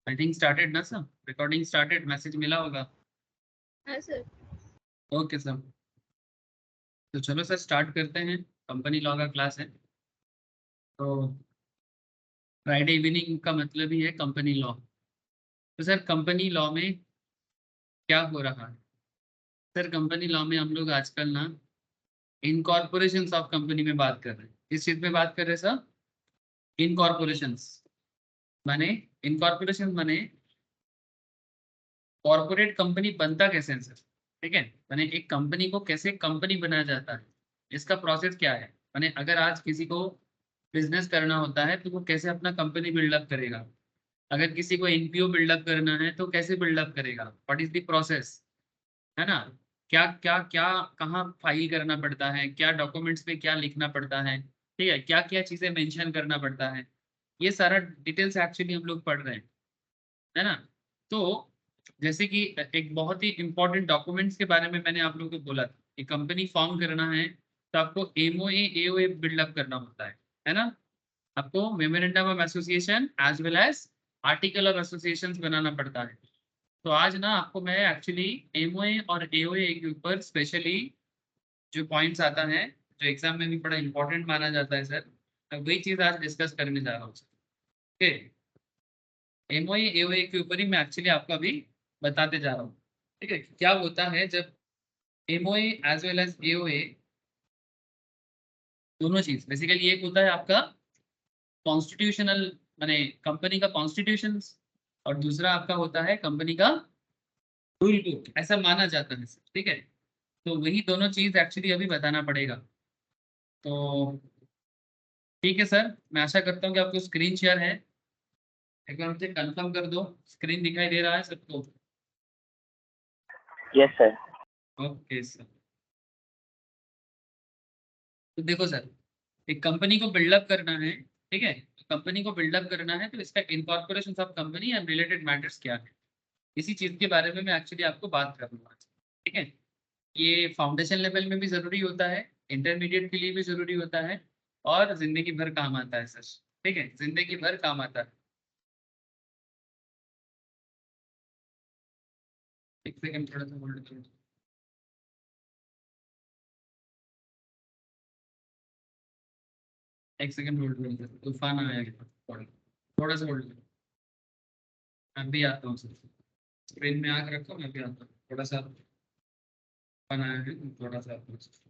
I think started ना sir, recording started, message मिला होगा। हाँ सर। ओके सर, तो चलो सर स्टार्ट करते हैं। कंपनी लॉ का क्लास है, तो फ्राइडे इवनिंग का मतलब ही है कंपनी लॉ। तो सर कंपनी लॉ में क्या हो रहा है? सर कंपनी लॉ में हम लोग आजकल ना इनकॉर्पोरेशन ऑफ कंपनी में बात कर रहे हैं। किस चीज में बात कर रहे हैं सर? इनकॉर्पोरेशंस माने, इनकॉर्पोरेशन माने कॉर्पोरेट कंपनी बनता कैसे है सर? ठीक है, माने एक कंपनी को कैसे कंपनी बनाया जाता है, इसका प्रोसेस क्या है। माने अगर आज किसी को बिजनेस करना होता है तो वो कैसे अपना कंपनी बिल्डअप करेगा। अगर किसी को एनपीओ बिल्डअप करना है तो कैसे बिल्डअप करेगा, व्हाट इज द प्रोसेस, है ना। क्या क्या क्या कहाँ फाइल करना पड़ता है, क्या डॉक्यूमेंट्स पे क्या लिखना पड़ता है, ठीक है, क्या क्या चीजें मेंशन करना पड़ता है, ये सारा डिटेल्स एक्चुअली हम लोग पढ़ रहे हैं, है ना। तो जैसे कि एक बहुत ही इंपॉर्टेंट डॉक्यूमेंट्स के बारे में मैंने आप लोगों को बोला था कि कंपनी फॉर्म करना है तो आपको एमओए एओए बिल्डअप करना होता है ना। आपको memorandum of association as well as article of association बनाना पड़ता है। तो आज ना आपको मैं एक्चुअली एमओए और एओए के ऊपर स्पेशली जो पॉइंट्स आता है, जो एग्जाम में भी बड़ा इंपॉर्टेंट माना जाता है सर, मैं वही चीज आज डिस्कस करने जा रहा हूँ। ओके, एमओए एओए के ऊपर ही मैं एक्चुअली आपको अभी बताते जा रहा हूँ। ठीक है, क्या होता है जब MOA as well as AOA, दोनों चीज बेसिकली एक होता है आपका कॉन्स्टिट्यूशनल माने कंपनी का कॉन्स्टिट्यूशन, और दूसरा आपका होता है कंपनी का रूल बुक, ऐसा माना जाता है सर। ठीक है, तो वही दोनों चीज एक्चुअली अभी बताना पड़ेगा। तो ठीक है सर, मैं आशा करता हूँ कि आपको स्क्रीन शेयर है। एक बार मुझे कंफर्म कर दो, स्क्रीन दिखाई दे रहा है सबको? Yes sir. ओके सर, तो देखो सर, एक कंपनी को बिल्डअप करना है, ठीक है, कंपनी को बिल्डअप करना है तो इसका incorporation of company and related matters क्या है, इसी चीज के बारे में मैं एक्चुअली आपको बात करूंगा। ठीक है, ये फाउंडेशन लेवल में भी जरूरी होता है, इंटरमीडिएट के लिए भी जरूरी होता है, और जिंदगी भर काम आता है सर। ठीक है, जिंदगी भर काम आता है। एक सेकंड, थोड़ा सा होल्ड करो। एक सेकंड होल्ड करो सर, तूफान आया है, थोड़ा थोड़ा सा होल्ड करो। मैं भी आता हूँ सर, स्क्रीन में आग रखो, मैं भी आता हूँ थोड़ा सा, तूफान आया है, थोड़ा सा आता हूँ सर।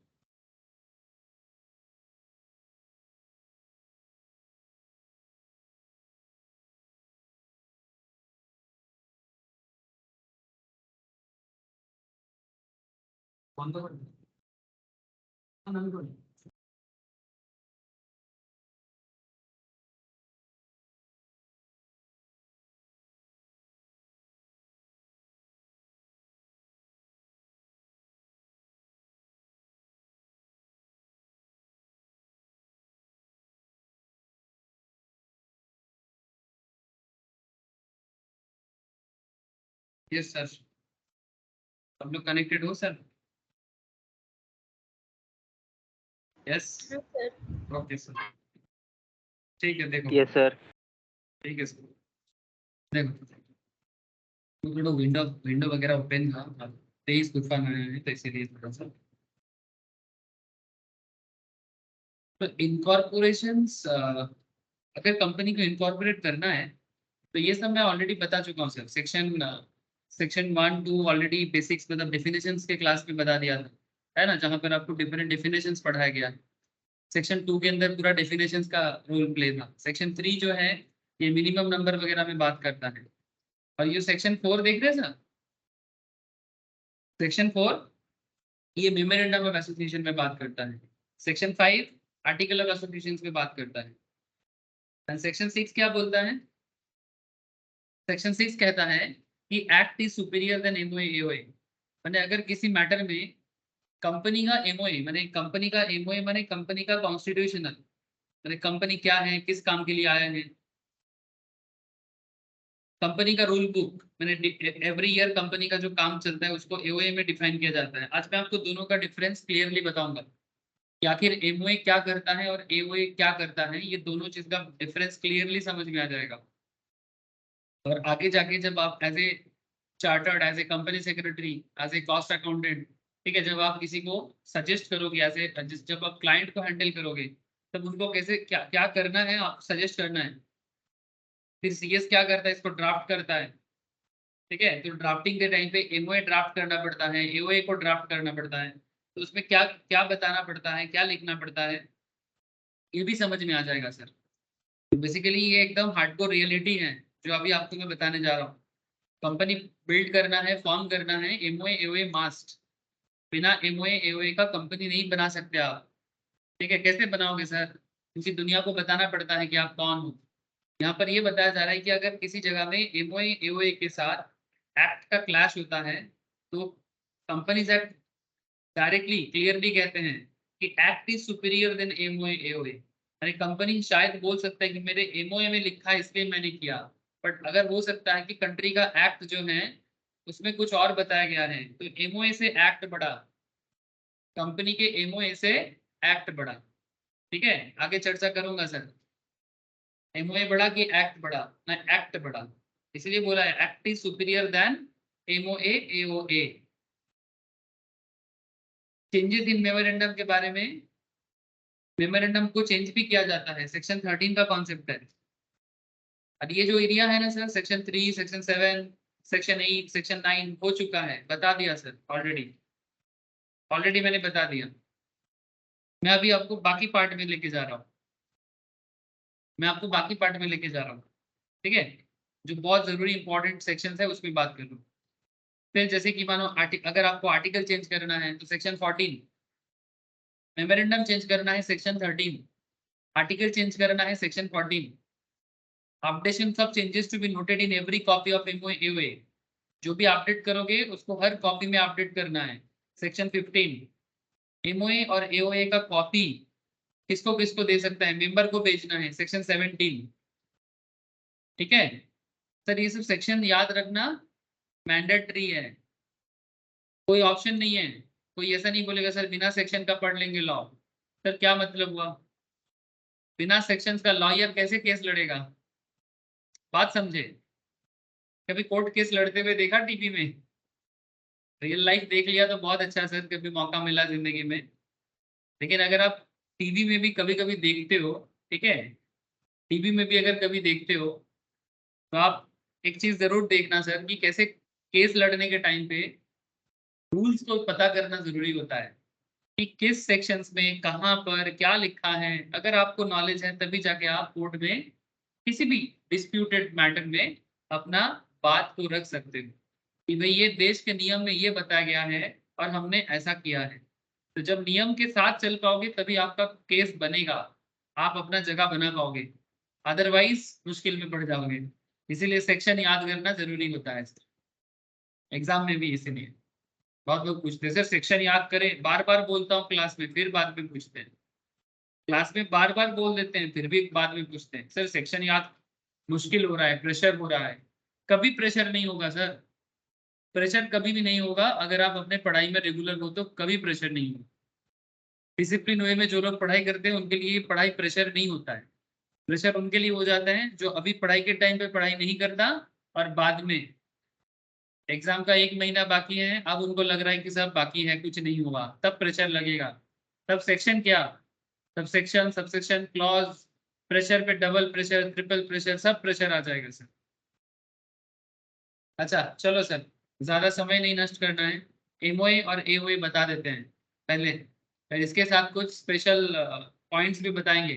कौन तो यस सर, सब लोग कनेक्टेड हो सर? यस, हाँ सर। ओके सर, ठीक है। देखो, यस सर। ठीक है सर, देखो तो थोड़ा विंडो विंडो वगैरह ओपन था, अब तेज तूफान आया है तो इसीलिए थोड़ा सा। तो इनकॉर्पोरेशन, अगर कंपनी को इनकॉर्पोरेट करना है तो ये सब मैं ऑलरेडी बता चुका हूँ sir. Section section 1 2 already basics मतलब डिफिनेशंस के क्लास में बता दिया था, है ना, जहाँ पर आपको डिफरेंट डिफिनेशंस पढ़ाया गया। सेक्शन 2 के अंदर पूरा डिफिनेशंस का रोल प्ले था। सेक्शन 3 जो है ये मिनिमम नंबर वगैरह में बात करता है। और ये सेक्शन 4 देख रहे हैं सर, सेक्शन 4 ये मेमोरेंडम ऑफ एसोसिएशन में बात करता है। सेक्शन 5 आर्टिकल ऑफ एसोसिएशन में बात करता है। एंड सेक्शन 6 क्या बोलता है? सेक्शन 6 कहता है कि act is superior than MOA AOA, माने अगर किसी मैटर में कंपनी का एमओए माने कंपनी का एमओए माने कंपनी का कॉन्स्टिट्यूशनल, माने कंपनी क्या है, किस काम के लिए आया है, कंपनी का रूल बुक मैंने एवरी ईयर कंपनी का जो काम चलता है उसको एओए में डिफाइन किया जाता है। आज मैं आपको दोनों का डिफरेंस क्लियरली बताऊंगा कि आखिर एमओए क्या करता है और एओए क्या करता है, ये दोनों चीज का डिफरेंस क्लियरली समझ में आ जाएगा। और आगे जाके जब आप as a chartered, as a company secretary, as a cost accountant, ठीक है, जब आप किसी को सजेस्ट करोगे, एज ए जब आप क्लाइंट को हैंडल करोगे, तब उनको कैसे क्या क्या करना है आप सजेस्ट करना है। फिर सीएस क्या करता है, इसको ड्राफ्ट करता है, ठीक है। तो ड्राफ्टिंग के टाइम पे एमओए ड्राफ्ट करना पड़ता है, एओए को ड्राफ्ट करना पड़ता है, तो उसमें क्या क्या बताना पड़ता है, क्या लिखना पड़ता है, ये भी समझ में आ जाएगा सर। तो बेसिकली ये एकदम हार्डकोर रियलिटी है जो अभी आपको मैं बताने जा रहा हूँ। कंपनी बिल्ड करना है, फॉर्म करना है, एमओए एओए मास्ट। बिना एमओए एओए का कंपनी नहीं बना सकते आप, ठीक है। कैसे बनाओगे सर, क्योंकि दुनिया को बताना पड़ता है कि आप कौन हो। यहाँ पर ये बताया जा रहा है कि अगर किसी जगह में एमओए एओए के साथ एक्ट का क्लैश होता है, तो कंपनीज एक्ट डायरेक्टली क्लियरली कहते हैं कि act is superior than MOA AOA. यानी कंपनी शायद बोल सकता है कि मेरे एमओए में लिखा है इसलिए मैंने किया, बट अगर हो सकता है कि कंट्री का एक्ट जो है उसमें कुछ और बताया गया है, तो एमओए से एक्ट बढ़ा, कंपनी के एमओए से एक्ट बढ़ा, ठीक है। आगे चर्चा करूंगा सर। एमओए बढ़ा कि एक्ट बढ़ा, ना एक्ट बढ़ा, इसलिए बोला है act is superior than MOA AOA. Changes in memorandum के बारे में, मेमोरेंडम को चेंज भी किया जाता है, सेक्शन 13 का कॉन्सेप्ट है। अब ये जो एरिया है ना sir, section 3, section 7, section 8, section 9 हो चुका है, बता दिया सर ऑलरेडी, ऑलरेडी मैंने बता दिया। मैं अभी आपको बाकी पार्ट में लेके जा रहा हूँ, मैं आपको बाकी पार्ट में लेके जा रहा हूँ, ठीक है। जो बहुत जरूरी इंपॉर्टेंट सेक्शन है उसमें बात कर लूँ। फिर जैसे कि मानो अगर आपको आर्टिकल चेंज करना है तो सेक्शन 14, मेमोरेंडम चेंज करना है सेक्शन 13, आर्टिकल चेंज करना है section 14, updation of changes to be noted in every copy of MOA AOA. जो भी अपडेट करोगे उसको हर कॉपी में अपडेट करना है, सेक्शन 15। एमओए और एओए का कॉपी किसको किसको दे सकता है, मेंबर को भेजना है, सेक्शन 17, ठीक है। सर ये सब सेक्शन याद रखना मैंडेटरी है, कोई ऑप्शन नहीं है। कोई ऐसा नहीं बोलेगा सर बिना सेक्शन का पढ़ लेंगे लॉ। सर क्या मतलब हुआ, बिना सेक्शंस का लॉयर कैसे केस लड़ेगा, बात समझे। कभी कोर्ट केस लड़ते हुए देखा टीवी में, रियल लाइफ देख लिया तो बहुत अच्छा सर, कभी मौका मिला जिंदगी में। लेकिन अगर आप टीवी में भी कभी कभी देखते हो, ठीक है, टीवी में भी अगर कभी देखते हो, तो आप एक चीज जरूर देखना सर कि कैसे केस लड़ने के टाइम पे रूल्स को पता करना जरूरी होता है कि किस सेक्शंस में कहाँ पर क्या लिखा है। अगर आपको नॉलेज है तभी जाके आप कोर्ट में किसी भी डिस्प्यूटेड मैटर में अपना बात को रख सकते हो कि भाई ये देश के नियम में ये बताया गया है और हमने ऐसा किया है। तो जब नियम के साथ चल पाओगे तभी आपका केस बनेगा, आप अपना जगह बना पाओगे, अदरवाइज मुश्किल में पड़ जाओगे। इसीलिए सेक्शन याद करना जरूरी होता है एग्जाम में भी। इसीलिए बहुत लोग पूछते हैं सर सेक्शन याद करें, बार बार बोलता हूँ क्लास में, फिर बाद में पूछते हैं, क्लास में बार बार बोल देते हैं फिर भी बाद में पूछते हैं सर सेक्शन याद मुश्किल हो रहा है, प्रेशर हो रहा है। कभी प्रेशर नहीं होगा सर, प्रेशर कभी भी नहीं होगा। अगर आप अपने पढ़ाई में रेगुलर हो तो कभी प्रेशर नहीं होगा। डिसिप्लिन वे में जो लोग पढ़ाई करते हैं उनके लिए पढ़ाई प्रेशर नहीं होता है। प्रेशर उनके लिए हो जाता है जो अभी पढ़ाई के टाइम पे पढ़ाई नहीं करता और बाद में एग्जाम का 1 महीना बाकी है, अब उनको लग रहा है कि सब बाकी है कुछ नहीं हुआ, तब प्रेशर लगेगा। तब सेक्शन क्या, तब सेक्शन सबसेक्शन क्लॉज, प्रेशर पे डबल प्रेशर ट्रिपल प्रेशर सब प्रेशर आ जाएगा सर। अच्छा चलो सर, ज्यादा समय नहीं नष्ट करना है, एमओए और एओए बता देते हैं पहले, फिर इसके साथ कुछ स्पेशल पॉइंट्स भी बताएंगे।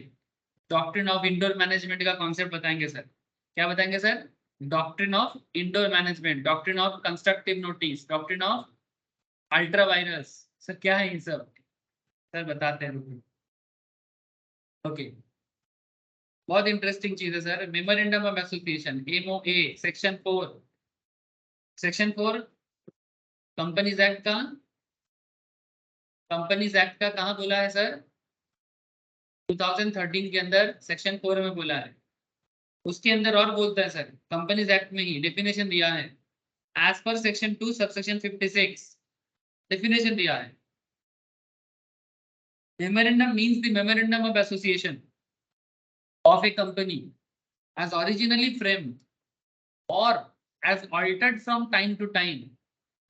डॉक्ट्रिन ऑफ इंडोर मैनेजमेंट का कॉन्सेप्ट बताएंगे सर। क्या बताएंगे sir, doctrine of indoor management, doctrine of constructive notice, doctrine of ultra virus. Sir क्या है ये सब, सर बताते हैं। ओके, बहुत इंटरेस्टिंग चीज है sir, memorandum of association MOA section 4। Section 4 companies act का, कंपनीज एक्ट का कहाँ बोला है सर, 2013 के अंदर सेक्शन 4 में बोला है। उसके अंदर और बोलता है सर, कंपनीज एक्ट में ही डेफिनेशन दिया है, as per section 2 subsection 56 definition दिया है। Memorandum means the memorandum of association of a company as originally framed or as altered from time to time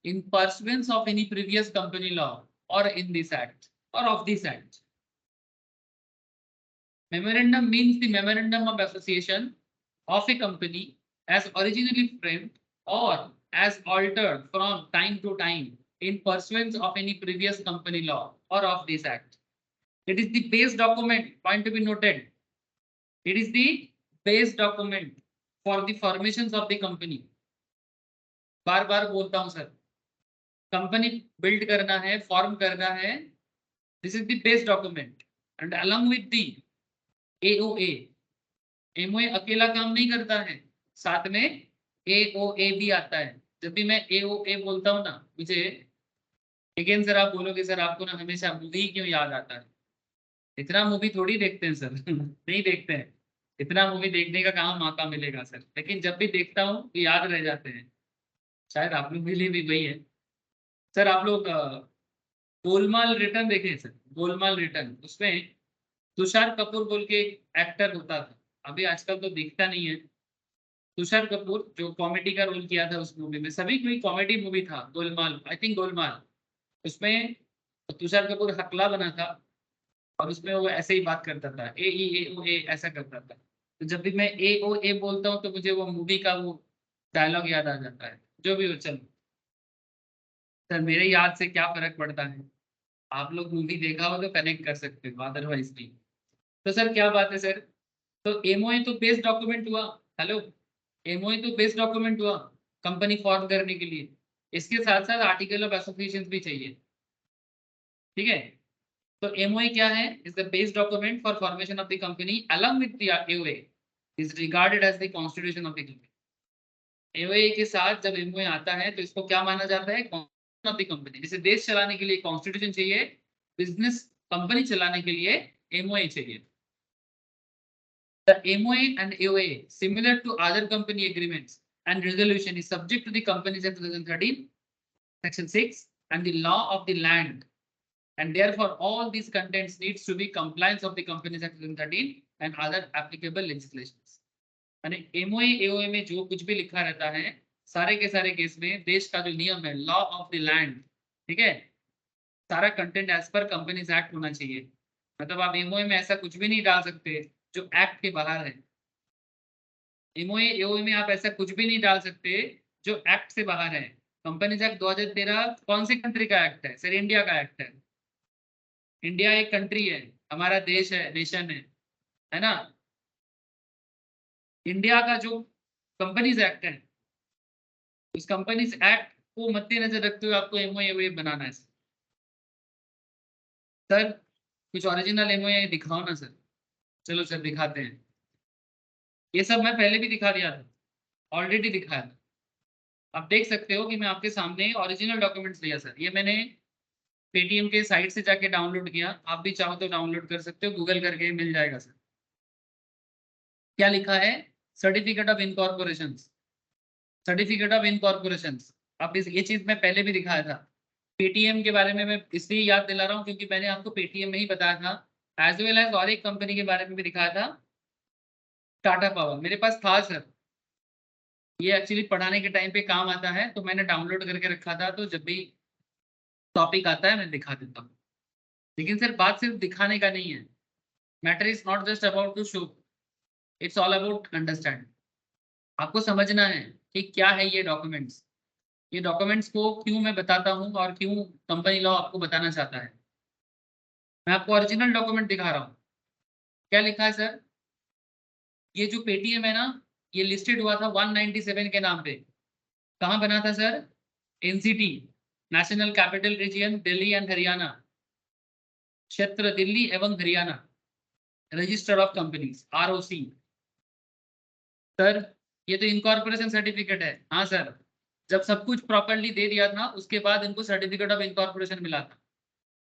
in pursuance of any previous company law or in this act or of this act. Memorandum means the memorandum of association of a company as originally framed or as altered from time to time in pursuance of any previous company law or of this act. It is the base document, point to be noted. It is the base document for the formations of the company. बार बार बोलता हूं sir, company build करना है, form करना है, this is the base document and along with the AOA, MOA अकेला काम नहीं करता है, साथ में एओए भी आता है. जब भी मैं एओए बोलता हूँ ना, मुझे अगेन सर आप बोलोगे सर आपको ना हमेशा मूवी क्यों याद आता है. इतना मूवी थोड़ी देखते हैं सर नहीं देखते हैं, इतना मूवी देखने का कहाँ मौका मिलेगा सर, लेकिन जब भी देखता हूँ तो याद रह जाते हैं. शायद आप लोग के लिए भी वही है. सर आप लोग गोलमाल रिटर्न देखे सर, गोलमाल रिटर्न, उसमें तुषार कपूर बोल के एक एक्टर होता था, अभी आजकल तो दिखता नहीं है. तुषार कपूर जो कॉमेडी का रोल किया था उस मूवी में, सभी कोई कॉमेडी मूवी था गोलमाल, आई थिंक गोलमाल. उसमें तुषार कपूर हकला बना था और उसमें वो ऐसे ही बात करता था, ए ई ए ओ ए ऐसा करता था. तो जब भी मैं ए ओ ए बोलता हूँ तो मुझे वो मूवी का वो डायलॉग याद आ जाता है. जो भी हो, चलो सर मेरे याद से क्या फर्क पड़ता है, आप लोग मूवी देखा हो तो कनेक्ट कर सकते हो, अदरवाइज नहीं. तो सर क्या बात है सर, तो एमओए तो बेस डॉक्यूमेंट हुआ. हेलो, एमओए तो बेस डॉक्यूमेंट हुआ कंपनी फॉर्म करने के लिए. इसके साथ साथ आर्टिकल ऑफ एसोसिएशन भी चाहिए, ठीक है. तो एमओए क्या है, is the base document for formation of the company along with the AOA, is regarded as the constitution of the company. AOA के साथ जब एमओए आता है तो इसको क्या माना जाता है, कॉन्स्टिट्यूशन ऑफ द कंपनी. जैसे देश चलाने के लिए कॉन्स्टिट्यूशन चाहिए, बिजनेस कंपनी चलाने के लिए एमओए चाहिए. The MOA and AOA, similar to other company agreements and resolution, is subject to the Companies Act 2013, Section 6, and the law of the land. And therefore, all these contents needs to be compliance of the Companies Act 2013 and other applicable legislations. यानी MOA, AOA में जो कुछ भी लिखा रहता है, सारे के सारे केस में देश का जो नियम है, लॉ ऑफ द लैंड, ठीक है, सारा content as per companies act होना चाहिए. मतलब आप एमओए में ऐसा कुछ भी नहीं डाल सकते जो एक्ट के बाहर है. एमओए एओए में आप ऐसा कुछ भी नहीं डाल सकते जो एक्ट से बाहर है. कंपनीज एक्ट 2013 कौन सी कंट्री का एक्ट है सर, इंडिया का एक्ट है. इंडिया एक कंट्री है, हमारा देश है, नेशन है ना. इंडिया का जो कंपनीज एक्ट है, उस कंपनीज एक्ट को मद्देनजर रखते हुए आपको एमओए बनाना है. सर कुछ ओरिजिनल एमओए दिखाओ ना सर. चलो सर दिखाते हैं. ये सब मैं पहले भी दिखा दिया था, ऑलरेडी दिखाया था. आप देख सकते हो कि मैं आपके सामने ओरिजिनल डॉक्यूमेंट्स लिया सर. ये मैंने पेटीएम के साइट से जाके डाउनलोड किया, आप भी चाहो तो डाउनलोड कर सकते हो, गूगल करके मिल जाएगा सर. क्या लिखा है, certificate of incorporation, certificate of incorporation. आप इस ये चीज मैं पहले भी दिखाया था. पेटीएम के बारे में मैं इसलिए याद दिला रहा हूँ क्योंकि मैंने आपको पेटीएम में ही बताया था, एज वेल एज और एक कंपनी के बारे में भी दिखाया था, टाटा पावर. मेरे पास था सर, ये एक्चुअली पढ़ाने के टाइम पे काम आता है, तो मैंने डाउनलोड करके रखा था, तो जब भी टॉपिक आता है मैं दिखा देता हूँ. लेकिन सर बात सिर्फ दिखाने का नहीं है, matter is not just about to show, it's all about understand. आपको समझना है कि क्या है ये डॉक्यूमेंट्स, ये डॉक्यूमेंट्स को क्यों मैं बताता हूँ और क्यों कंपनी लॉ आपको बताना चाहता है. मैं आपको ओरिजिनल डॉक्यूमेंट दिखा रहा हूँ. क्या लिखा है सर, ये जो पेटीएम है ना, ये लिस्टेड हुआ था 197 के नाम पे. कहाँ बना था sir, NCT, national capital region, Delhi and Haryana, क्षेत्र दिल्ली एवं Haryana, register of companies ROC. Sir ये तो इनकॉर्पोरेशन सर्टिफिकेट है. हाँ सर, जब सब कुछ प्रॉपर्ली दे दिया था उसके बाद इनको सर्टिफिकेट ऑफ इनकॉर्पोरेशन मिला था.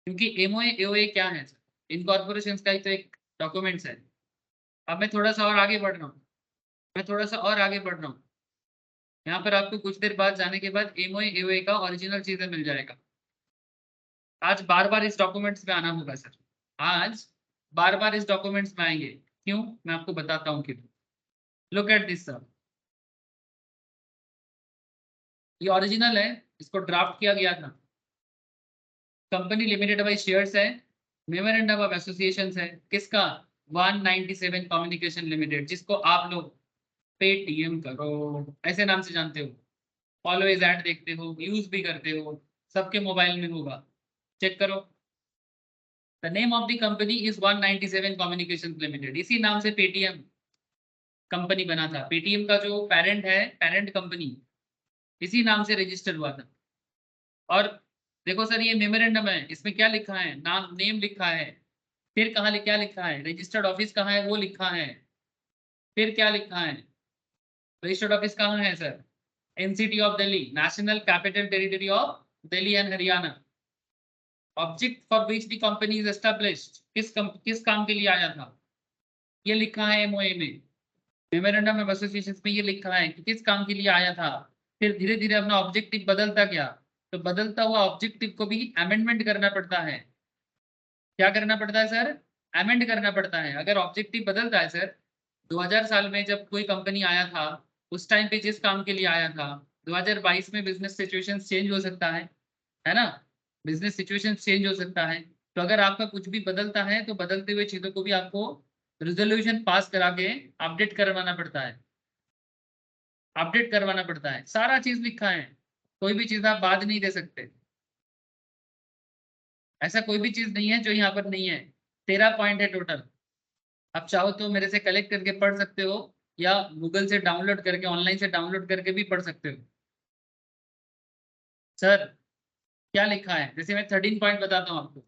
क्योंकि एमओए एओए क्या है सर, इनकॉर्पोरेशन का ही तो एक डॉक्यूमेंट्स है. अब मैं थोड़ा सा और आगे बढ़ रहा हूँ, मैं थोड़ा सा और आगे बढ़ रहा हूँ. यहाँ पर आपको कुछ देर बाद जाने के बाद एमओए एओए का ओरिजिनल चीजें मिल जाएगा. आज बार बार इस डॉक्यूमेंट्स में आना होगा सर, आज बार बार इस डॉक्यूमेंट्स में आएंगे. क्यों, मैं आपको बताता हूँ क्यों. लुक एट दिस सर, ये ओरिजिनल है, इसको ड्राफ्ट किया गया था। कंपनी लिमिटेड बाई शेयर्स है, मेमोरेंडम ऑफ एसोसिएशन है किसका, 197 कम्युनिकेशन लिमिटेड, जिसको आप लोग पेटीएम करो ऐसे नाम से जानते हो। ऑलवेज ऐड देखते हो, यूज भी करते हो, सबके मोबाइल में होगा, चेक करो। The name of the company is 197 communication limited, इसी नाम से पेटीएम कंपनी बना था। पेटीएम का जो पेरेंट है, पेरेंट कंपनी, इसी नाम से रजिस्टर हुआ था। और देखो सर, ये मेमोरेंडम है, इसमें क्या लिखा है, नाम नेम लिखा है, फिर कहाँ क्या लिखा है, रजिस्टर्ड ऑफिस कहाँ है वो लिखा है, फिर क्या लिखा है, रजिस्टर्ड ऑफिस कहाँ है sir, NCT of Delhi, national capital territory of Delhi and Haryana. Object for which the company is established, किस काम के लिए आया था, ये लिखा है एमओए में, मेमोरेंडम ऑफ एसोसिएशन में ये लिखा है कि किस काम के लिए आया था। फिर धीरे धीरे अपना ऑब्जेक्टिव बदलता गया, तो बदलता हुआ ऑब्जेक्टिव को भी अमेंडमेंट करना पड़ता है। क्या करना पड़ता है सर, अमेंड करना पड़ता है। अगर ऑब्जेक्टिव बदलता है सर, 2000 साल में जब कोई कंपनी आया था, उस टाइम पे जिस काम के लिए आया था, 2022 में बिजनेस सिचुएशन चेंज हो सकता है ना, बिजनेस सिचुएशन चेंज हो सकता है। तो अगर आपका कुछ भी बदलता है, तो बदलते हुए चीजों को भी आपको रिजोल्यूशन पास करा के अपडेट करवाना पड़ता है, अपडेट करवाना पड़ता है। सारा चीज लिखा है, कोई भी चीज आप बाद नहीं दे सकते। ऐसा कोई भी चीज नहीं है जो यहाँ पर नहीं है। 13 पॉइंट है टोटल। आप चाहो तो मेरे से कलेक्ट करके पढ़ सकते हो, या गूगल से डाउनलोड करके, ऑनलाइन से डाउनलोड करके भी पढ़ सकते हो। सर क्या लिखा है, जैसे मैं 13 पॉइंट बताता हूँ आपको।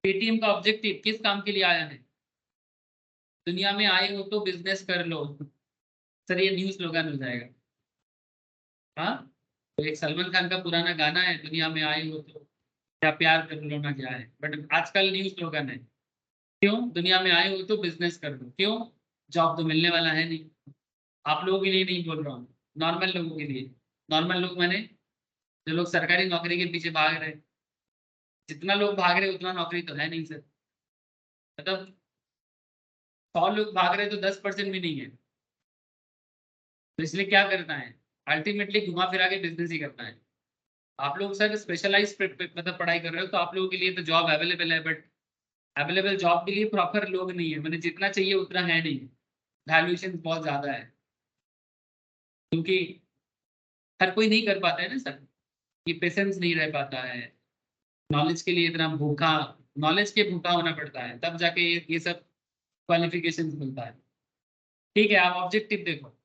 पेटीएम का ऑब्जेक्टिव किस काम के लिए आया है, दुनिया में आए हो तो बिजनेस कर लो। सर ये न्यू स्लोगन हो जाएगा। हाँ, तो एक सलमान खान का पुराना गाना है, दुनिया में आए हो तो क्या प्यार कर लो ना क्या है, बट आजकल न्यू स्लोगन है। क्यों, दुनिया में आए हो तो बिजनेस कर लो, क्यों, जॉब तो मिलने वाला है नहीं। आप लोगों के लिए नहीं बोल रहा हूँ, नॉर्मल लोगों के लिए। नॉर्मल लोग मैंने जो लोग सरकारी नौकरी के पीछे भाग रहे, जितना लोग भाग रहे उतना नौकरी तो है नहीं सर। मतलब 100 लोग भाग रहे तो 10% भी नहीं है। तो इसलिए क्या करना है, अल्टीमेटली घुमा फिरा के बिजनेस ही करना है। आप लोग सर स्पेशलाइज मतलब पढ़ाई कर रहे हो, तो आप लोगों के लिए तो जॉब अवेलेबल है, बट अवेलेबल जॉब के लिए प्रॉपर लोग नहीं है, मतलब जितना चाहिए उतना है नहीं, वैल्यूएशन बहुत ज्यादा है। क्योंकि हर कोई नहीं कर पाता है ना सर, ये पेशेंस नहीं रह पाता है, नॉलेज के लिए इतना भूखा, नॉलेज के भूखा होना पड़ता है, तब जाके ये सब क्वालिफिकेशन मिलता है। ठीक है, आप ऑब्जेक्टिव देखो।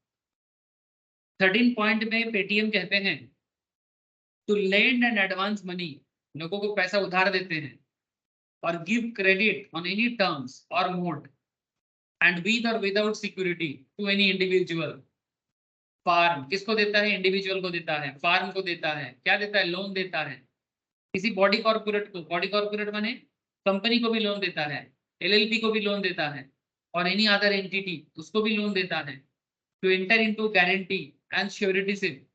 13 पॉइंट में पेटीएम कहते हैं to lend and advance money, लोगों को पैसा उधार देते हैं, और give credit on any terms और मोड एंड विद और without security to any individual. फार्म किसको देता है, इंडिविजुअल को देता है, फार्म को देता है, क्या देता है, लोन देता है। किसी बॉडी कॉर्पोरेट को, बॉडी कॉर्पोरेट माने कंपनी को भी लोन देता है, एलएलपी को भी लोन देता है, और एनी अदर एंटिटी उसको भी लोन देता है, to enter into guarantee and suretyship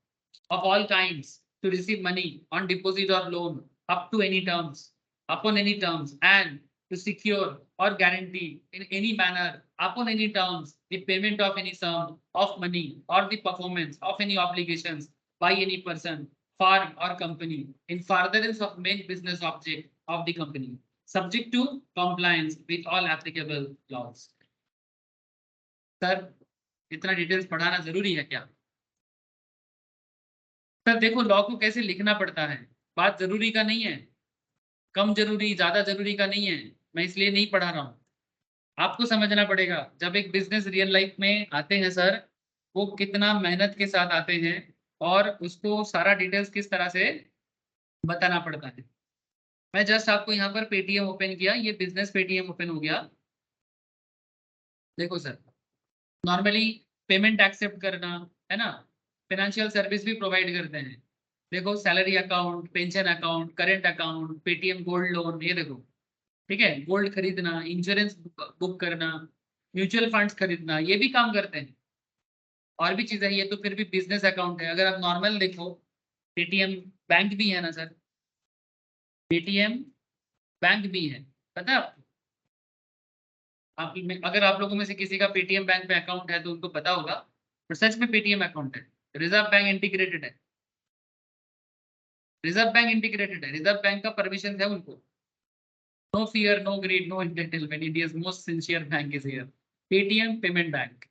of all kinds to receive money on deposit or loan up to any terms, upon any terms, and to secure or guarantee in any manner upon any terms the payment of any sum of money or the performance of any obligations by any person, firm or company in furtherance of main business object of the company, subject to compliance with all applicable laws. Sir इतना details पढ़ाना जरूरी है क्या? Sir देखो, law को कैसे लिखना पड़ता है, बात जरूरी का नहीं है, कम जरूरी ज्यादा जरूरी का नहीं है, मैं इसलिए नहीं पढ़ा रहा हूँ। आपको समझना पड़ेगा, जब एक बिजनेस रियल लाइफ में आते हैं सर, वो कितना मेहनत के साथ आते हैं, और उसको सारा डिटेल्स किस तरह से बताना पड़ता है। मैं जस्ट आपको यहाँ पर पेटीएम ओपन किया, ये बिजनेस पेटीएम ओपन हो गया। देखो सर, नॉर्मली पेमेंट एक्सेप्ट करना, है ना, फाइनेंशियल सर्विस भी प्रोवाइड करते हैं। देखो, salary account, pension account, current account, Paytm gold loan, ये देखो, ठीक है, गोल्ड खरीदना, इंश्योरेंस बुक करना, म्यूचुअल फंड्स खरीदना, ये भी काम करते हैं। और भी चीजें, ये तो फिर भी बिजनेस अकाउंट है। अगर आप नॉर्मल देखो, पेटीएम बैंक भी है ना सर, पेटीएम बैंक भी है, पता है आपको? अगर आप लोगों में से किसी का पेटीएम बैंक में अकाउंट है तो उनको पता होगा, पर सच में पेटीएम अकाउंट है। रिजर्व बैंक इंटीग्रेटेड है, रिजर्व बैंक इंटीग्रेटेड है, रिजर्व बैंक का परमिशन है उनको। No fear, no greed, no entitlement, India's most sincere bank is here, Paytm payment bank.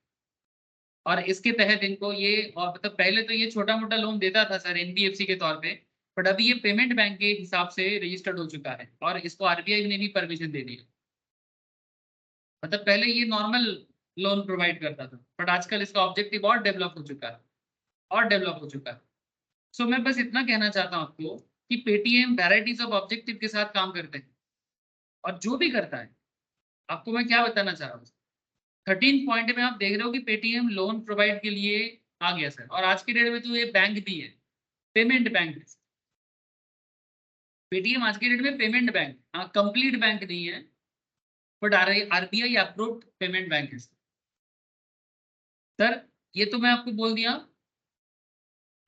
और इसके तहत इनको ये, और मतलब पहले तो ये छोटा मोटा लोन देता था सर एनबीएफसी के तौर पे, बट अभी ये पेमेंट बैंक के हिसाब से रजिस्टर्ड हो चुका है और इसको आरबीआई ने भी परमिशन दे दी है। मतलब पहले ये नॉर्मल लोन प्रोवाइड करता था, बट आजकल इसका ऑब्जेक्टिव और डेवलप हो चुका है, और डेवलप हो चुका है। सो मैं बस इतना कहना चाहता हूँ आपको कि पेटीएम वैराइटीज ऑफ ऑब्जेक्टिव के साथ काम करते हैं, और जो भी करता है, आपको मैं क्या बताना चाह रहा हूँ, 13 पॉइंट में आप देख रहे हो कि पेटीएम लोन प्रोवाइड के लिए आ गया सर, और आज के डेट में तो ये बैंक भी है, पेमेंट बैंक है पेटीएम आज के डेट में, पेमेंट बैंक, हाँ कंप्लीट बैंक नहीं है, but RBI approved payment bank है सर। ये तो मैं आपको बोल दिया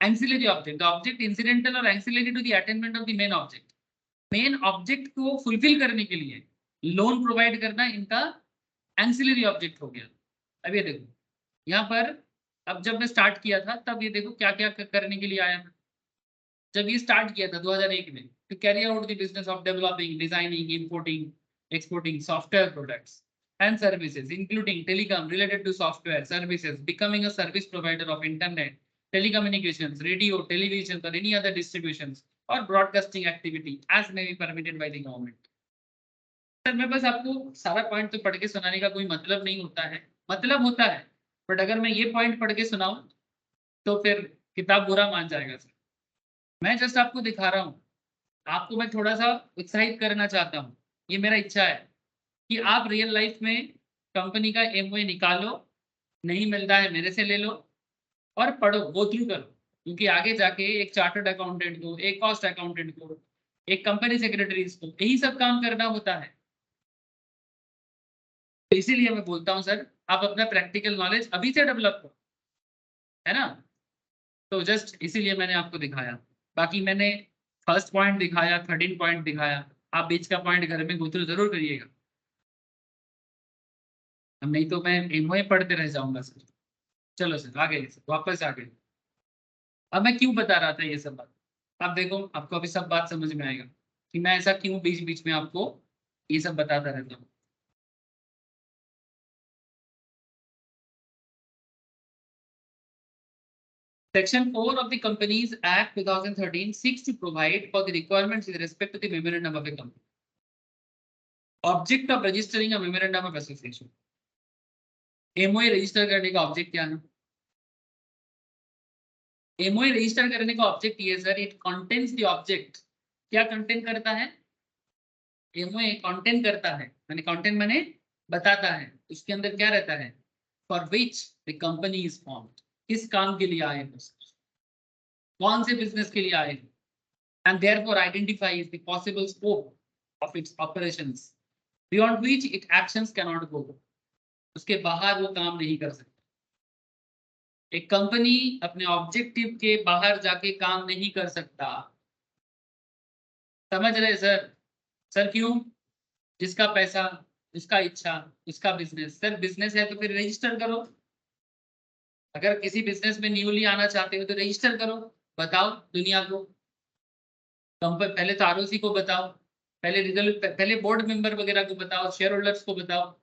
एंसिलरी ऑब्जेक्ट, ऑब्जेक्ट इंसिडेंटल और ancillary to the attainment of the main object. Main object को फुलफिल करने के लिए लोन प्रोवाइड करना इनका एंसिलरी ऑब्जेक्ट हो गया। अब ये देखो यहाँ पर, अब जब मैं स्टार्ट किया था तब ये देखो क्या क्या करने के लिए आया था। जब ये स्टार्ट किया था 2001 में, to carry out the business of developing, designing, importing, exporting software products and services, including telecom related to software services, becoming a service provider of internet, telecommunications, radio, television, or any other distributions or broadcasting activity as may be permitted by the government. Sir मैं बस आपको सारा point तो पढ़ के सुनाने का कोई मतलब नहीं होता है, मतलब होता है, बट अगर मैं ये पॉइंट पढ़ के सुनाऊं तो फिर किताब बुरा मान जाएगा सर। मैं जस्ट आपको दिखा रहा हूँ, आपको मैं थोड़ा सा उत्साहित करना चाहता हूँ, ये मेरा इच्छा है कि आप रियल लाइफ में कंपनी का एमओए निकालो, नहीं मिलता है मेरे से ले लो और पढ़ो, गो थ्रू करो, क्योंकि आगे जाके एक चार्टर्ड अकाउंटेंट को, एक कॉस्ट अकाउंटेंट को, एक कंपनी सेक्रेटरीज को यही सब काम करना होता है। तो इसीलिए मैं बोलता हूँ सर, आप अपना प्रैक्टिकल नॉलेज अभी से डेवलप करो, है ना। तो जस्ट इसीलिए मैंने आपको दिखाया, बाकी मैंने फर्स्ट पॉइंट दिखाया, 13 पॉइंट दिखाया, आप बीच का पॉइंट घर में गो थ्रू जरूर करिएगा, अब नहीं तो मैं एमओए पढ़ते रह जाऊंगा सर। चलो सर आगे, वापस आगे। अब मैं क्यों बता रहा था ये सब बात, अब देखो आपको अभी सब बात समझ में आएगा कि मैं ऐसा क्यों बीच बीच में आपको ये सब बताता रहता हूँ। Section 4 of the Companies Act 2013 seeks to provide for the requirements with respect to the memorandum of a company. Object of registering a memorandum of association. MOA register करने का ऑब्जेक्ट क्या है? MOA रजिस्टर करने का object ये sir, it contains the object. क्या contain करता है? MOA कंटेन करता है, माने कंटेन माने बताता है, उसके अंदर क्या रहता है? For which the company is formed, किस काम के लिए आए हैं, कौन से बिजनेस के लिए आए हैं, and therefore identifies the possible scope of its operations beyond which its actions cannot go. उसके बाहर वो काम नहीं कर सकता। एक कंपनी अपने ऑब्जेक्टिव के बाहर जाके काम नहीं कर सकता, समझ रहे सर? सर क्यों? जिसका पैसा, उसका इच्छा, उसका बिजनेस। सर बिजनेस है तो फिर रजिस्टर करो, अगर किसी बिजनेस में न्यूली आना चाहते हो तो रजिस्टर करो, बताओ दुनिया को, पहले तो आरओसी को बताओ, पहले बोर्ड मेंबर वगैरह को बताओ, शेयर होल्डर्स को बताओ,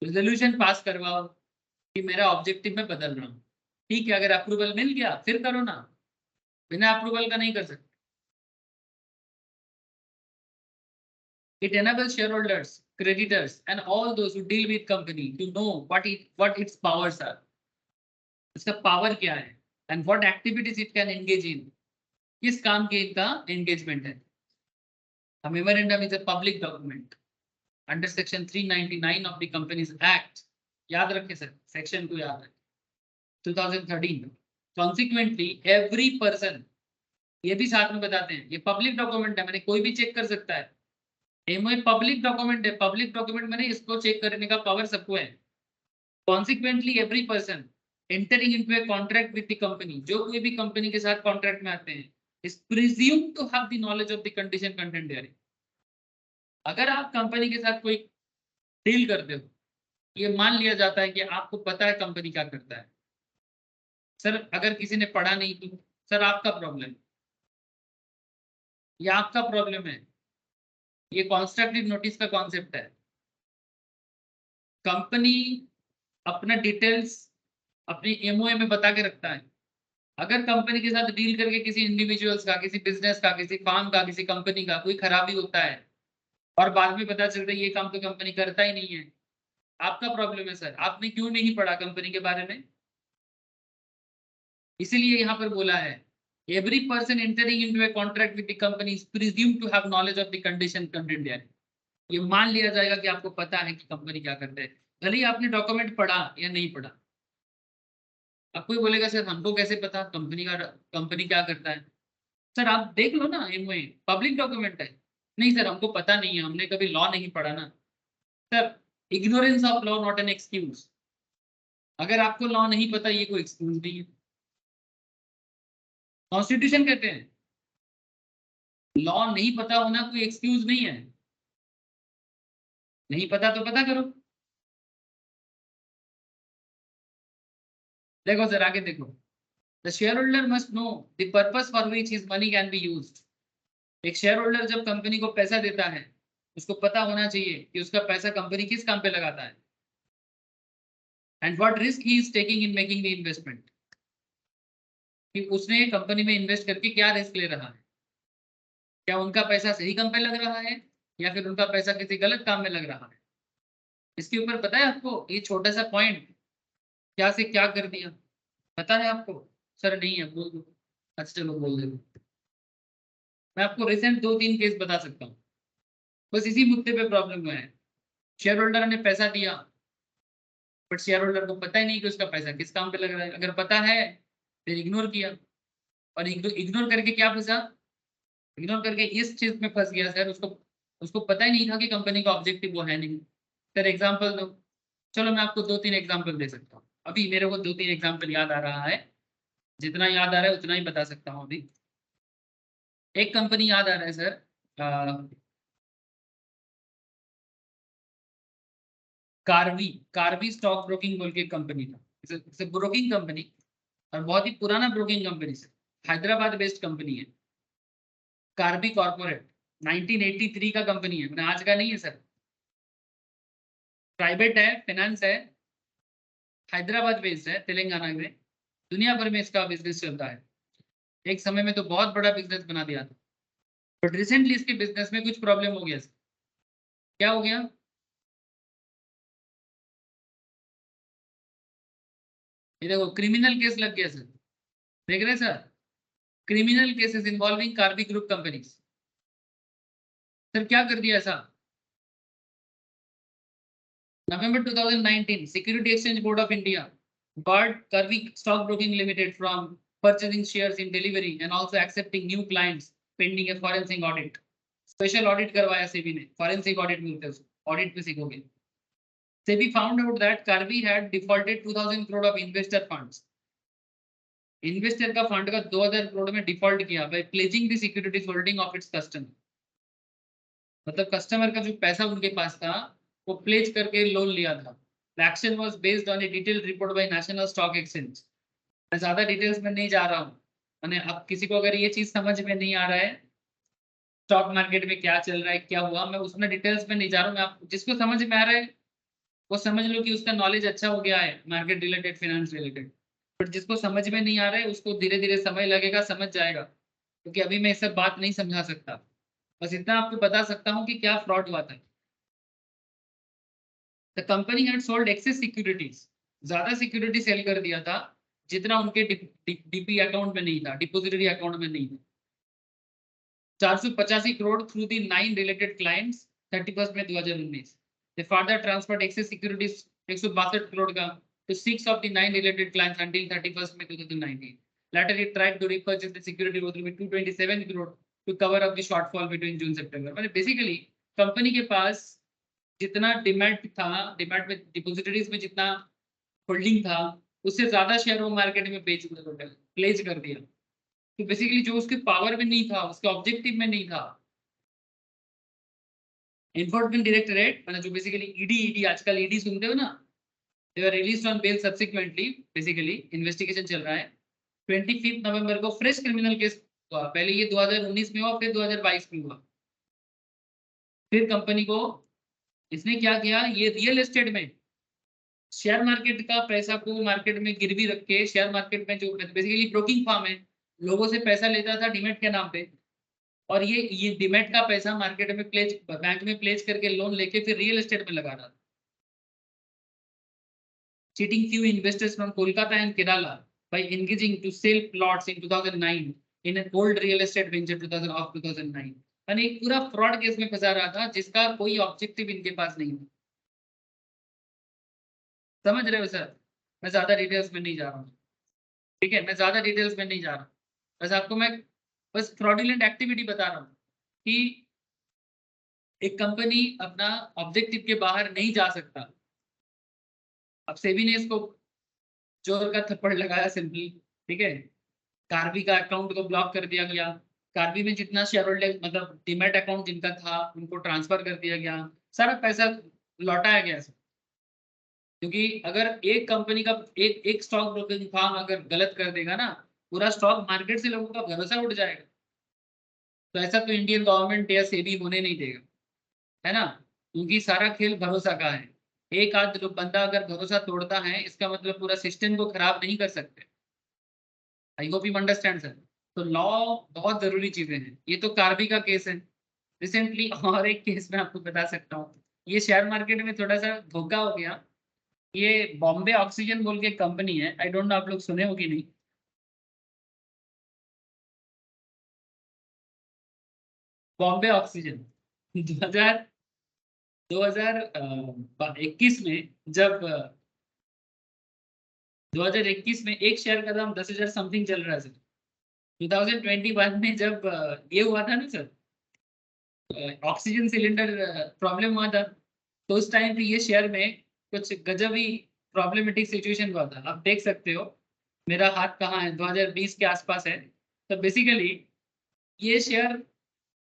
रिजोल्यूशन पास करवाओ कि मेरा ऑब्जेक्टिव में बदल रहा हूँ। ठीक है, अगर अप्रूवल मिल गया फिर करो ना, बिना अप्रूवल का नहीं कर सकते। It enables shareholders, creditors and all those who deal with company to know what its powers are, इसका पावर क्या है, and what activities it can engage in, किस काम के इनका एंगेजमेंट है। A memorandum is a public document under section 399 of the Companies Act, याद रखें सर, सेक्शन को याद रखें, 2013। Consequently every person, ये भी साथ में बताते हैं, ये पब्लिक डॉक्यूमेंट है, मैंने कोई भी चेक कर सकता है। एमओए पब्लिक डॉक्यूमेंट है, पब्लिक डॉक्यूमेंट मैंने इसको चेक करने का पावर सबको है। Consequently every person entering into a contract with the company, जो कोई भी कंपनी के साथ कॉन्ट्रैक्ट में आते हैं, is presumed to have the knowledge of the condition contained therein। अगर आप कंपनी के साथ कोई डील करते हो, ये मान लिया जाता है कि आपको पता है कंपनी क्या करता है, सर अगर किसी ने पढ़ा नहीं तो सर आपका प्रॉब्लम, ये आपका प्रॉब्लम है। ये कॉन्स्ट्रक्टिव नोटिस का कॉन्सेप्ट है। कंपनी अपना डिटेल्स अपनी एमओए में बता के रखता है। अगर कंपनी के साथ डील करके किसी इंडिविजुअल्स का, किसी बिजनेस का, किसी फार्म का, किसी कंपनी का कोई खराबी होता है और बाद में पता चलता है ये काम तो कंपनी करता ही नहीं है, आपका प्रॉब्लम है सर। आपने क्यों नहीं पढ़ा कंपनी के बारे में? इसीलिए यहाँ पर बोला है every person entering into a contract with the company is presume to have knowledge of the condition content there. ये मान लिया जाएगा कि आपको पता है कि कंपनी क्या करते हैं, भले ही आपने डॉक्यूमेंट पढ़ा या नहीं पढ़ा। अब कोई बोलेगा सर हमको कैसे पता कंपनी क्या करता है? सर आप देख लो ना, एमओए पब्लिक डॉक्यूमेंट है। नहीं सर हमको पता नहीं है, हमने कभी लॉ नहीं पढ़ा ना। Sir ignorance of law not an excuse. अगर आपको लॉ नहीं पता ये कोई एक्सक्यूज नहीं है। कॉन्स्टिट्यूशन कहते हैं लॉ नहीं पता होना कोई एक्सक्यूज नहीं है। नहीं पता तो पता करो। देखो सर आगे देखो, the share holder must know the purpose for which his money can be used. एक शेयर होल्डर जब कंपनी को पैसा देता है उसको पता होना चाहिए कि उसका पैसा कंपनी किस काम पे लगाता है, and what risk he is taking in making the investment. कि उसने कंपनी में इन्वेस्ट करके क्या रिस्क ले रहा है, क्या उनका पैसा सही काम पे लग रहा है या फिर उनका पैसा किसी गलत काम में लग रहा है। इसके ऊपर पता है आपको, ये छोटा सा पॉइंट क्या से क्या कर दिया, पता है आपको? सर नहीं है, बोल दो। अच्छा चलो बोल दो। मैं आपको रिसेंट 2-3 केस बता सकता हूँ, बस इसी मुद्दे पे प्रॉब्लम हुआ है। शेयर होल्डर ने पैसा दिया बट शेयर होल्डर को पता ही नहीं कि उसका पैसा किस काम पे लग रहा है। अगर पता है फिर इग्नोर किया, और इग्नोर करके क्या फंसा, इग्नोर करके इस चीज में फंस गया सर, उसको उसको पता ही नहीं था कि कंपनी का ऑब्जेक्टिव वो है नहीं। सर एग्जांपल दो। चलो मैं आपको 2-3 एग्जांपल दे सकता हूँ, अभी मेरे को 2-3 एग्जांपल याद आ रहा है, जितना याद आ रहा है उतना ही बता सकता हूँ अभी। एक कंपनी याद आ रहा है sir, Karvy Karvy stock broking बोल के कंपनी था। इट्स ब्रोकिंग कंपनी और बहुत ही पुराना ब्रोकिंग कंपनी से, हैदराबाद बेस्ड कंपनी है। कार्बी कॉर्पोरेट 1983 का कंपनी है, मैंने आज का नहीं है सर। प्राइवेट है, फाइनेंस है, हैदराबाद बेस्ड है, तेलंगाना में। दुनिया भर में इसका बिजनेस चलता है। एक समय में तो बहुत बड़ा बिजनेस बना दिया था, बट रिसेंटली इसके बिजनेस में कुछ प्रॉब्लम हो गया सर। क्या हो गया? ये देखो क्रिमिनल केस लग गया सर। देख रहे हैं sir, criminal cases involving Karbi group companies. Sir क्या कर दिया ऐसा? November 2019, Security Exchange Board of India barred Karvy Stockbroking Limited from purchasing shares in delivery and also accepting new clients pending a forensic audit. Special audit करवाया सेबी ने, forensic audit बोलते हैं उसको, audit पे सीखोगे। SEBI found out that Karvy had defaulted 2000 crore of investor funds. Investor का fund का 2000 करोड़ में डिफॉल्ट किया by pledging the securities holding of its customer। मतलब कस्टमर का जो पैसा उनके पास था वो प्लेज करके लोन लिया था। The action was based on a detailed report by National Stock Exchange। मैं ज्यादा डिटेल्स में नहीं जा रहा हूँ, मैंने अब किसी को अगर ये चीज समझ में नहीं आ रहा है स्टॉक मार्केट में क्या चल रहा है क्या हुआ, मैं उसमें डिटेल्स में नहीं जा रहा हूँ। मैं आप जिसको समझ में आ रहा है वो समझ लो कि उसका नॉलेज अच्छा हो गया है market related, finance related. But जिसको समझ में नहीं आ रहा है उसको धीरे धीरे समय लगेगा, समझ जाएगा, क्योंकि अभी मैं ये सब बात नहीं समझा सकता। बस इतना आपको बता सकता हूँ कि क्या फ्रॉड हुआ था। The company had sold excess securities. ज्यादा सिक्योरिटी सेल कर दिया था जितना उनके डीपी अकाउंट में नहीं था, डिपोजिटरी अकाउंट में नहीं था। 485 crore through the 9 related clients 31 में 2019। They further transferred excess securities 162 crore का to 6 of the 9 related clients until 31st May 2019. Later, it tried to repurchase the security worth 227 crore to cover up the shortfall between June September. मतलब basically company के पास जितना demat था, demat में डिपोजिटरीज में जितना holding था उससे ज्यादा शेयर वो मार्केट में प्लेज कर दिया। तो बेसिकली जो उसके पावर में नहीं था, उसके ऑब्जेक्टिव में नहीं था। एनफोर्समेंट डायरेक्टरेट मतलब जो बेसिकली ईडी आजकल ईडी सुनते हो ना, they were released on bail subsequently. Basically investigation चल रहा है। 25 नवंबर को फ्रेश क्रिमिनल केस हुआ। पहले ये 2019 में हुआ, फिर 2022 में हुआ। फिर कंपनी को इसने क्या किया, ये रियल एस्टेट में शेयर मार्केट का पैसा को मार्केट में गिरवी रख के, शेयर मार्केट में जो बेसिकली ब्रोकिंग फार्म है, लोगों से पैसा लेता था डीमैट के नाम पे, और ये डीमैट का पैसा मार्केट में प्लेज, बैंक में प्लेज करके लोन लेके फिर रियल एस्टेट में लगा रहा था। cheating few investors from Kolkata and Kerala by engaging to sell plots in 2009 in an old real estate venture 2009। यानी एक पूरा फ्रॉड केस में फंसा रहा था जिसका कोई ऑब्जेक्टिव इनके पास नहीं था। समझ रहे हो सर? मैं ज्यादा डिटेल्स में नहीं जा रहा हूँ, ठीक है, मैं ज्यादा डिटेल्स में नहीं जा रहा हूँ, बस आपको मैं बस फ्रॉडुलेंट एक्टिविटी बता रहा हूँ कि एक कंपनी अपना ऑब्जेक्टिव के बाहर नहीं जा सकता। अब सेबी ने इसको जोर का थप्पड़ लगाया सिंपली, ठीक है। कार्बी का अकाउंट को ब्लॉक कर दिया गया। कार्बी में जितना शेयर होल्डर मतलब डीमैट अकाउंट जिनका था उनको ट्रांसफर कर दिया गया, सारा पैसा लौटाया गया सब। क्योंकि अगर एक कंपनी का एक स्टॉक ब्रोकिंग फर्म अगर गलत कर देगा ना, पूरा स्टॉक मार्केट से लोगों का भरोसा उठ जाएगा। तो ऐसा तो इंडियन गवर्नमेंट या सेबी होने नहीं देगा, है ना, क्योंकि सारा खेल भरोसा का है। एक आध जो बंदा अगर भरोसा तोड़ता है इसका मतलब पूरा सिस्टम को खराब नहीं कर सकते। आई होप यू अंडरस्टैंड सर। तो लॉ बहुत जरूरी चीजें हैं। ये तो कार्बी का केस है रिसेंटली, और एक केस मैं आपको बता सकता हूँ। ये शेयर मार्केट में थोड़ा सा धोखा हो गया। ये बॉम्बे ऑक्सीजन बोल के कंपनी है, आई डोंट नो आप लोग सुने हो कि नहीं। बॉम्बे ऑक्सीजन 2021 में जब 2021 में एक शेयर का दाम 10,000 समथिंग चल रहा है सर। 2021 में जब ये हुआ था ना सर, ऑक्सीजन सिलेंडर प्रॉब्लम हुआ था, तो उस टाइम पे ये शेयर में कुछ गजब ही प्रॉब्लमेटिक सिचुएशन हुआ था। आप देख सकते हो मेरा हाथ कहाँ है, 2020 के आसपास है। तो बेसिकली ये शेयर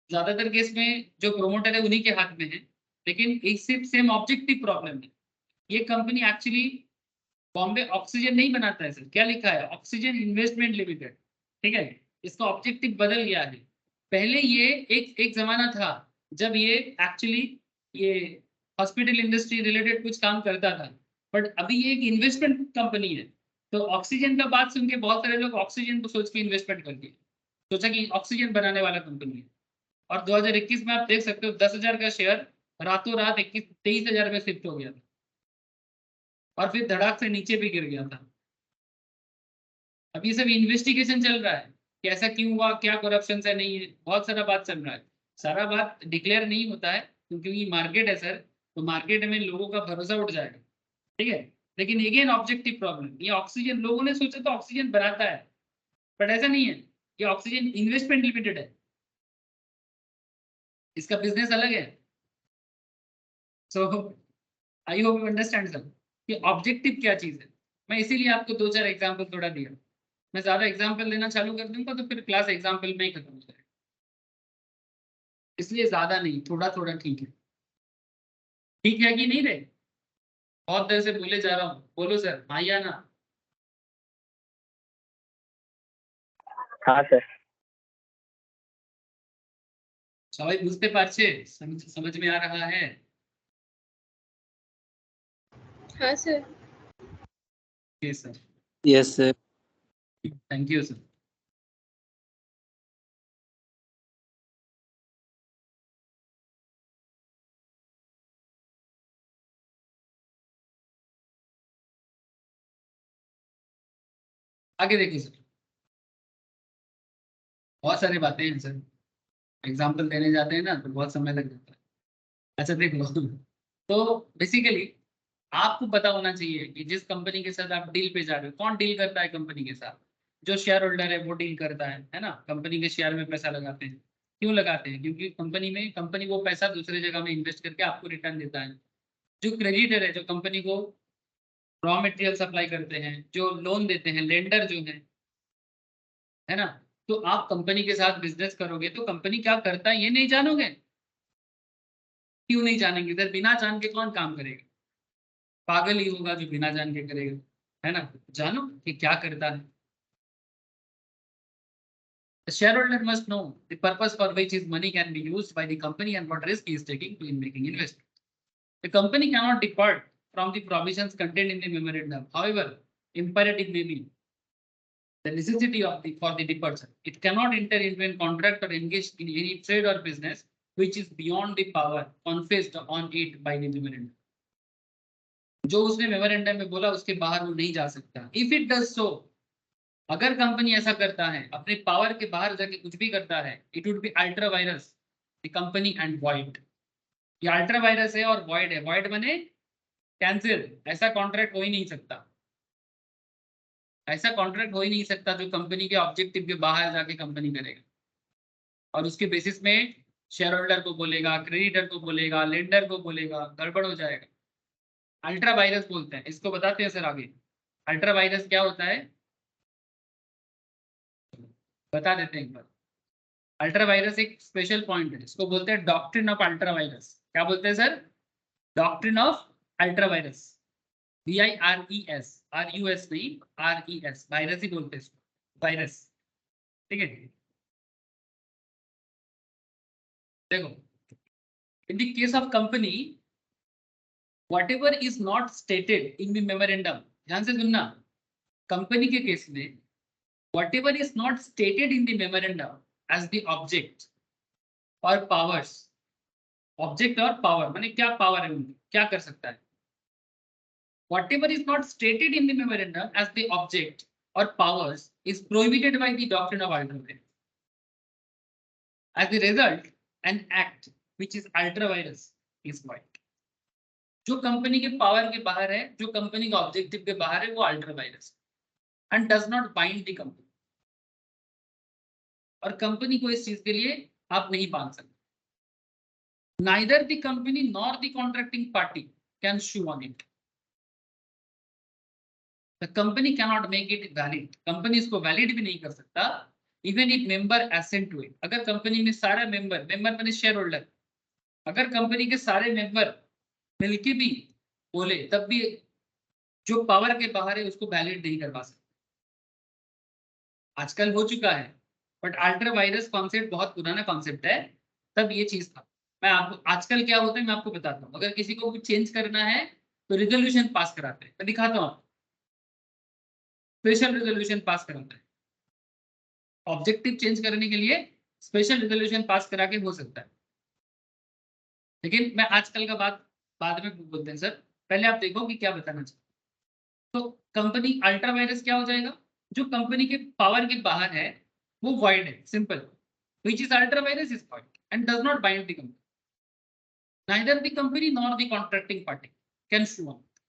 ज्यादातर केस में जो प्रोमोटर है उन्हीं के हाथ में है, लेकिन एक सिर्फ सेम ऑब्जेक्टिव प्रॉब्लम है। ये कंपनी एक्चुअली बॉम्बे ऑक्सीजन नहीं बनाता है सर, क्या लिखा है, ऑक्सीजन इन्वेस्टमेंट लिमिटेड, ठीक है। इसका ऑब्जेक्टिव बदल गया है। पहले ये एक जमाना था जब ये एक्चुअली ये हॉस्पिटल इंडस्ट्री रिलेटेड कुछ काम करता था, बट अभी ये एक इन्वेस्टमेंट कंपनी है। तो ऑक्सीजन का बात सुन के बहुत सारे लोग ऑक्सीजन को सोच के इन्वेस्टमेंट कर दिए, सोचा कि ऑक्सीजन बनाने वाला कंपनी है। और 2021 में आप देख सकते हो 10,000 का शेयर रातों रात 23,000 में शिफ्ट हो गया था, और फिर धड़ाक से नीचे भी गिर गया था। अब ये सब इन्वेस्टिगेशन चल रहा है कि ऐसा क्यों हुआ, क्या करप्शन से नहीं है, बहुत सारा बात चल रहा है। सारा बात डिक्लेयर नहीं होता है क्योंकि ये मार्केट है सर, तो मार्केट में लोगों का भरोसा उठ जाएगा, ठीक है। लेकिन अगेन ऑब्जेक्टिव प्रॉब्लम, ये ऑक्सीजन लोगों ने सोचा तो ऑक्सीजन बनाता है, बट ऐसा नहीं है। ये ऑक्सीजन इन्वेस्टमेंट लिमिटेड है, इसका बिजनेस अलग है। So I hope you understand sir कि ऑब्जेक्टिव क्या चीज है। मैं इसीलिए आपको 2-4 एग्जाम्पल थोड़ा दिया। मैं ज्यादा एग्जाम्पल देना चालू कर दूंगा तो फिर क्लास एग्जाम्पल में ही खत्म हो जाएगा, इसलिए ज्यादा नहीं, थोड़ा थोड़ा ठीक है। ठीक है कि नहीं रे? बहुत देर से बोले जा रहा हूँ, बोलो सर, हाँ या ना? हाँ सर। सवाई बुझते पारछे, समझ में आ रहा है? हाँ sir. Yes sir, yes sir. Thank you sir. आगे देखिए सर, बहुत सारी बातें हैं सर, एग्जाम्पल देने जाते हैं ना तो बहुत समय लग जाता है। अच्छा देख लो, तो बेसिकली आपको पता होना चाहिए कि जिस कंपनी के साथ आप डील पे जा रहे हो, कौन डील करता है कंपनी के साथ। जो शेयर होल्डर है वो डील करता है ना, कंपनी के शेयर में पैसा लगाते हैं। क्यों लगाते हैं? क्योंकि कंपनी वो पैसा दूसरे जगह में इन्वेस्ट करके आपको रिटर्न देता है। जो क्रेडिटर है, जो कंपनी को रॉ मटेरियल सप्लाई करते हैं, जो लोन देते हैं, लेंडर जो है ना, तो आप कंपनी के साथ बिजनेस करोगे तो कंपनी क्या करता है ये नहीं जानोगे? क्यों नहीं जानेंगे सर? बिना जान के कौन काम करेगा? पागल ही होगा जो बिना जान के करेगा, है ना? जानो कि क्या करता है। The shareholder must know the purpose for which his money can be used by the company and what risk he is taking in making investment. The company cannot depart from the provisions contained in the memorandum. However, imperative may be the necessity of the for the departure. It cannot enter into a contract or engage in any trade or business which is beyond the power confessed on it by the memorandum. जो उसने memorandum में बोला उसके बाहर वो नहीं जा सकता। If it does so, अगर कंपनी ऐसा करता है, अपने पावर के बाहर जाके कुछ भी करता है, it would be ultra vires the company and void. ये अल्ट्रा वायरस है और वॉइड है। वॉइड माने कैंसिल, ऐसा कॉन्ट्रैक्ट हो ही नहीं सकता। ऐसा कॉन्ट्रैक्ट हो ही नहीं सकता जो कंपनी के ऑब्जेक्टिव के बाहर जाके कंपनी करेगा और उसके बेसिस में शेयर होल्डर को बोलेगा, क्रेडिटर को बोलेगा, लेंडर को बोलेगा, गड़बड़ हो जाएगा। अल्ट्रा वायरस बोलते हैं इसको, बताते हैं सर आगे। अल्ट्रा वायरस क्या होता है बता देते हैं एक बार। अल्ट्रा वायरस एक स्पेशल पॉइंट है, इसको बोलते हैं डॉक्ट्रिन ऑफ अल्ट्रा वायरस। क्या बोलते हैं sir? Doctrine of ultra virus. VIRES, RUS नहीं, RES, वायरस ही बोलते हैं इसको, वायरस। ठीक है, देखो, in the case of company, whatever is not stated in the memorandum, ध्यान से सुनना, कंपनी के केस में whatever is not stated in the memorandum as the object or powers, object और power माने क्या पावर है उनकी, क्या कर सकता है। Whatever is not stated in the memorandum as the object or powers is prohibited by the doctrine of ultra vires. As a result, an act which is ultra vires is void. जो company के power के बाहर है, जो company का objective के बाहर है, वो ultra vires and does not bind the company. और कंपनी को इस चीज के लिए आप नहीं बांध सकते। Neither the company nor the contracting party can sue on it. The company cannot make it valid. Company इसको वैलिड भी नहीं कर सकता। Even if member assent to it. अगर कंपनी में सारा मेंबर माने शेयर होल्डर, अगर कंपनी के सारे मेंबर मिलके भी बोले, तब भी जो पावर के बाहर है उसको वैलिड नहीं करवा सकते। आजकल हो चुका है, बट अल्ट्रा वायरस कॉन्सेप्ट बहुत पुराना कॉन्सेप्ट है, तब ये चीज था। मैं आपको आजकल क्या होता है मैं आपको बताता हूँ। अगर किसी को कुछ चेंज करना है तो रिजोल्यूशन पास कराते हैं, मैं दिखाता हूँ आपको। स्पेशल रिजोल्यूशन पास कराता है, ऑब्जेक्टिव चेंज करने के लिए स्पेशल रिजोल्यूशन पास करा के हो सकता है। लेकिन मैं आजकल का बात बाद में बोलते हैं सर, पहले आप देखो कि क्या बताना चाहिए। तो कंपनी अल्ट्रा वायरस क्या हो जाएगा? जो कंपनी के पावर के बाहर है वो वॉइड है, simple. Which is ultra virus is void and does not bind the company. Neither the company nor the contracting party can sue on it.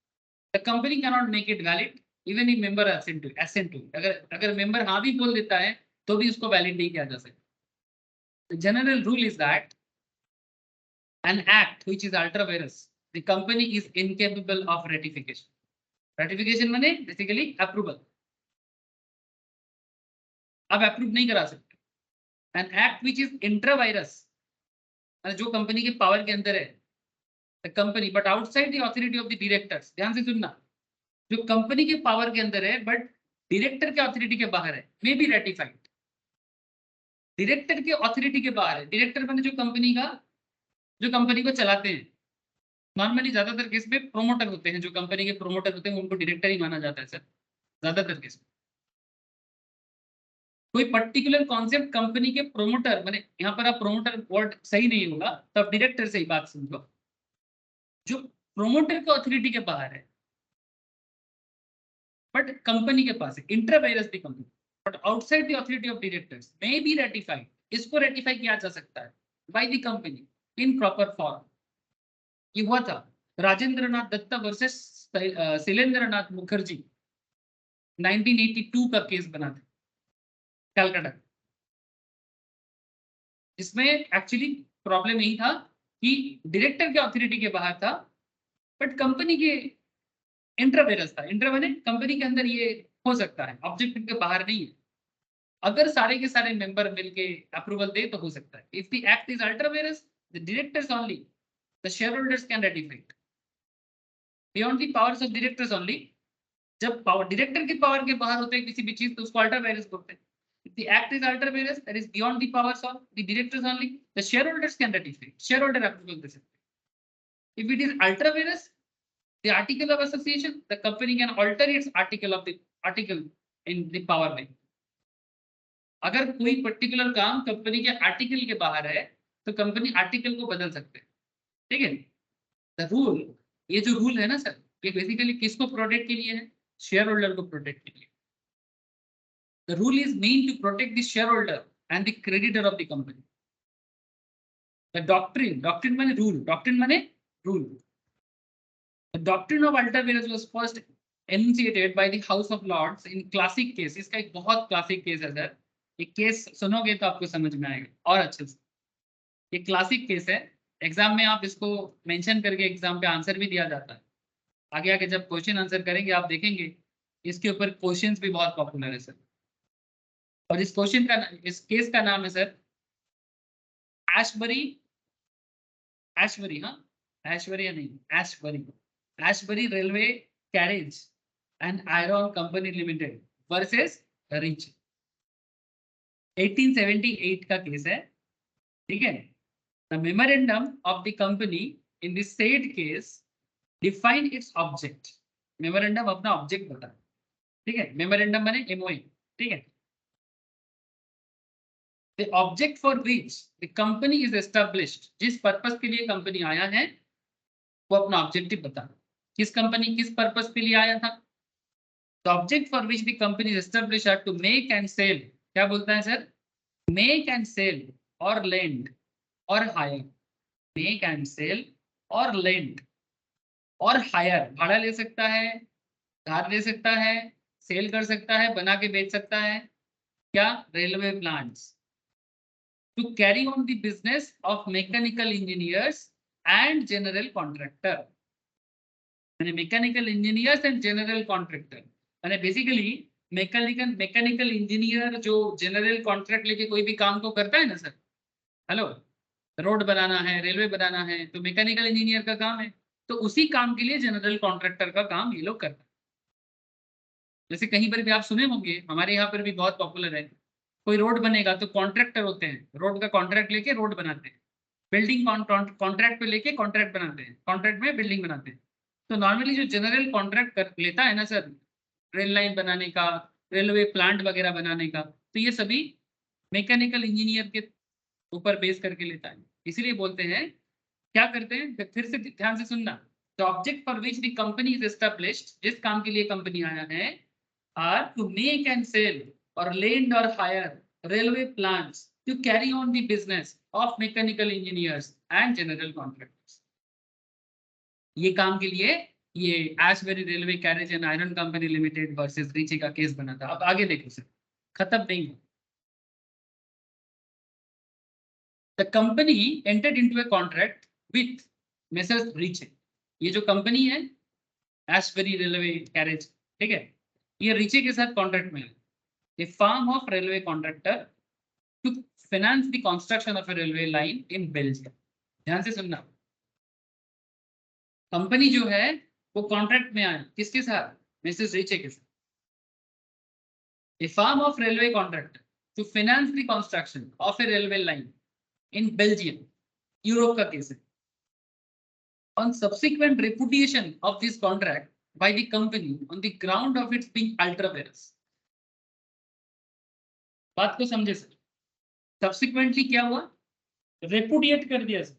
The company cannot make it valid even if member assent to it. अगर member हाँ भी बोल देता है तो भी उसको valid नहीं किया जा सकता। The general rule is that an act which is ultra virus, the company is incapable of ratification. Ratification माने basically approval. आप approve नहीं करा सकते। An act which is intra-virus, जो कंपनी के पावर के अंदर है, the company but outside the authority of the directors, ध्यान से सुनना, जो कंपनी के पावर के अंदर है बट डायरेक्टर के अथॉरिटी के बाहर है, मे बी रेटिफाइड। डायरेक्टर के अथॉरिटी के बाहर है, डायरेक्टर माने जो कंपनी को चलाते हैं। नॉर्मली ज्यादातर केस में प्रोमोटर होते हैं, जो कंपनी के प्रोमोटर होते हैं उनको डायरेक्टर ही माना जाता है सर, ज्यादातर केस में। कोई पर्टिकुलर कॉन्सेप्ट कंपनी के प्रोमोटर माने, यहाँ पर आप प्रोमोटर वर्ड सही नहीं होगा, तब डायरेक्टर से ही बात समझो। जो प्रोमोटर का अथॉरिटी के बाहर है बट कंपनी के पास है, intra virus the company but outside the authority of directors may be ratified. इसको रेटिफाई किया जा सकता है bye the company in proper form. ये हुआ था राजेंद्र नाथ दत्ता वर्सेस शैलेंद्र नाथ मुखर्जी, 1982 का केस बना था कलकत्ता। इसमें एक्चुअली प्रॉब्लम यही था कि डायरेक्टर के अथॉरिटी के बाहर था बट कंपनी के इंट्रावेरस था। इंट्रा माने कंपनी के अंदर ये हो सकता है, ऑब्जेक्टिव के बाहर नहीं है। अगर सारे के सारे मेंबर मिलके अप्रूवल दे तो हो सकता है। If the act is ultra vires, the directors only, the shareholders can ratify it. Beyond the powers of directors only. जब पावर डायरेक्टर की पावर के बाहर होते हैं किसी भी चीज तो उसको अल्ट्रा वायरस बोलते हैं। If the act is ultra virus, that is beyond the powers of the directors only, the shareholders can ratify. Shareholder approval दे सकते हैं। If it is ultra virus, the article of association, the company can alter its article in the power में। अगर कोई particular काम company के article के बाहर है तो कंपनी आर्टिकल को बदल सकते हैं, ठीक है। द रूल, ये जो रूल है ना सर, ये बेसिकली किसको प्रोटेक्ट के लिए है? शेयर होल्डर को प्रोटेक्ट के लिए। The rule is meant to protect the shareholder and the creditor of the company. The doctrine माने rule, doctrine माने rule. The doctrine of ultra virus was first enunciated by the House of Lords in classic case. इसका एक बहुत classic case है sir, ये case सुनोगे तो आपको समझ में आएगा और अच्छे से। ये क्लासिक केस है, एग्जाम में आप इसको मेंशन करके एग्जाम पे आंसर भी दिया जाता है। आगे आगे जब क्वेश्चन आंसर करेंगे आप देखेंगे इसके ऊपर क्वेश्चंस भी बहुत पॉपुलर है सर। और इस क्वेश्चन का, इस केस का नाम है sir Ashbery Railway Carriage and Iron Company Limited versus rich. 1878 का केस है, ठीक है। The memorandum of the company in the said case define its object. Memorandum अपना ऑब्जेक्ट बता, ठीक है। मेमोरेंडम माने एमओए, ठीक है। The object for which the company is established, जिस पर्पस के लिए कंपनी आया है वो अपना ऑब्जेक्टिव बता। किस कंपनी किस पर्पस के लिए आया था? The object for which the company is established are to make and sell, क्या बोलता है sir? Make and sell or lend or hire, make and sell or lend or hire, भाड़ा ले सकता है, धार ले सकता है, सेल कर सकता है, बना के बेच सकता है, क्या? Railway plants. To carry on the business of mechanical engineers and general contractor, यानी mechanical engineers and general contractor, यानी basically mechanical engineer जो general contract लेके कोई भी काम को करता है ना सर, हेलो, रोड बनाना है, रेलवे बनाना है, तो मैकेनिकल इंजीनियर का काम है, तो उसी काम के लिए जनरल कॉन्ट्रैक्टर का काम ये लोग करते हैं। जैसे कहीं पर भी आप सुने होंगे, हमारे यहाँ पर भी बहुत पॉपुलर है, कोई रोड बनेगा तो कॉन्ट्रैक्टर होते हैं, रोड का कॉन्ट्रैक्ट लेके रोड बनाते हैं, बिल्डिंग कॉन्ट्रैक्ट पे लेके कॉन्ट्रैक्ट बनाते हैं, कॉन्ट्रैक्ट में बिल्डिंग बनाते हैं। तो नॉर्मली जो जनरल कॉन्ट्रैक्ट कर लेता है ना सर, रेल लाइन बनाने का, रेलवे प्लांट वगैरह बनाने का, तो ये सभी मैकेनिकल इंजीनियर के ऊपर बेस करके लेता है। इसीलिए बोलते हैं, क्या करते हैं, फिर से ध्यान से सुनना। The object for which the company is established, जिस काम के लिए कंपनी आया है, are to make and sell or lend or hire railway plants to carry on the business of mechanical engineers and general contractors। ये काम के लिए ये Ashbury Railway Carriage and Iron Company Limited versus Riche का case बना था। अब आगे देखो सर, खत्म नहीं है। The company entered into a contract with Messrs रीचे। ये जो कंपनी है एशबरी रेलवे कैरेज, ठीक है, ये रीचे के साथ कॉन्ट्रैक्ट में है। A firm of railway contractor to finance the construction of a railway line in Belgium। ध्यान से सुनना, कंपनी जो है वो कॉन्ट्रैक्ट में आया किसके साथ? मिसेस रीचे के साथ। A firm of railway contractor to finance the construction of a railway line in Belgium, Europe का केस है। On subsequent repudiation of this contract by the company on the ground of its being ultra virus। बात को समझे sir, subsequently क्या हुआ? Repudiate कर दिया sir.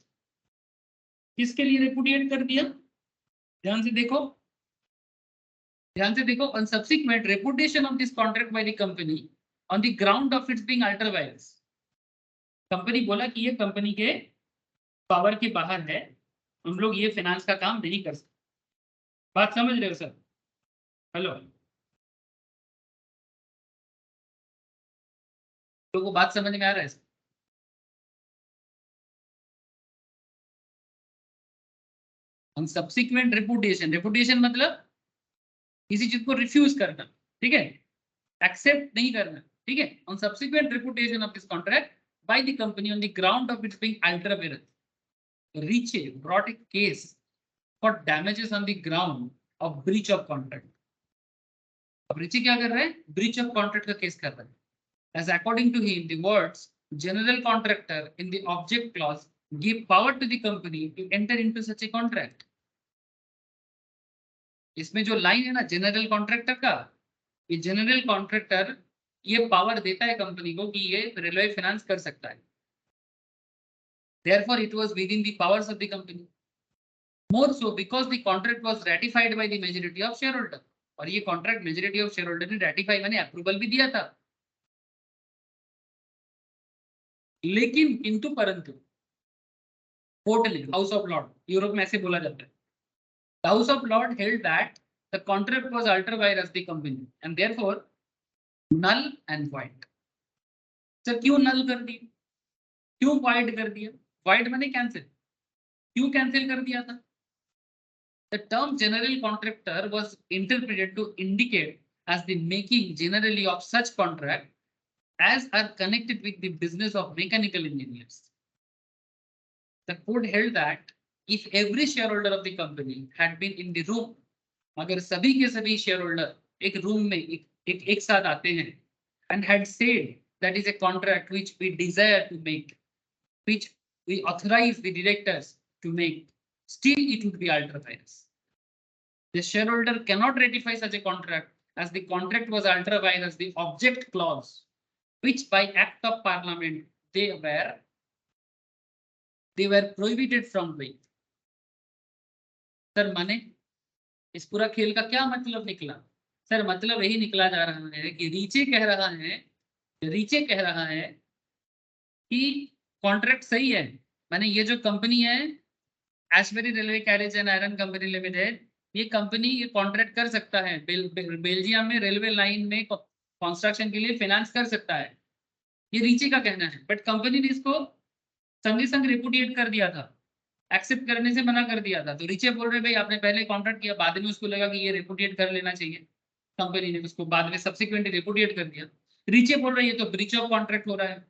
किसके लिए रेपुडिएट कर दिया? ध्यान से देखो, ध्यान से देखो। On subsequent repudiation of this contract by the company on the ground of its being ultra vires. Company बोला कि ये कंपनी के पावर के बाहर है, हम लोग ये फाइनेंस का काम नहीं कर सकते। बात समझ रहे हो सर? हेलो, लोगों को बात समझ में आ रहा है? हम सब्सिक्वेंट रेपुडिएशन, रेपुडिएशन मतलब किसी चीज को रिफ्यूज करना, ठीक है, एक्सेप्ट नहीं करना, ठीक है। On subsequent repudiation of this contract by the company on the ground of its being ultra vires, Riche brought a case for damages on the ground of breach of contract. अब Riche क्या कर रहे हैं? Breach of contract का case कर रहे हैं। As according to him, the words general contractor in the object clause give power to the company to enter into such a contract. इसमें जो लाइन है ना जनरल कॉन्ट्रैक्टर का, ये जनरल कॉन्ट्रैक्टर ये पावर देता है कंपनी को कि ये रेलवे फाइनेंस कर सकता है। Therefore, it was within the powers of the company. More so because the contract was ratified by the majority of shareholder. और ये कॉन्ट्रैक्ट मेजोरिटी ऑफ शेयरहोल्डर ने रेटिफाई मैंने अप्रूवल भी दिया था। लेकिन किंतु परंतु कोर्ट ने, हाउस ऑफ लॉर्ड, यूरोप में ऐसे बोला जाता है, the House of Lords held that the contract was ultra vires the company and therefore null and void. Sir क्यों null कर दिया, क्यों void कर दिया? void माने कैंसिल, क्यों कैंसिल कर दिया था? The term general contractor was interpreted to indicate as the making generally of such contract as are connected with the business of mechanical engineers. The court held that if every shareholder of the company had been in the room, अगर सभी के सभी shareholder एक room में एक साथ आते हैं and had said that is a contract which we desire to make, which we authorize the directors to make, still it would be ultra vires. The shareholder cannot ratify such a contract as the contract was ultra vires the object clause, which by act of parliament they were prohibited from doing. Sir माने इस पूरा खेल का क्या मतलब निकला? Sir मतलब यही निकला जा रहा है कि रीचे कह रहा है कि कॉन्ट्रैक्ट सही है। माने ये जो कंपनी है Ashbery Railway Carriage and Iron Company limited, ये कंपनी ये कॉन्ट्रैक्ट कर सकता है बेल्जियम में रेलवे लाइन में कंस्ट्रक्शन के लिए फाइनेंस कर सकता है, ये रीचे का कहना है। बट कंपनी ने इसको संगे संग रिपुडिएट कर दिया था, एक्सेप्ट करने से मना कर दिया था। तो रीचे बोल रहे भाई आपने पहले कॉन्ट्रैक्ट किया, बाद में उसको लगा कि ये रिपुडिएट कर लेना चाहिए, कंपनी ने उसको बाद में सब्सिक्वेंटली रिपुडिएट कर दिया। रीचे बोल रहे ये तो ब्रीच ऑफ कॉन्ट्रैक्ट हो रहा है,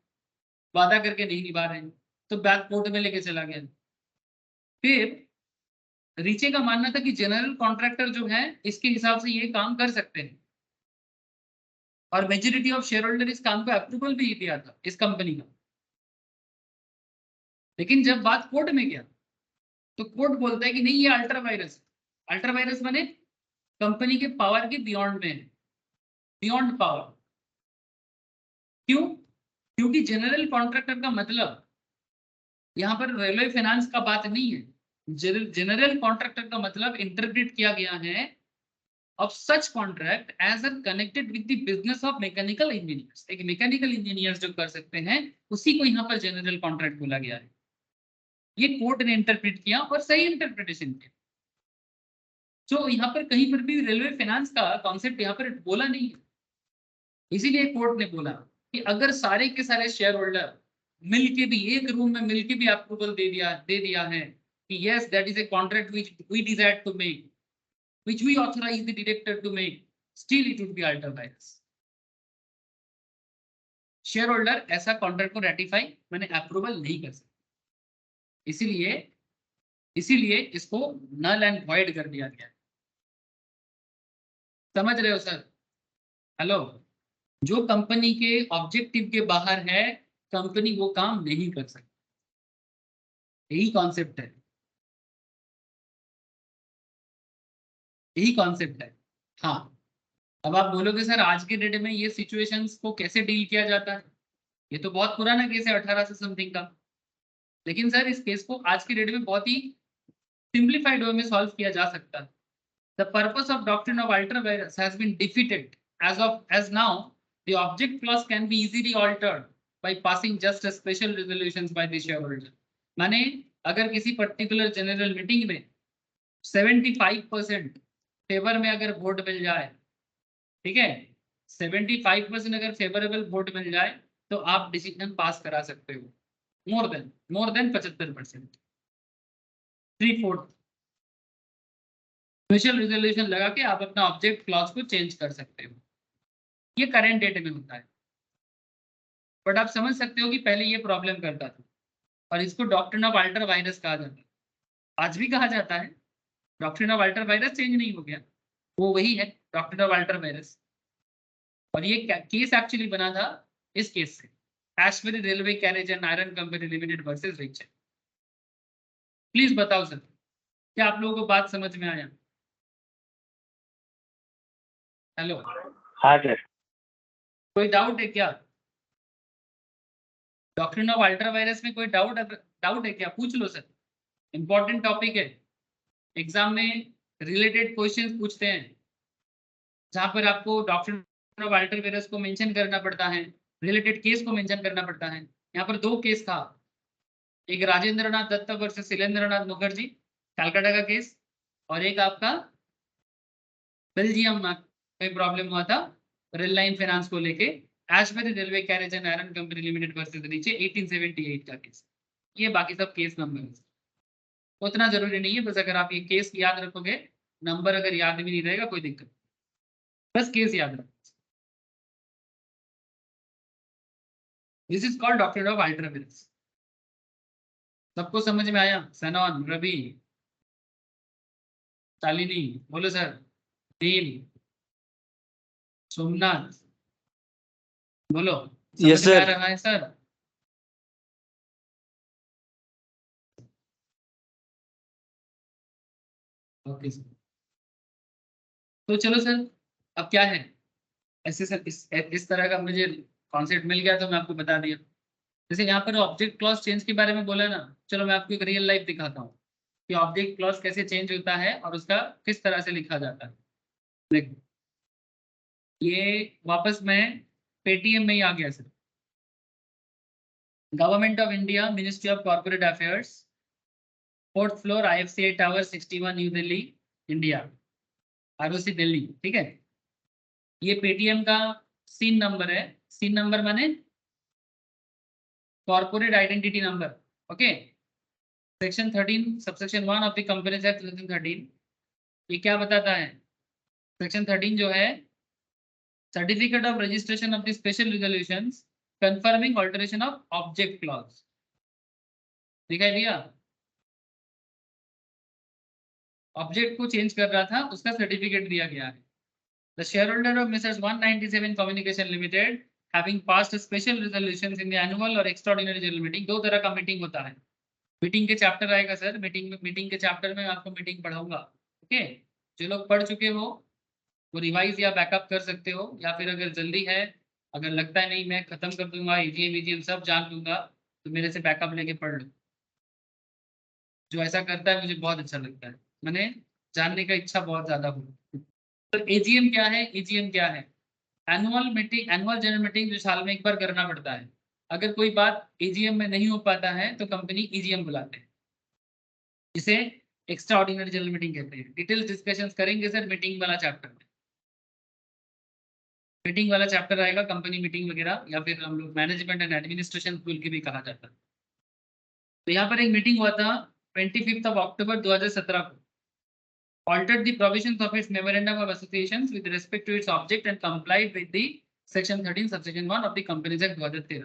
वादा करके नहीं निभा रहे हैं, तो बैक कोर्ट में लेके चला गया। फिर रीचे का मानना था कि जनरल कॉन्ट्रैक्टर जो है इसके हिसाब से ये काम कर सकते हैं, और मेजोरिटी ऑफ शेयर होल्डर इस काम को अप्रूवल भी दिया था इस कंपनी का। लेकिन जब बात कोर्ट में गया तो कोर्ट बोलता है कि नहीं ये अल्ट्रा वायरस माने कंपनी के पावर के बियॉन्ड में है, बियॉन्ड पावर। क्यों? क्योंकि जनरल कॉन्ट्रैक्टर का मतलब यहाँ पर रेलवे फाइनेंस का बात नहीं है। जनरल कॉन्ट्रैक्टर का मतलब इंटरप्रेट किया गया है of such contract as are connected with the business of mechanical engineers। एक मैकेनिकल इंजीनियर्स जो कर सकते हैं उसी को यहाँ पर जनरल कॉन्ट्रैक्ट बोला गया है। ये कोर्ट ने इंटरप्रेट किया और सही इंटरप्रिटेशन किया। तो यहाँ पर कहीं पर भी रेलवे फाइनेंस का कॉन्सेप्ट यहाँ पर बोला नहीं है। इसीलिए कोर्ट ने बोला कि अगर सारे के सारे शेयर होल्डर मिलके भी एक रूम में मिलके भी अप्रूवल दे दिया है कि yes that is a contract which we desire to make, which we authorize the director to make, still it would be ultra vires। shareholder ऐसा कॉन्ट्रैक्ट को रेटिफाई मैंने अप्रूवल नहीं कर सकता, इसीलिए इसको नल एंड वॉइड कर दिया गया। समझ रहे हो सर? हेलो, जो कंपनी के ऑब्जेक्टिव के बाहर है कंपनी वो काम नहीं कर सकती, यही कॉन्सेप्ट है, यही कॉन्सेप्ट है। हाँ, अब आप बोलोगे सर आज के डेट में ये सिचुएशंस को कैसे डील किया जाता है? ये तो बहुत पुराना केस है 1800 समथिंग का, लेकिन सर इस केस को आज के डेट में बहुत ही सिंप्लीफाइड वे में सॉल्व किया जा सकता है। The purpose of doctrine of ultra vires has been defeated as now the object clause can be easily altered by passing just a special resolutions by the shareholder। माने अगर किसी पर्टिकुलर जनरल मीटिंग में 75% favour में अगर vote मिल जाए, ठीक है, 75% अगर फेवरेबल वोट मिल जाए तो आप डिसीजन पास करा सकते हो। मोर देन 75%, 3/4 स्पेशल रिजोल्यूशन लगा के आप अपना ऑब्जेक्ट क्लॉज को चेंज कर सकते हो। ये करंट डेट में होता है, बट आप समझ सकते हो कि पहले ये प्रॉब्लम करता था और इसको डॉक्ट्रिन ऑफ अल्ट्रा वायरस कहा जाता है, आज भी कहा जाता है, doctrine of Walter virus change नहीं हो गया, वो वही है डॉक्ट्रिन ऑफ वाल्टर वायरस। और ये केस एक्चुअली बना था इस केस से, Ashbery Railway Carriage and Iron Company Limited versus rich. Please बताओ सर, क्या आप लोगों को बात समझ में आया? हेलो, हाँ सर। कोई डाउट है क्या? डॉक्ट्रिन ऑफ वाल्टर वायरस में कोई डाउट है क्या? पूछ लो सर, इंपॉर्टेंट टॉपिक है, एग्जाम में रिलेटेड क्वेश्चंस पूछते हैं, जहां पर आपको डॉक्ट्रिन ऑफ वाल्टर वायरस को मेंशन करना पड़ता है, रिलेटेड केस को मेंशन करना पड़ता है। यहाँ पर 2 केस था, एक राजेंद्र नाथ दत्त वर्सेस शैलेंद्र नाथ मुखर्जी कलकत्ता का केस, और एक आपका बेल्जियम में कोई प्रॉब्लम हुआ था रेल लाइन फाइनेंस को लेके, Ashbery Railway Carriage and Iron Company Limited versus नीचे 1878 का केस। ये बाकी सब केस नंबर है, उतना जरूरी नहीं है, बस अगर आप ये केस याद रखोगे, नंबर अगर याद भी नहीं रहेगा कोई दिक्कत, बस केस याद रखो। This is called doctrine of Walter virus. सबको समझ में आया? सनॉन, रवि, शालिनी, बोलो सर, नील, सोमनाथ, बोलो, यस समझ में आ सर। रहा है सर? ओके सर, तो चलो सर, अब क्या है, ऐसे सर इस तरह का मुझे कॉन्सेप्ट मिल गया तो मैं आपको बता दिया। जैसे यहाँ पर ऑब्जेक्ट क्लॉज चेंज के बारे में बोला ना, चलो मैं आपको एक रियल लाइफ दिखाता हूँ कि ऑब्जेक्ट क्लॉज कैसे चेंज होता है और उसका किस तरह से लिखा जाता है। देखो, ये वापस मैं पेटीएम में ही आ गया sir. Government of India, ministry of corporate affairs, 4th floor, IFCI tower, 61 New Delhi, India, ROC Delhi. ठीक है, ये पेटीएम का सीन नंबर है। सीन नंबर माने corporate identity number. Okay, section 13 subsection 1 of the companies act 2013, ये क्या बताता है? सेक्शन 13 जो है, certificate of registration of the special resolutions conforming alteration of object clause, दिखाई दिया? ऑब्जेक्ट को चेंज कर रहा था, उसका सर्टिफिकेट दिया गया है। The shareholder of Messrs 197 Communication Limited having passed special resolutions in the annual और extraordinary general meeting, 2 तरह का मीटिंग होता है। मीटिंग के चैप्टर आएगा सर, मीटिंग के चैप्टर में आपको मीटिंग पढ़ाऊंगा। ओके, जो लोग पढ़ चुके हो वो रिवाइज या बैकअप कर सकते हो, या फिर अगर जल्दी है, अगर लगता है नहीं मैं खत्म कर दूंगा, ईजीएम सब जान लूंगा, तो मेरे से बैकअप लेके पढ़ लो। जो ऐसा करता है मुझे बहुत अच्छा लगता है, मैंने जानने का इच्छा बहुत ज्यादा हो। तो एजीएम क्या है? एजीएम क्या है? Annual meeting, annual general meeting जो साल में एक बार करना पड़ता है। अगर कोई बात एजीएम में नहीं हो पाता है तो कंपनी ईजीएम बुलाते हैं, इसे एक्स्ट्रा ऑर्डिनरी जनरल मीटिंग कहते हैं। डिटेल्स डिस्कशंस करेंगे सर मीटिंग वाला चैप्टर में। मीटिंग वाला चैप्टर आएगा, कंपनी मीटिंग वगैरह, या फिर हम लोग मैनेजमेंट एंड एडमिनिस्ट्रेशन स्कूल की भी कहा जाता है। तो यहाँ पर एक मीटिंग हुआ था 25 अक्टूबर 2017 को, altered the provisions of its memorandum of associations with respect to its object and complied with the section 13 subsection 1 of the Companies Act 2013।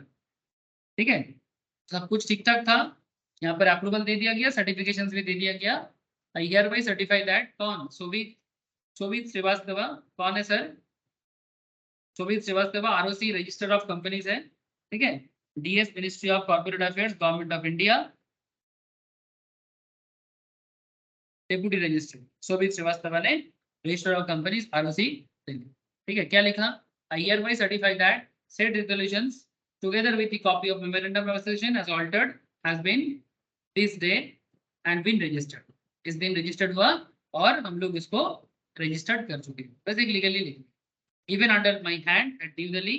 ठीक है, सब कुछ ठीक ठाक था, यहाँ पर अप्रूवल दे दिया गया, सर्टिफिकेशंस भी दे दिया गया। I hereby certify that कौन? शोभित श्रीवास्तव, कौन है sir? Shobhit Srivastava, ROC register of companies है। ठीक है, DS ministry of corporate affairs, government of India, deputy registry Shobhit Srivastava ने रजिस्टर ऑफ कंपनीज ROC। ठीक है, क्या लिखा? I hereby certify that said resolutions together with the copy of memorandum of association as altered has been this day and been registered। इस दिन registered हुआ और हम लोग इसको रजिस्टर्ड कर चुके हैं, बस एक लीगली लिख, given under my hand at New Delhi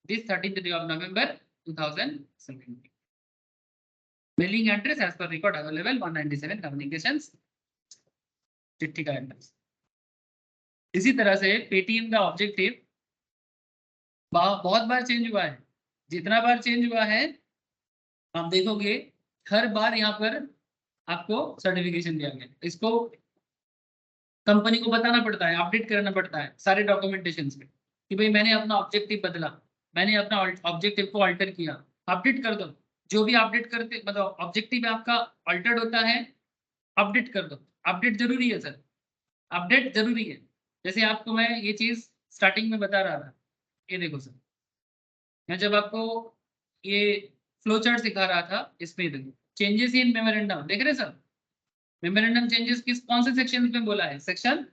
this 13th day of November 2017। Mailing address as per record available 197 communications, चिट्ठी का एड्रेस। इसी तरह से पेटीएम का ऑब्जेक्टिव बहुत बार चेंज हुआ है। जितना बार चेंज हुआ है आप देखोगे, हर बार यहाँ पर आपको सर्टिफिकेशन दिया गया, इसको कंपनी को बताना पड़ता है, अपडेट करना पड़ता है सारे डॉक्यूमेंटेशन पे कि भाई मैंने अपना ऑब्जेक्टिव बदला, मैंने अपना ऑब्जेक्टिव को अल्टर किया, अपडेट कर दो। जो भी अपडेट करते, मतलब ऑब्जेक्टिव आपका अल्टर्ड होता है, अपडेट कर दो। अपडेट जरूरी है सर, अपडेट जरूरी है। जैसे आपको मैं ये चीज स्टार्टिंग में बता रहा था, ये देखो सर, मैं जब आपको ये फ्लो चार्ट सिखा रहा था, इसमें देखो चेंजेस इन मेमोरेंडम, देख रहे सर, मेमोरेंडम चेंजेस किस कौन से सेक्शन में बोला है, सेक्शन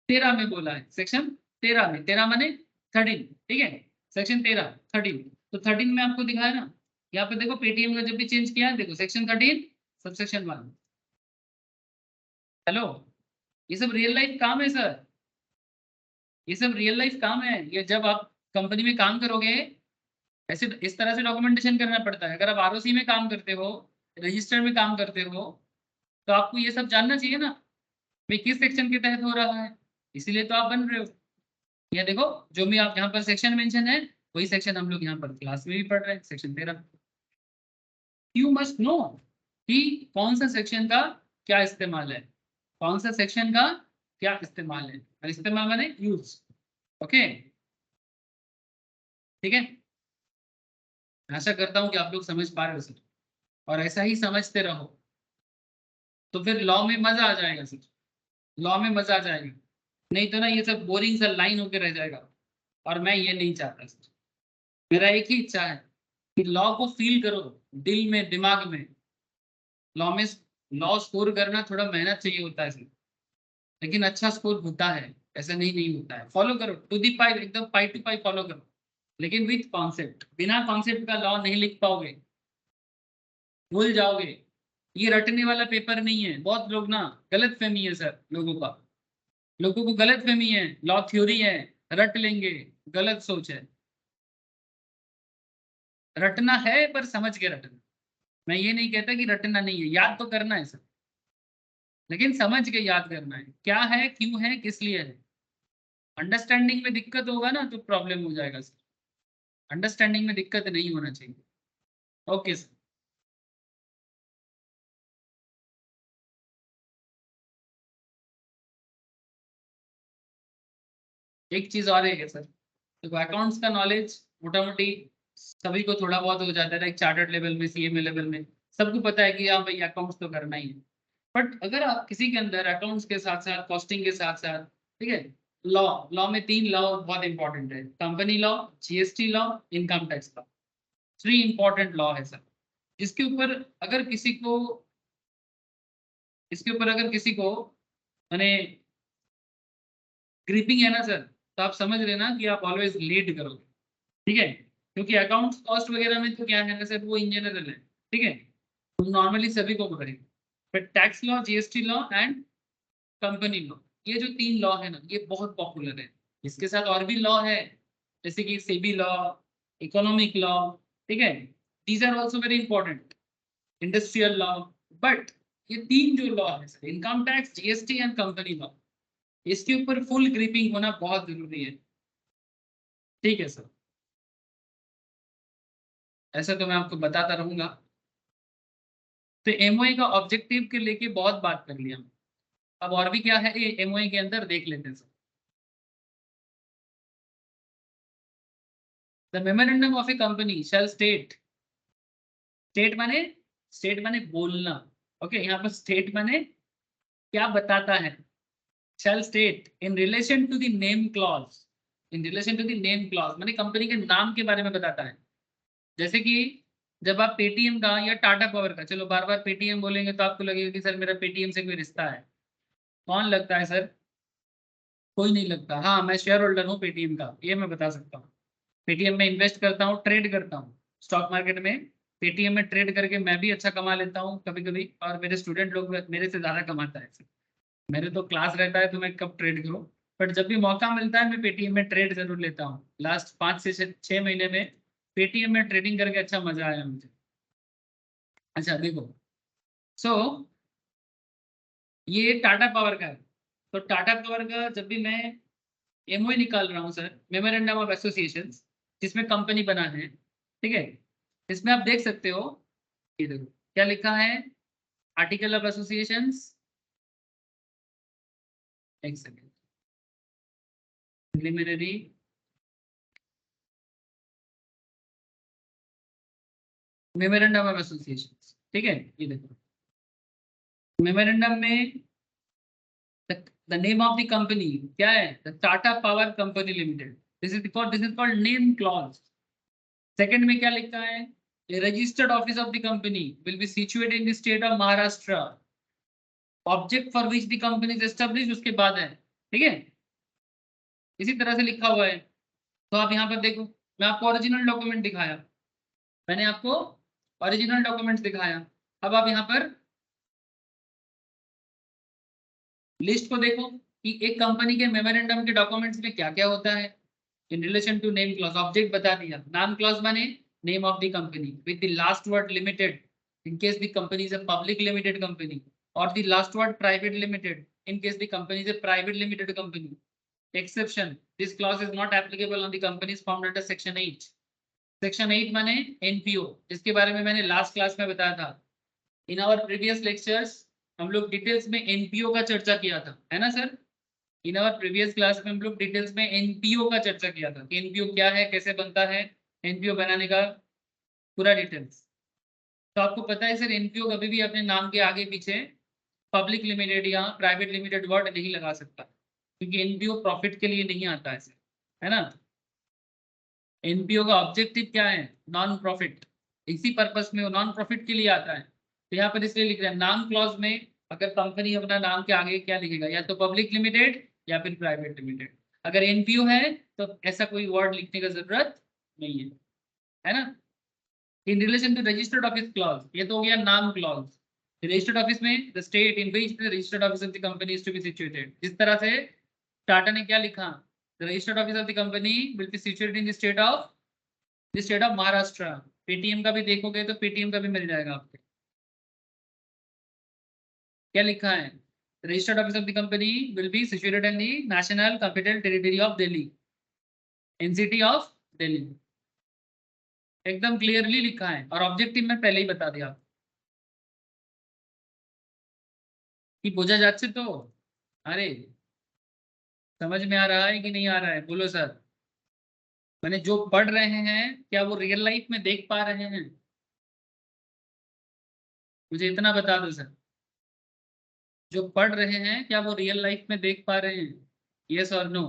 13 में बोला है, सेक्शन 13 में, 13 माने 13, ठीक है, सेक्शन 13 13, तो 13 में आपको दिखाया ना, यहाँ पे देखो पेटीएम का जब भी चेंज किया है, देखो सेक्शन 13 सबसेक्शन 1। हेलो, ये सब रियल लाइफ काम है सर, ये सब रियल लाइफ काम है। ये जब आप कंपनी में काम करोगे, ऐसे इस तरह से डॉक्यूमेंटेशन करना पड़ता है। अगर आप आरओसी में काम करते हो, रजिस्टर में काम करते हो, तो आपको ये सब जानना चाहिए ना, भाई किस सेक्शन के तहत हो रहा है, इसीलिए तो आप बन रहे हो। ये देखो, जो भी आप यहाँ पर सेक्शन मेंशन है, वही सेक्शन हम लोग यहाँ पर क्लास में भी पढ़ रहे हैं, सेक्शन 13। यू मस्ट नो कि कौन सा सेक्शन का क्या इस्तेमाल है, कौन सा सेक्शन का क्या इस्तेमाल है, और इस्तेमाल माने यूज। ओके, ठीक है, आशा करता हूँ कि आप लोग समझ पा रहे हो सर, और ऐसा ही समझते रहो, तो फिर लॉ में मजा आ जाएगा सर, लॉ में मजा आ जाएगा। नहीं तो ना ये सब बोरिंग सा लाइन होकर रह जाएगा, और मैं ये नहीं चाहता सर। मेरा एक ही इच्छा है कि लॉ को फील करो, दिल में, दिमाग में। लॉ में लॉ स्कोर करना थोड़ा मेहनत चाहिए होता है सर, लेकिन अच्छा स्कोर होता है, ऐसा नहीं होता है। फॉलो करो टू दी पाई, एकदम पाई टू पाई फॉलो करो, लेकिन विथ कॉन्सेप्ट। बिना कॉन्सेप्ट का लॉ नहीं लिख पाओगे, भूल जाओगे। ये रटने वाला पेपर नहीं है। बहुत लोग ना, गलत फहमी है सर लोगों का, लोगों को गलत फहमी है, लॉ थ्योरी है, रट लेंगे, गलत सोच है। रटना है पर समझ के रटना। मैं ये नहीं कहता कि रटना नहीं है, याद तो करना है सर, लेकिन समझ के याद करना है, क्या है, क्यों है, किस लिए है। अंडरस्टैंडिंग में दिक्कत होगा ना तो प्रॉब्लम हो जाएगा सर, अंडरस्टैंडिंग में दिक्कत नहीं होना चाहिए। ओके सर, एक चीज और है सर, तो अकाउंट्स का नॉलेज मोटा मोटी सभी को थोड़ा बहुत हो जाता है, एक चार्टर्ड लेवल में, सीएमए लेवल में सबको पता है कि हाँ भाई अकाउंट्स तो करना ही है। बट अगर आप किसी के अंदर अकाउंट्स के साथ साथ, कॉस्टिंग के साथ साथ, ठीक है, लॉ, लॉ में 3 लॉ बहुत इंपॉर्टेंट है, company law, GST law, income tax law. 3 important law है सर, इसके ऊपर अगर किसी को, इसके ऊपर अगर किसी को मैंने ग्रिपिंग है ना सर, तो आप समझ लेना कि आप ऑलवेज लीड करोगे, ठीक है। क्योंकि अकाउंट्स कॉस्ट वगैरह में तो क्या है ना सर, वो इन जनरल है, ठीक है, तो नॉर्मली सभी को करेंगे। But tax law, GST law and company law, ये जो 3 लॉ है ना, ये बहुत पॉपुलर है। इसके साथ और भी लॉ है, जैसे कि सेबी लॉ, इकोनॉमिक लॉ, ठीक है, these are also very important, industrial law. But ये 3 जो लॉ है sir, income tax, GST and company law, इसके ऊपर फुल ग्रिपिंग होना बहुत जरूरी है, ठीक है सर। ऐसा तो मैं आपको बताता रहूंगा। तो एमओए का ऑब्जेक्टिव के लेके बहुत बात कर लिया, अब और भी क्या है ये एमओए के अंदर देख लेते हैं sir. The memorandum of A company shall state, state माने, स्टेट माने बोलना, ओके, यहाँ पर स्टेट माने क्या बताता है, shall state in relation to the name clause, in relation to the name clause माने कंपनी के नाम के बारे में बताता है। जैसे कि जब आप पेटीएम का या टाटा पावर का, चलो बार बार पेटीएम बोलेंगे तो आपको लगेगा कि सर मेरा पेटीएम से कोई रिश्ता है। कौन लगता है सर, कोई नहीं लगता। हाँ, मैं शेयर होल्डर हूँ पेटीएम का, ये मैं बता सकता हूँ। पेटीएम में इन्वेस्ट करता हूँ, ट्रेड करता हूँ स्टॉक मार्केट में, पेटीएम में ट्रेड करके मैं भी अच्छा कमा लेता हूँ कभी कभी, और मेरे स्टूडेंट लोग मेरे से ज़्यादा कमाता है। मेरे तो क्लास रहता है तो मैं कब ट्रेड करूँ, बट जब भी मौका मिलता है मैं पेटीएम में ट्रेड जरूर लेता हूँ। लास्ट 5 से 6 महीने में पेटीएम में ट्रेडिंग करके अच्छा मजा आया मुझे। अच्छा देखो, सो ये टाटा पावर का है, तो टाटा पावर का जब भी मैं एमओए निकाल रहा हूँ सर, मेमोरेंडम ऑफ एसोसिएशन, जिसमें कंपनी बना है, ठीक है, इसमें आप देख सकते हो, ये देखो क्या लिखा है, आर्टिकल ऑफ एसोसिएशन, एक second, preliminary, memorandum of association, ठीक है, ये देखो मेमोरेंडम में the name of the company क्या है? The Tata Power Company Limited. This is called name clause. Second में क्या लिखा है? The registered office of the company will be situated in the state of Maharashtra. Object for which the company is established उसके बाद है, ठीक है? इसी तरह से लिखा हुआ है। तो आप यहाँ पर देखो, मैं आपको ओरिजिनल डॉक्यूमेंट दिखाया, मैंने आपको ओरिजिनल डॉक्यूमेंट दिखाया। अब आप यहाँ पर लिस्ट को देखो कि एक कंपनी के मेमोरेंडम के डॉक्यूमेंट्स में क्या क्या होता है। In relation to name clause object बता दिया। नाम क्लॉज माने name of the company with the last word limited in case the company is a public limited company, और the last word private limited in case the company is a private limited company. Exception, this clause is not applicable on the companies formed under section 8. Section 8 माने NPO, जिसके बारे में मैंने last class में बताया था। इन our previous lectures हम लोग डिटेल्स में NPO का चर्चा किया था, है ना sir? In our previous class में हम लोग डिटेल्स में NPO का चर्चा किया था कि NPO क्या है, कैसे बनता है, NPO बनाने का पूरा डिटेल्स। तो आपको पता है सर, NPO कभी भी अपने नाम के आगे पीछे पब्लिक लिमिटेड या प्राइवेट लिमिटेड वर्ड नहीं लगा सकता, क्योंकि एनपीओ प्रॉफिट के लिए नहीं आता है ना। एनपीओ का ऑब्जेक्टिव क्या है? नॉन प्रॉफिट, इसी पर्पस में वो नॉन प्रॉफिट के लिए आता है। तो यहाँ पर इसलिए लिख रहे हैं नाम क्लॉज में अगर कंपनी अपना नाम के आगे क्या लिखेगा, या तो पब्लिक लिमिटेड या फिर प्राइवेट लिमिटेड। अगर एनपीओ है तो ऐसा कोई वर्ड लिखने का जरूरत नहीं है ना। In relation to registered office clause, ये तो हो गया नाम क्लॉज। रजिस्टर्ड ऑफिस में the state in which the registered office of the company is to be situated. जिस तरह से टाटा ने क्या लिखा, the registered office of the company will be situated in the state of Maharashtra. Paytm का भी देखोगे तो पेटीएम का भी मिल जाएगा आपको। क्या लिखा है? Registered office of the company will be situated in the national capital territory of Delhi, NCT of Delhi. एकदम क्लियरली लिखा है, और ऑब्जेक्टिव में पहले ही बता दिया कि बोझा जाচ্ছে तो। अरे समझ में आ रहा है कि नहीं आ रहा है? बोलो सर। मैंने जो पढ़ रहे हैं क्या वो रियल लाइफ में देख पा रहे हैं? मुझे इतना बता दो सर, जो पढ़ रहे हैं क्या वो रियल लाइफ में देख पा रहे हैं? यस और नो?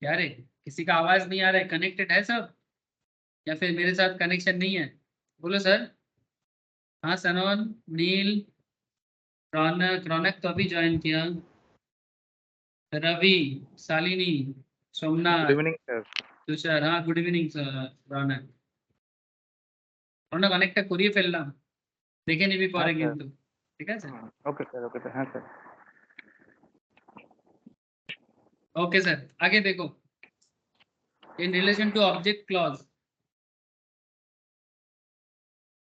क्या रे, किसी का आवाज नहीं आ रहा है? कनेक्टेड है सब या फिर मेरे साथ कनेक्शन नहीं है? बोलो सर। हाँ सनोन, नील, रौनक, रौनक तो अभी ज्वाइन किया, Ravi, Shalini, Somnath, good evening sir. Tushar. हाँ good evening sir Raunak. Raunak connect करिए ফেললাম, দেখে নিবি পরে কিন্তু, ঠিক আছে? ओके सर हाँ सर। ओके सर, आगे देखो। In relation to object clause,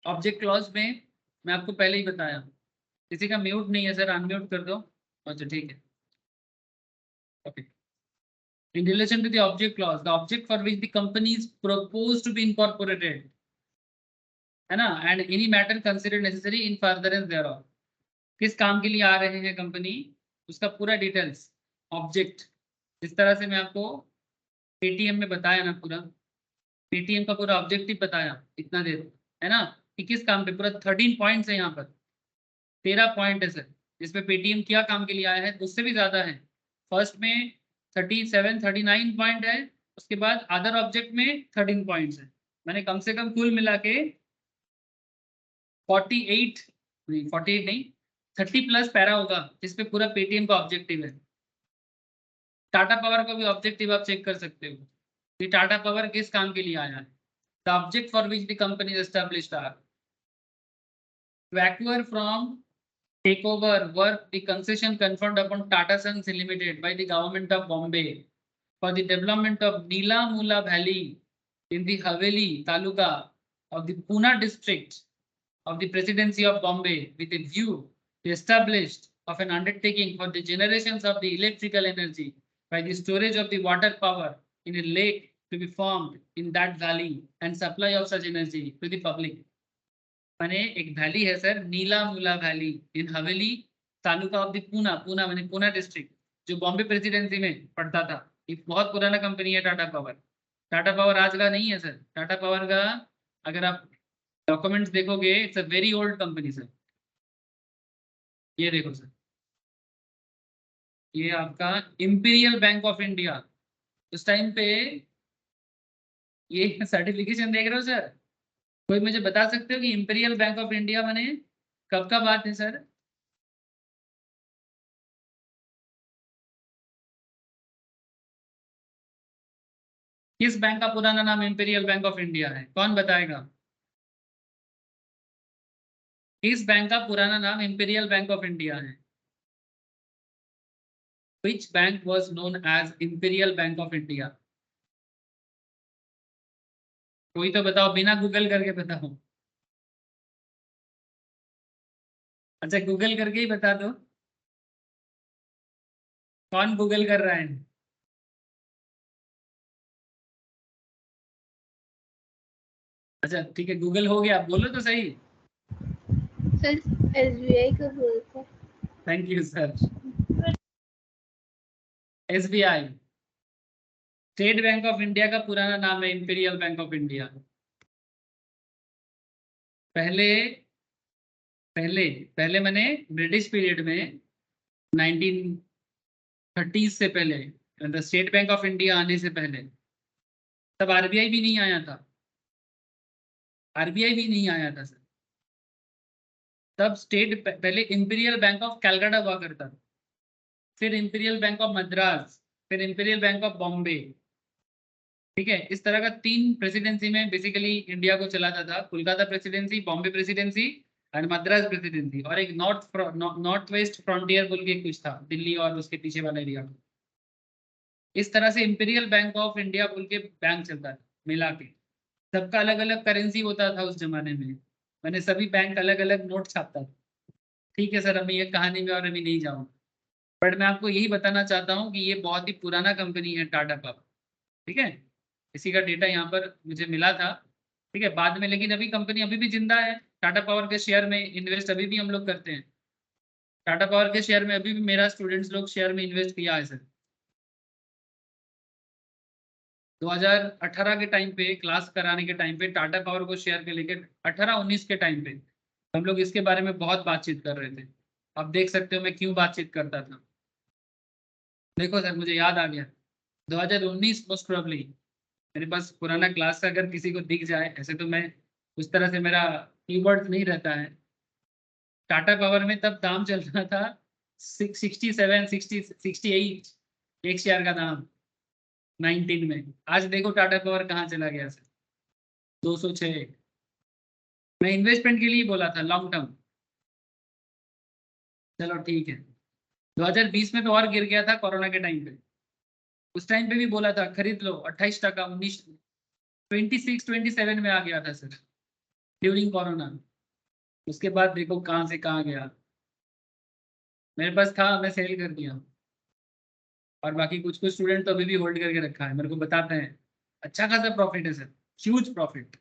object clause में मैं आपको पहले ही बताया, किसी का म्यूट नहीं है सर, अनम्यूट कर दो। अच्छा ठीक है, okay. In relation to the object clause, the object for which the company is proposed to be incorporated, है ना, and any matter considered necessary in furtherance thereof, किस काम के लिए आ रहे हैं कंपनी, उसका पूरा डिटेल्स ऑब्जेक्ट। जिस तरह से मैं आपको पेटीएम में बताया ना, पूरा पेटीएम का पूरा ऑब्जेक्टिव बताया इतना देर, है ना, कि किस काम पे, पूरा 13 पॉइंट्स है यहाँ पर, 13 पॉइंट है सर, जिसमें पेटीएम क्या काम के लिए आया है, उससे भी ज्यादा है। फर्स्ट में 37 39 पॉइंट है, उसके बाद अदर ऑब्जेक्ट में 13 पॉइंट्स है। मैंने कम से कम कुल मिला के 48 नहीं 30 प्लस पैरा होगा, जिसपे पूरा पेटीएम का ऑब्जेक्टिव है। टाटा पावर का भी ऑब्जेक्टिव आप चेक कर सकते हो कि टाटा पावर किस काम के लिए आया है। The object for which the company is established are to acquire from, take over, work the concession conferred upon Tata Sons Limited by the government of Bombay for the development of Neela Mula Valley in the Haveli Taluka of the Pune district of the Presidency of Bombay, with a view to established of an undertaking for the generations of the electrical energy by the storage of the water power in a lake to be formed in that valley and supply of such energy to the public. मैंने एक valley है sir, Neela Mula valley in Haveli taluka of the Poona, Poona मैंने Poona district, जो Bombay presidency में पड़ता था। एक बहुत पुराना कंपनी है टाटा पावर। टाटा पावर आज का नहीं है सर। टाटा पावर का अगर आप डॉक्यूमेंट्स देखोगे, it's a very old company sir. ये देखो सर, ये आपका इंपीरियल बैंक ऑफ इंडिया, उस टाइम पे ये सर्टिफिकेशन देख रहे हो सर। कोई मुझे बता सकते हो कि इंपीरियल बैंक ऑफ इंडिया बने कब का बात है सर? किस बैंक का पुराना नाम इंपीरियल बैंक ऑफ इंडिया है, कौन बताएगा? किस बैंक का पुराना नाम इंपीरियल बैंक ऑफ इंडिया है? Which bank was known as Imperial Bank of India? कोई तो बताओ, बिना गूगल करके बताओ। अच्छा, गूगल करके ही बता दो। कौन गूगल कर रहा है? अच्छा ठीक है, गूगल हो गया, बोलो तो सही। सर एसबीआई का बोलते हैं। Thank you sir. SBI, state bank of India का पुराना नाम है इंपीरियल बैंक ऑफ इंडिया। पहले पहले पहले मैंने ब्रिटिश पीरियड में 1930 से पहले, मतलब स्टेट बैंक ऑफ इंडिया आने से पहले, तब आरबीआई भी नहीं आया था। आरबीआई भी नहीं आया था सर। तब स्टेट पहले इंपीरियल बैंक ऑफ कलकत्ता हुआ करता था, फिर इंपीरियल बैंक ऑफ मद्रास, फिर इंपीरियल बैंक ऑफ बॉम्बे। ठीक है, इस तरह का 3 प्रेसिडेंसी में बेसिकली इंडिया को चलाता था। कोलकाता प्रेसिडेंसी, बॉम्बे प्रेसिडेंसी और मद्रास प्रेसिडेंसी, और एक नॉर्थ वेस्ट फ्रंटियर बोल के कुछ था, दिल्ली और उसके पीछे वाला एरिया। इस तरह से इंपीरियल बैंक ऑफ इंडिया बोल के बैंक चलता था मिला के। सबका अलग अलग करेंसी होता था उस जमाने में, मैंने सभी बैंक अलग अलग नोट छापता था। ठीक है सर, अभी ये कहानी में और अभी नहीं जाऊँगा, बट मैं आपको यही बताना चाहता हूँ कि ये बहुत ही पुराना कंपनी है टाटा पावर। ठीक है, इसी का डेटा यहाँ पर मुझे मिला था। ठीक है, बाद में, लेकिन अभी कंपनी अभी भी जिंदा है। टाटा पावर के शेयर में इन्वेस्ट अभी भी हम लोग करते हैं। टाटा पावर के शेयर में अभी भी मेरा स्टूडेंट्स लोग शेयर में इन्वेस्ट किया है सर। 2018 के टाइम पे, क्लास कराने के टाइम पे, टाटा पावर को शेयर के लेके 18-19 के टाइम पे हम लोग इसके बारे में बहुत बातचीत कर रहे थे। अब देख सकते हो मैं क्यों बातचीत करता था। देखो सर, मुझे याद आ गया, 2019 मोस्ट प्रोबेबली। मेरे पास पुराना क्लास का अगर किसी को दिख जाए, ऐसे तो मैं उस तरह से मेरा कीवर्ड नहीं रहता है। टाटा पावर में तब दाम चल रहा था 67-68 एक शेयर का दाम 19 में। आज देखो टाटा पावर कहाँ चला गया सर, 206। मैं इन्वेस्टमेंट के लिए बोला था, लॉन्ग टर्म। चलो ठीक है, 2020 में तो और गिर गया था कोरोना के टाइम पे। उस टाइम पे भी बोला था खरीद लो, 28%, 19, 26-27 में आ गया था सर, ड्यूरिंग कोरोना। उसके बाद देखो कहाँ से कहाँ गया। मेरे पास था, मैं सेल कर दिया, और बाकी कुछ कुछ स्टूडेंट तो अभी भी होल्ड करके रखा है, मेरे को बताते हैं अच्छा खासा प्रॉफिट है सर, ह्यूज प्रॉफिट।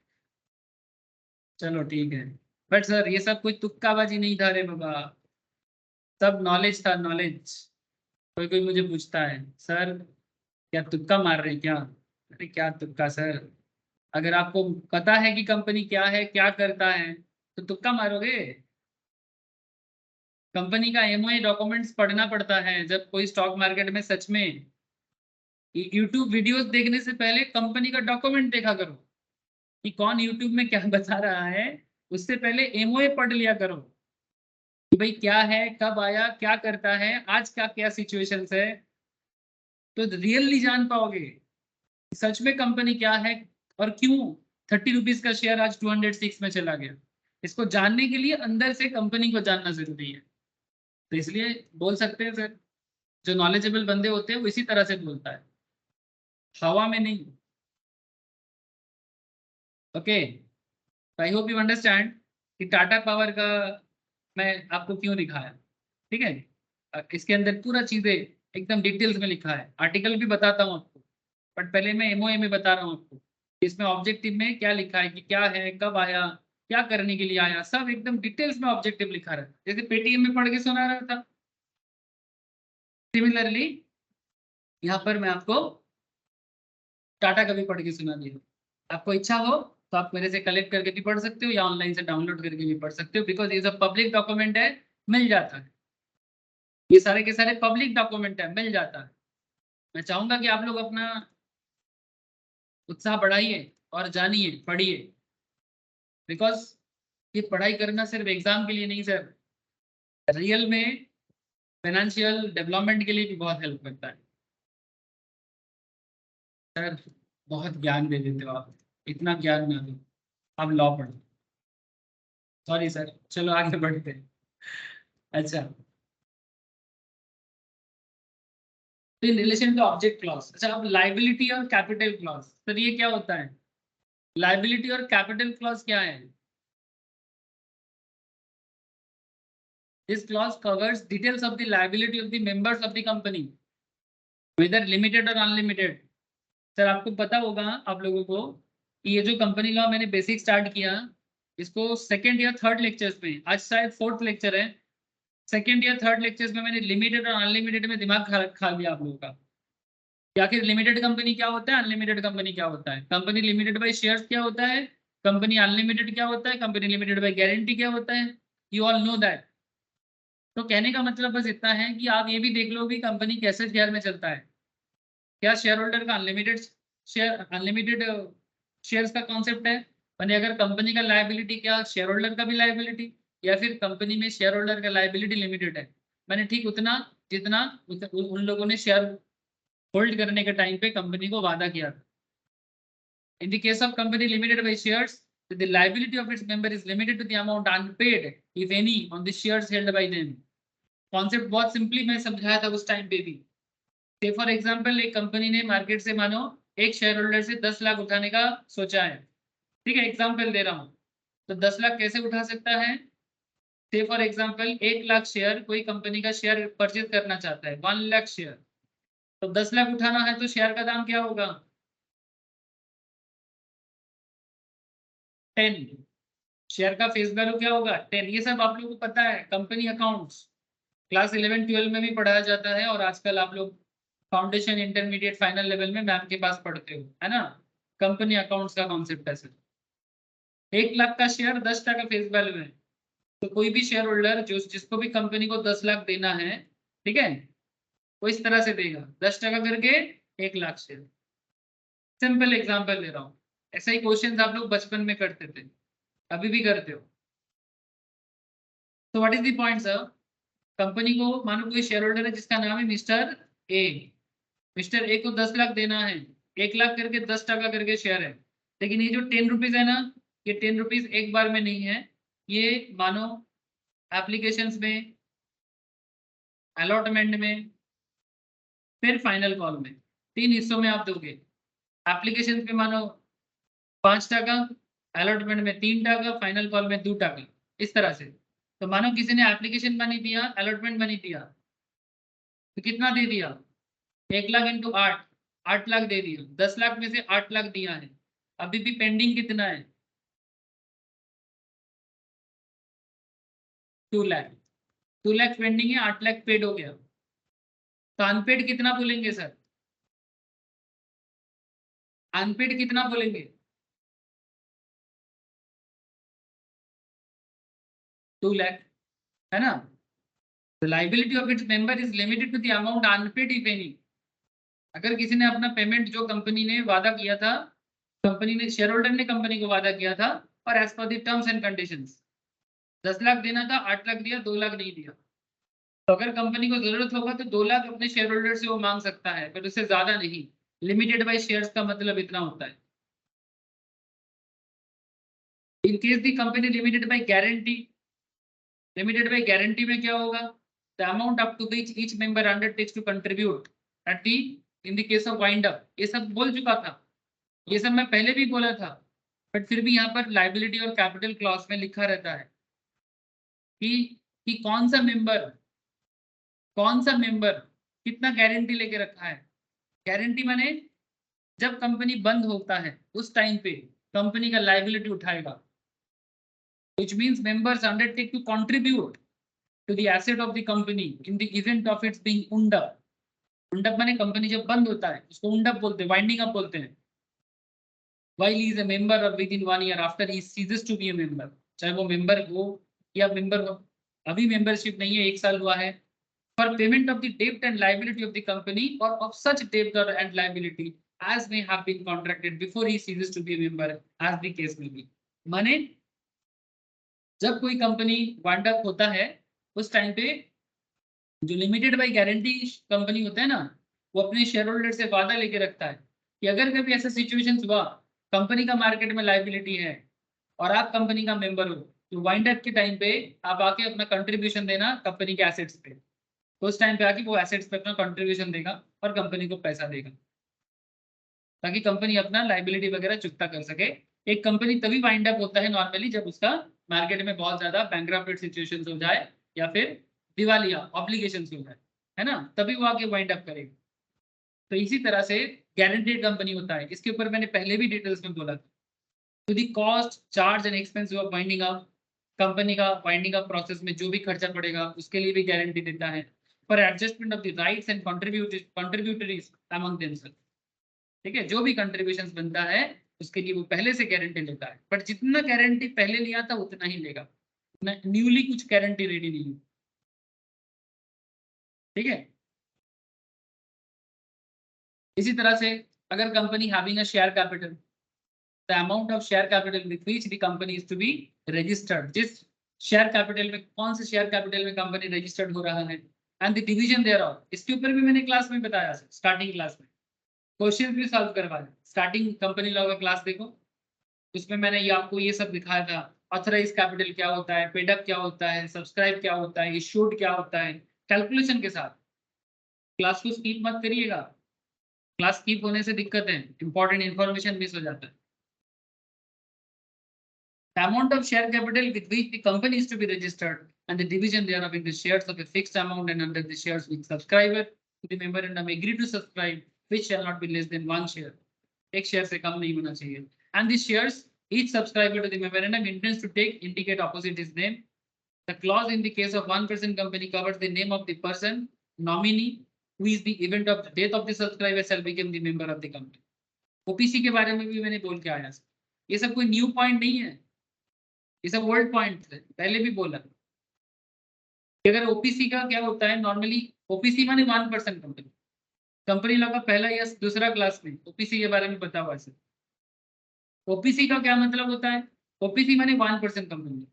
चलो ठीक है, बट सर ये सब कोई तुक्काबाजी नहीं था रे बाबा, सब नॉलेज था, नॉलेज। कोई कोई मुझे पूछता है सर क्या तुक्का मार रहे हैं क्या? अरे क्या तुक्का सर, अगर आपको पता है कि कंपनी क्या है, क्या करता है, तो तुक्का मारोगे? कंपनी का एमओए डॉक्यूमेंट्स पढ़ना पड़ता है जब कोई स्टॉक मार्केट में। सच में यूट्यूब वीडियोस देखने से पहले कंपनी का डॉक्यूमेंट देखा करो कि कौन यूट्यूब में क्या बता रहा है। उससे पहले एमओए पढ़ लिया करो कि भाई क्या है, कब आया, क्या करता है, आज क्या क्या सिचुएशंस है, तो रियली जान पाओगे सच में कंपनी क्या है और क्यों 30 रुपीज का शेयर आज 206 में चला गया। इसको जानने के लिए अंदर से कंपनी को जानना जरूरी है। तो इसलिए बोल सकते हैं सर, जो नॉलेजेबल बंदे होते हैं वो इसी तरह से बोलता है, हवा में नहीं। Okay, I hope you understand कि टाटा पावर का मैं आपको क्यों दिखाया। ठीक है, इसके अंदर पूरा चीजें एकदम डिटेल्स में लिखा है, आर्टिकल भी बताता हूँ आपको, बट पहले मैं एमओए में बता रहा हूँ आपको इसमें ऑब्जेक्टिव में क्या लिखा है, कि क्या है, कब आया, क्या करने के लिए आया, सब एकदम डिटेल्स में ऑब्जेक्टिव लिखा रहता है, जैसे पेटीएम में पढ़ के सुना रहा था। सिमिलरली यहाँ पर मैं आपको टाटा का भी पढ़ के सुना दिया। आपको इच्छा हो तो आप मेरे से कलेक्ट करके भी पढ़ सकते हो या ऑनलाइन से डाउनलोड करके भी पढ़ सकते हो, बिकॉज ये सब पब्लिक डॉक्यूमेंट है, मिल जाता है। ये सारे के सारे पब्लिक डॉक्यूमेंट है, मिल जाता है। मैं चाहूंगा कि आप लोग अपना उत्साह बढ़ाइए और जानिए, पढ़िए, बिकॉज ये पढ़ाई करना सिर्फ एग्जाम के लिए नहीं सर, रियल में फाइनेंशियल डेवलपमेंट के लिए भी बहुत हेल्प करता है। सर बहुत ज्ञान दे देते हो आप, इतना ज्ञान ना दो, आप लॉ पढ़ो। सॉरी सर, चलो आगे बढ़ते हैं। अच्छा, तो in relation to object clause, अच्छा अब लाइबिलिटी और कैपिटल क्लॉज, सर ये क्या होता है? लाइबिलिटी और कैपिटल क्लॉज क्या है? This clause covers details of the liability of the members of the company, whether limited और अनलिमिटेड। सर आपको पता होगा आप लोगों को कि ये जो कंपनी लॉ मैंने बेसिक स्टार्ट किया, इसको सेकंड या थर्ड लेक्चर्स में, आज शायद फोर्थ लेक्चर है, सेकंड या थर्ड लेक्चर्स में मैंने लिमिटेड और अनलिमिटेड में दिमाग खा लिया आप लोगों का। या फिर लिमिटेड कंपनी क्या होता है, अनलिमिटेड कंपनी क्या होता है, कंपनी लिमिटेड बाय शेयर्स क्या होता है, कंपनी अनलिमिटेड क्या होता है, कंपनी लिमिटेड बाय गारंटी क्या होता है, यू ऑल नो दैट। तो कहने का मतलब बस इतना है कि आप ये भी देख लो कि कंपनी कैसे शेयर में चलता है। क्या शेयर होल्डर का अनलिमिटेड शेयर, अनलिमिटेड शेयर्स का कॉन्सेप्ट है, मैंने अगर कंपनी का लायबिलिटी क्या शेयर होल्डर का भी लायबिलिटी, या फिर कंपनी में शेयर होल्डर का लायबिलिटी लिमिटेड है, मैंने ठीक उतना जितना उन लोगों ने शेयर होल्ड करने के टाइम पे कंपनी को वादा किया था। इन the case of company limited by shares, the liability of its member is limited to the amount unpaid if any on the shares held by them। Concept बहुत simply मैं समझाया था उस टाइम पे भी। से फॉर एग्जांपल एक company ने मार्केट से मानो एक शेयर होल्डर से 10 लाख उठाने का सोचा है, ठीक है, एग्जांपल दे रहा हूँ, तो 10 लाख कैसे उठा सकता है? से फॉर एग्जांपल 1 लाख शेयर कोई कंपनी का शेयर परचेज करना चाहता है, 1 लाख शेयर, तो 10 लाख उठाना है तो शेयर का दाम क्या होगा? 10। शेयर का फेस वैल्यू क्या होगा? 10। ये सब आप लोगों को पता है, कंपनी अकाउंट्स क्लास 11-12 में भी पढ़ाया जाता है, और आजकल आप लोग फाउंडेशन इंटरमीडिएट फाइनल लेवल में मैम के पास पढ़ते हो, है ना। कंपनी अकाउंट्स का कॉन्सेप्ट है सर। 1 लाख का शेयर 10 टका फेस वैल्यू है, तो कोई भी शेयर होल्डर जो जिसको भी कंपनी को 10 लाख देना है, ठीक है, वो इस तरह से देगा 10 टका करके 1 लाख शेयर। सिंपल एग्जांपल ले रहा हूँ, ऐसा ही क्वेश्चन आप लोग बचपन में करते थे, अभी भी करते हो। तो what is the point sir? Company को मानो कोई शेयर होल्डर है जिसका नाम है मिस्टर ए, मिस्टर ए को 10 लाख देना है, 1 लाख करके 10 टका करके शेयर है, लेकिन ये जो 10 रुपीज है ना, ये 10 रुपीज एक बार में नहीं है, ये मानो एप्लीकेशंस में, अलॉटमेंट में, फिर फाइनल कॉल में, 3 हिस्सों में आप दोगे। एप्लीकेशन पे मानो 5 टका, अलॉटमेंट में 3 टका, फाइनल कॉल में 2 टका, इस तरह से। तो मानो किसी ने एप्लीकेशन मनी दिया, अलॉटमेंट मनी दिया, तो कितना दे दिया? 1 लाख इंटू 8, 8 लाख दे दिया, 10 लाख में से 8 लाख दिया है, अभी भी पेंडिंग कितना है? 2 लाख। 2 लाख पेंडिंग है, 8 लाख पेड हो गया, तो अनपेड कितना बोलेंगे सर? अनपेड कितना बोलेंगे? 2 लाख, है ना। The liability of its member is limited to the amount unpaid if any। अगर किसी ने अपना पेमेंट जो कंपनी ने वादा किया था, कंपनी ने शेयर होल्डर ने कंपनी को वादा किया था, और as per the terms and conditions 10 lakh देना था, 8 लाख दिया, 2 लाख नहीं दिया, तो अगर कंपनी को जरूरत होगा तो 2 लाख अपने शेयर होल्डर से वो मांग सकता है, बट उससे ज्यादा नहीं। लिमिटेड बाय शेयर्स का मतलब इतना होता है। In case the company limited by guarantee, limited by guarantee में क्या होगा? The amount up to which each member undertakes to contribute at the in the case of wind up. ये सब बोल चुका था, ये सब मैं पहले भी बोला था, बट फिर भी यहाँ पर लाइबिलिटी और कैपिटल क्लॉज में लिखा रहता है कि कौन सा मेंबर कितना गारंटी लेके रखा है। गारंटी माने जब कंपनी बंद होता है उस टाइम पे कंपनी का लाइबिलिटी उठाएगा, which means members undertake to contribute to the asset of the company in the event of its being wound up। wound up माने कंपनी जब बंद होता है उसको wound up बोलते हैं, वाइंडिंग अप बोलते हैं। while he is a member or within 1 year after he ceases to be a member, चाहे वो मेंबर हो या मेंबर हो, अभी मेंबरशिप नहीं है, 1 साल हुआ है, for payment of the debt and liability of the company or of such debt or and liability as may have been contracted before he ceases to be a member as the case may be. माने जब कोई company wind up होता है उस time पे जो limited by guarantee company होता है ना, वो अपने शेयर होल्डर से वादा लेके रखता है कि अगर कभी ऐसा सिचुएशन हुआ, कंपनी का मार्केट में लायबिलिटी है और आप कंपनी का मेंबर हो, तो वाइंड अप के टाइम पे आप आके अपना कंट्रीब्यूशन देना कंपनी के एसेट्स पे, तो उस टाइम पे आके वो एसेट्स पे अपना कंट्रीब्यूशन देगा और कंपनी को पैसा देगा ताकि कंपनी अपना लायबिलिटी वगैरह चुकता कर सके। एक कंपनी तभी वाइंड अप होता है नॉर्मली जब उसका मार्केट में बहुत ज्यादा बैंकरप्ट सिचुएशंस हो जाए या फिर दिवालिया ऑब्लिगेशंस हो जाए, है ना, तभी वो आके वाइंड अप करेगा। तो इसी तरह से गारंटीड कंपनी होता है, इसके ऊपर मैंने पहले भी डिटेल्स में बोला था। तो दी cost charge and expense of winding up, company का वाइंडिंग अप प्रोसेस में जो भी खर्चा पड़ेगा उसके लिए भी गारंटी देता है। For adjustment of the rights and contributories among themself, ठीक है, जो भी कंट्रीब्यूशंस बनता है उसके लिए वो पहले से गारंटी लेता है, बट जितना गारंटी पहले लिया था उतना ही लेगा, न्यूली कुछ गारंटी रेडी नहीं है, ठीक है। इसी तरह से अगर company having a share capital, the amount of share capital with which the company is to be registered, जिस शेयर कैपिटल में, कौन से शेयर कैपिटल में कंपनी रजिस्टर्ड हो रहा है, and the division thereof, इसके ऊपर भी मैंने क्लास में बताया स्टार्टिंग क्लास में, क्वेश्चन भी सॉल्व करवाया। स्टार्टिंग कंपनी लॉ का क्लास देखो, उसमें मैंने ये आपको ये सब दिखाया था, ऑथराइज कैपिटल क्या होता है, पेड अप क्या होता है, सब्सक्राइब क्या होता है, इशूड क्या होता है, कैलकुलेशन के साथ। क्लास को स्किप मत करिएगा, क्लास स्किप होने से दिक्कत है, इंपॉर्टेंट इंफॉर्मेशन मिस हो जाता है। The amount of share capital with which the company is to be registered and the division thereof in the shares of a fixed amount and under the shares which subscriber to the memorandum agree to subscribe, which shall not be less than 1 share. एक share से कम नहीं होना चाहिए। And the shares each subscriber to the memorandum intends to take indicate opposite his name. The clause in the case of 1% company covers the name of the person nominee who is the event of the death of the subscriber shall become the member of the company. OPC के बारे में भी मैंने बोल के आया, ये सब कोई न्यू पॉइंट नहीं है, ये सब ओल्ड पॉइंट थे, पहले भी बोला कि अगर ओपीसी का क्या होता है नॉर्मली, ओपीसी माने 1% कंपनी, कंपनी लॉ का पहला या दूसरा क्लास में ओपीसी के बारे में बता हुआ है। ओपीसी का क्या मतलब होता है, ओपीसी माने 1% कंपनी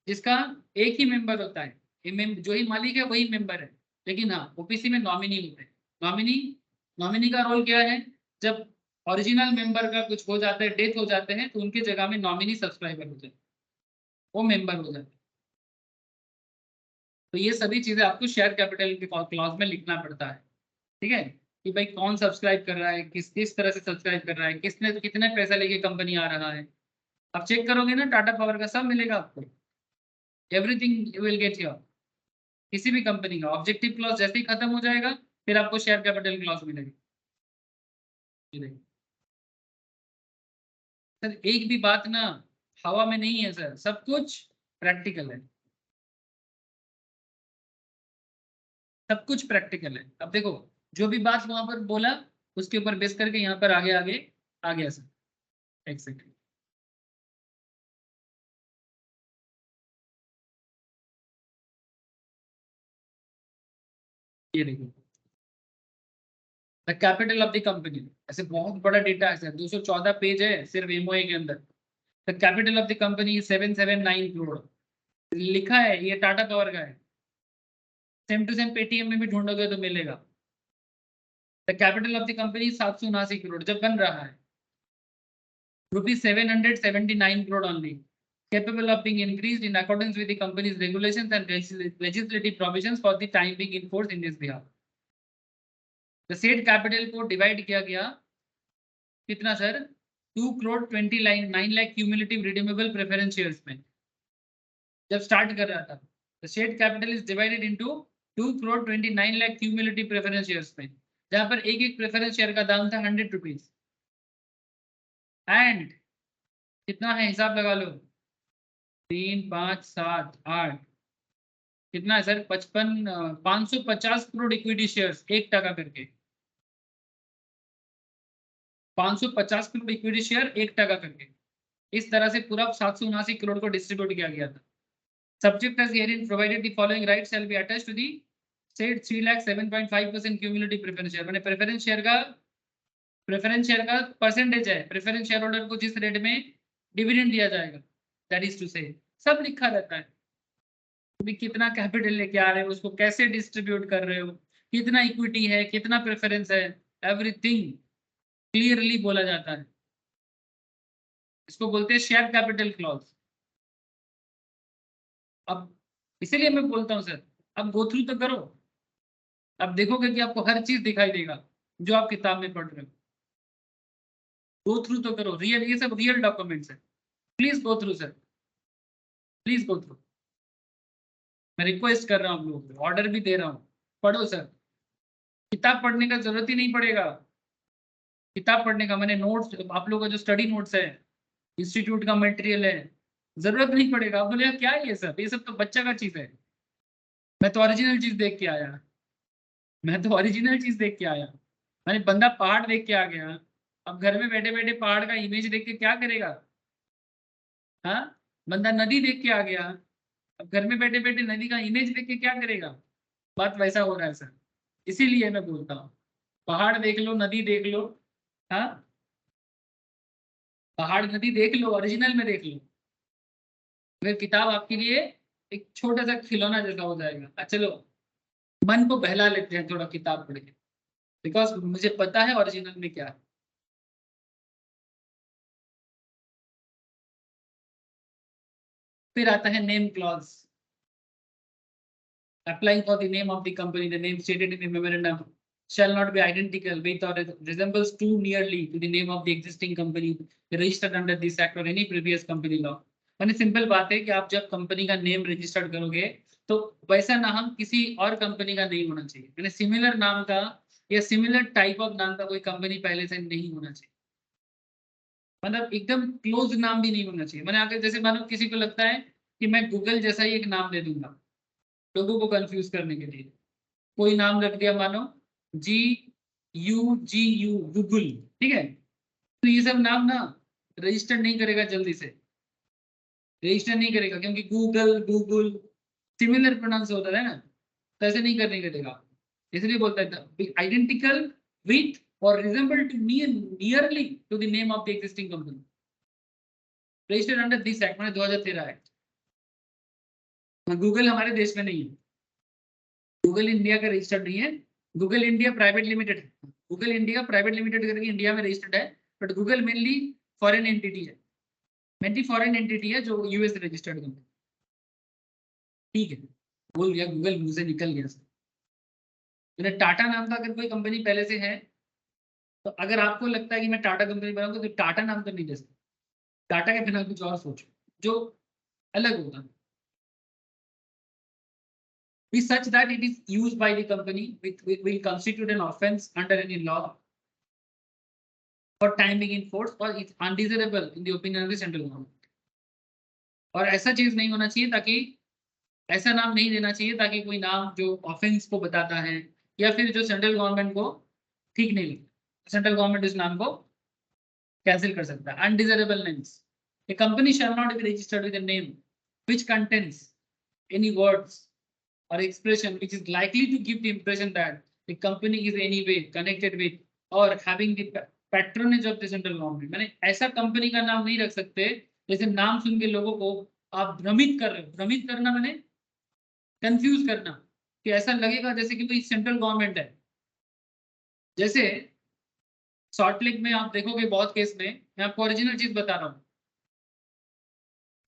जिसका एक ही मेंबर होता है, जो ही मालिक है वही मेंबर है, लेकिन हाँ ओपीसी में नॉमिनी होते हैं। नॉमिनी का रोल क्या है, जब ओरिजिनल मेंबर का कुछ हो जाता है, डेथ हो जाते हैं, तो उनकी जगह में नॉमिनी सब्सक्राइबर होते हैं, वो मेंबर हो जाते हैं। तो ये सभी चीजें आपको शेयर कैपिटल के क्लॉज में लिखना पड़ता है, ठीक है, कि भाई कौन सब्सक्राइब कर रहा है, किस तरह से सब्सक्राइब कर रहा है, किसने कितने पैसा लेके कंपनी आ रहा है। आप चेक करोगे ना टाटा पावर का सब मिलेगा आपको, everything you will get here. किसी भी कंपनी का ऑब्जेक्टिव क्लॉज जैसे ही खत्म हो जाएगा फिर आपको शेयर कैपिटल क्लॉज मिलेगी। सर एक भी बात ना हवा में नहीं है सर, सब कुछ प्रैक्टिकल है, सब कुछ प्रैक्टिकल है। अब देखो जो भी बात वहां पर बोला उसके ऊपर बेस करके यहाँ पर आगे आगे आ गया सर, एक सेकंड, ये देखो the capital of the company, ऐसे बहुत बड़ा डेटा है सर, 214 पेज है सिर्फ एमओए के अंदर। The capital of the company 779 crore लिखा है, ये टाटा पावर का है, सेम टू सेम पेटीएम में भी ढूंढोगे तो मिलेगा। The capital of the company 779 crore जब बन रहा है, ₹779 crore only, capable of being increased in accordance with the company's regulations and legislative provisions for the time being in force in this behalf. The said capital को divide किया गया कितना sir, 2,20,09 lakh cumulative redeemable preference shares में जब start कर रहा था। The said capital is divided into 2,29 lakh cumulative preference shares में, जहां पर एक एक प्रेफरेंस शेयर का दाम था 100 रुपीज, एंड कितना है हिसाब लगा लो, 3, 5, 7, 8 कितना है सर, 550 करोड़ इक्विटी शेयर्स 1 टका करके, 550 करोड़ इक्विटी शेयर 1% करके, इस तरह से पूरा 779 करोड़ को डिस्ट्रीब्यूट किया गया था। Subject as herein provided the following rights shall be attached to the said 3,07.5% cumulative preference share. मैंने प्रेफरेंस शेयर का परसेंटेज है, प्रेफरेंस शेयर होल्डर को जिस रेट में डिविडेंड दिया जाएगा, दैट इज टू से सब लिखा रहता है। तुम्हें कितना कैपिटल लेके आ रहे हो, उसको कैसे डिस्ट्रीब्यूट कर रहे हो, कितना इक्विटी है, कितना प्रेफरेंस है, एवरीथिंग क्लियरली बोला जाता है। इसको बोलते हैं शेयर कैपिटल क्लॉज। अब इसीलिए मैं बोलता हूँ सर, अब गो थ्रू तो करो, अब देखोगे कि आपको हर चीज दिखाई देगा जो आप किताब में पढ़ रहे हो। गो थ्रू तो करो, रियल, ये सब रियल डॉक्यूमेंट्स है। Please go through sir, please go through. मैं रिक्वेस्ट कर रहा हूँ आप लोगों को, ऑर्डर भी दे रहा हूँ, पढ़ो सर। किताब पढ़ने का जरूरत ही नहीं पड़ेगा। किताब पढ़ने का मैंने नोट्स, आप लोगों का जो स्टडी नोट्स है, इंस्टीट्यूट का मटेरियल है, जरूरत नहीं पड़ेगा। आप बोले क्या है ये सब तो बच्चा का चीज है। मैं तो ओरिजिनल चीज देख के आया, मैं तो ओरिजिनल चीज देख के आया। मैंने बंदा पहाड़ देख के आ गया, अब घर में बैठे बैठे पहाड़ का इमेज देख के क्या करेगा? हाँ, बंदा नदी देख के आ गया, अब घर में बैठे बैठे नदी का इमेज देख के क्या करेगा? बात वैसा हो रहा है सर, इसीलिए मैं बोलता हूँ पहाड़ देख लो, नदी देख लो। हाँ, पहाड़ नदी देख लो, ओरिजिनल में देख लो, फिर किताब आपके लिए एक छोटा सा खिलौना जैसा हो जाएगा। चलो मन को बहला लेते हैं थोड़ा किताब पढ़ के, बिकॉज मुझे पता है ओरिजिनल में क्या है। फिर आता है name clause. Applying for the name of the company, the name stated in the memorandum shall not be identical with or resembles too nearly to the name of the existing company registered under this act or any previous company law. मैंने simple बात है कि आप जब company का name registered करोगे तो वैसा नाम किसी और कंपनी का नहीं होना चाहिए। मैंने सिमिलर नाम का या सिमिलर टाइप ऑफ नाम का कोई कंपनी पहले से नहीं होना चाहिए। मतलब एकदम क्लोज नाम भी नहीं होना चाहिए। मैंने आगे जैसे मानो किसी को लगता है कि मैं गूगल जैसा ही एक नाम दे दूंगा लोगों को कंफ्यूज करने के लिए, कोई नाम रख दिया मानो GUGU गूगल, ठीक है, तो ये सब नाम ना रजिस्टर नहीं करेगा, जल्दी से रजिस्टर नहीं करेगा, क्योंकि गूगल गूगल सिमिलर प्रोनाउंस होता है ना, तो ऐसे नहीं करने के देगा। इसलिए बोलता है आइडेंटिकल विथ और resemble to nearly to the name of the existing company registered under this act, मैंने 2013 एक्ट। गूगल हमारे देश में नहीं है, गूगल इंडिया का रजिस्टर्ड नहीं है, गूगल इंडिया प्राइवेट लिमिटेड है, गूगल इंडिया प्राइवेट लिमिटेड करके इंडिया में रजिस्टर्ड है, but Google mainly foreign entity है, मेनली फॉरेन एंटिटी है जो यूएस रजिस्टर्ड कंपनी। ठीक है, बोल गया गूगल, मुंह से निकल गया सर। मैंने टाटा नाम का अगर कोई कंपनी पहले से है, तो अगर आपको लगता है कि मैं टाटा कंपनी बनाऊंगा तो टाटा नाम तो नहीं दे सकता, टाटा के बिना कुछ और सोचो जो अलग होगा। Be such that it is used by the company will constitute an offence under any law for time being in force or it's undesirable in the opinion of the central government। और ऐसा चीज नहीं होना चाहिए, ताकि ऐसा नाम नहीं देना चाहिए ताकि कोई नाम जो ऑफेंस को बताता है या फिर जो सेंट्रल गवर्नमेंट को ठीक नहीं लगता, सेंट्रल गवर्नमेंट इस नाम को कैंसिल कर सकता है। Undesirable names, a company shall not be registered with a name which contains any words or expression which is likely to give the impression that the company is any way connected with or having the patronage of the central government। मैंने ऐसा company का नाम नहीं रख सकते जैसे नाम सुन के लोगों को आप भ्रमित कर रहे हो। भ्रमित करना मैंने कंफ्यूज करना, कि ऐसा लगेगा जैसे कि कोई सेंट्रल गवर्नमेंट है। जैसे सॉल्ट लेक में आप देखोगे बहुत केस में, मैं आपको ओरिजिनल चीज बता रहा हूँ,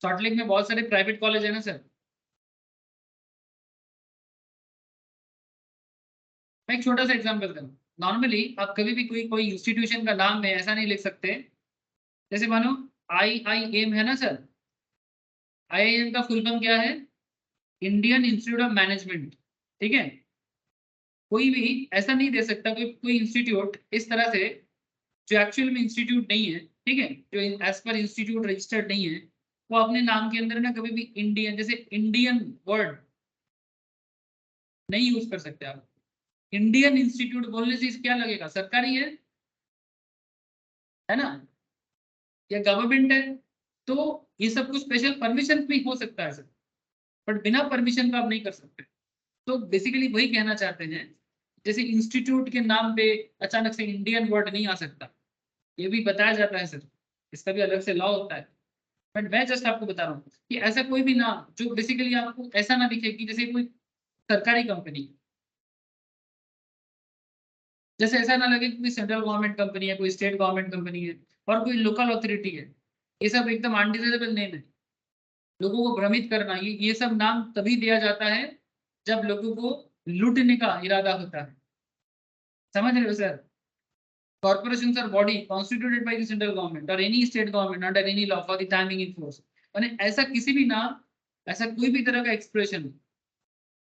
सॉल्ट लेक में बहुत सारे प्राइवेट कॉलेज है ना सर। मैं एक छोटा सा एग्जांपल दूं, नॉर्मली आप कभी भी कोई इंस्टीट्यूशन का नाम में ऐसा नहीं लिख सकते, जैसे मानो IIM है ना सर, IIM का फुल फॉर्म क्या है? Indian institute of management. ठीक है, कोई भी ऐसा नहीं दे सकता कोई इंस्टीट्यूट इस तरह से जो एक्चुअल में इंस्टीट्यूट नहीं है, ठीक है, जो एज पर इंस्टीट्यूट रजिस्टर्ड नहीं है, वो अपने नाम के अंदर ना कभी भी इंडियन, जैसे इंडियन वर्ड नहीं यूज कर सकते आप। इंडियन इंस्टीट्यूट बोलने से क्या लगेगा, सरकारी है, है ना, या गवर्नमेंट है, तो ये सब कुछ स्पेशल परमिशन भी हो सकता है सर, बट बिना परमिशन का आप नहीं कर सकते। तो बेसिकली वही कहना चाहते हैं, जैसे इंस्टीट्यूट के नाम पे अचानक से इंडियन वर्ड नहीं आ सकता, ये भी बताया जाता है सर, इसका भी अलग से लॉ होता है। बट मैं जस्ट आपको बता रहा हूँ कि ऐसा कोई भी नाम जो बेसिकली आपको ऐसा ना दिखे कि जैसे कोई सरकारी कंपनी, जैसे ऐसा ना लगे कि कोई सेंट्रल गवर्नमेंट कंपनी है, कोई स्टेट गवर्नमेंट कंपनी है और कोई लोकल अथॉरिटी है। ये सब एकदम अनडिजायरेबल नेम है, लोगों को भ्रमित करना। ये सब नाम तभी दिया जाता है जब लोगों को लूटने का इरादा होता है, समझ रहे हो sir. Corporations are body constituted by the central government or any state government under any law for the timing in force। यानी ऐसा किसी भी नाम, ऐसा कोई भी तरह का एक्सप्रेशन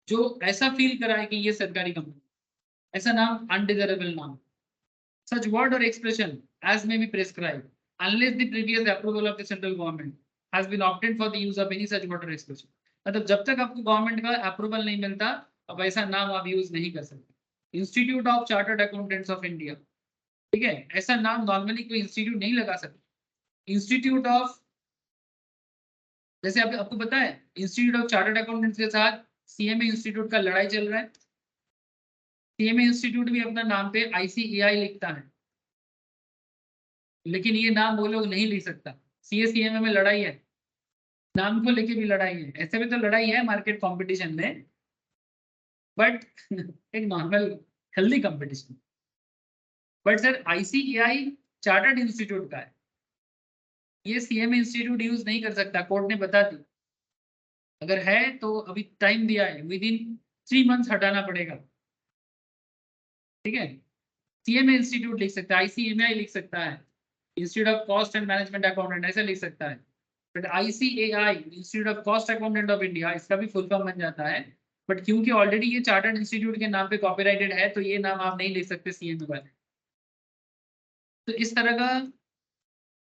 जो ऐसा फील कराए कि ये सरकारी कंपनी, ऐसा नाम अनडिजायरेबल नाम। Such word or expression as may be prescribed unless the previous approval of the central government has been obtained for the use of any such word or expression। मतलब जब तक आपको गवर्नमेंट का approval नहीं मिलता, अब ऐसा नाम आप यूज नहीं कर सकते। Institute of chartered accountants of India, ठीक है, ऐसा नाम नॉर्मली कोई इंस्टीट्यूट नहीं लगा सकता। इंस्टीट्यूट ऑफ, जैसे आपको पता है इंस्टीट्यूट ऑफ चार्टर्ड अकाउंटेंट्स के साथ सीएमए इंस्टीट्यूट का लड़ाई चल रहा है। सीएमए इंस्टीट्यूट भी अपना नाम पे आईसीएआई लिखता है, लेकिन ये नाम वो लोग नहीं लिख सकता। सीएसईएमए में लड़ाई है, नाम को लेके भी लड़ाई है, ऐसे में तो लड़ाई है मार्केट कंपटीशन में, बट एक normal healthy competition. But sir ICAI chartered institute का है, ये सीएमए इंस्टीट्यूट यूज नहीं कर सकता, कोर्ट ने बता दी। अगर है तो अभी टाइम दिया है, विद इन 3 मंथ्स हटाना पड़ेगा, ठीक है। सीएमए इंस्टीट्यूट लिख सकता है, आईसीएमआई लिख सकता है, institute of cost and management accountant ऐसा लिख सकता है। But ICAI institute of cost accountant of India, इसका भी फुल फॉर्म बन जाता है। बट क्योंकि ऑलरेडी ये चार्टर्ड इंस्टीट्यूट के नाम पे कॉपीराइटेड है, तो ये नाम आप नहीं लिख सकते सीएमए वाले। तो इस तरह का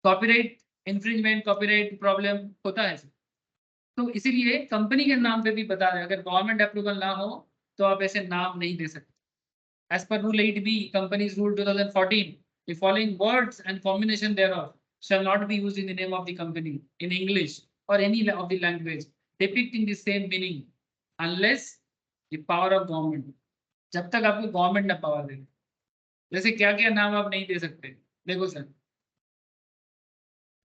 कॉपीराइट इन्फ्रिंजमेंट, कॉपीराइट प्रॉब्लम होता है। तो इसीलिए कंपनी के नाम पे भी बता रहे हैं, अगर गवर्नमेंट अप्रूवल ना हो तो आप ऐसे नाम नहीं दे सकते। As per Rule 8B, Companies Rule 2014, the following words and combination thereof shall not be used in the name of the company in English or any of the language depicting the same meaning unless the power of government। जब तक आपको government ना power दे। जैसे क्या क्या नाम आप नहीं दे सकते, देखो सर,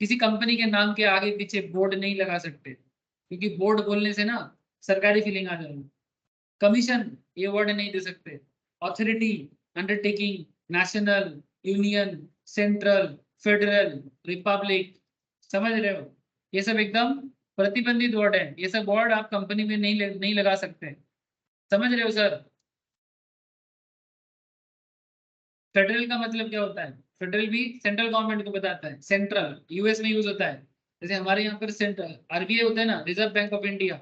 किसी कंपनी के नाम के आगे पीछे बोर्ड नहीं लगा सकते, क्योंकि बोर्ड बोलने से ना सरकारी फीलिंग आ जाएगी। कमीशन ये वर्ड नहीं दे सकते। Authority, undertaking, national, union, central, federal, Republic, समझ रहे हो, ये सब एकदम प्रतिबंधित वर्ड है। ये सब वर्ड आप कंपनी में नहीं लगा सकते, समझ रहे हो सर। फेडरल का मतलब क्या होता है, फेडरल भी सेंट्रल गवर्नमेंट को बताता है। सेंट्रल यूएस में यूज होता है, जैसे हमारे यहाँ पर सेंट्रल आरबीआई होता है ना, रिजर्व बैंक ऑफ इंडिया,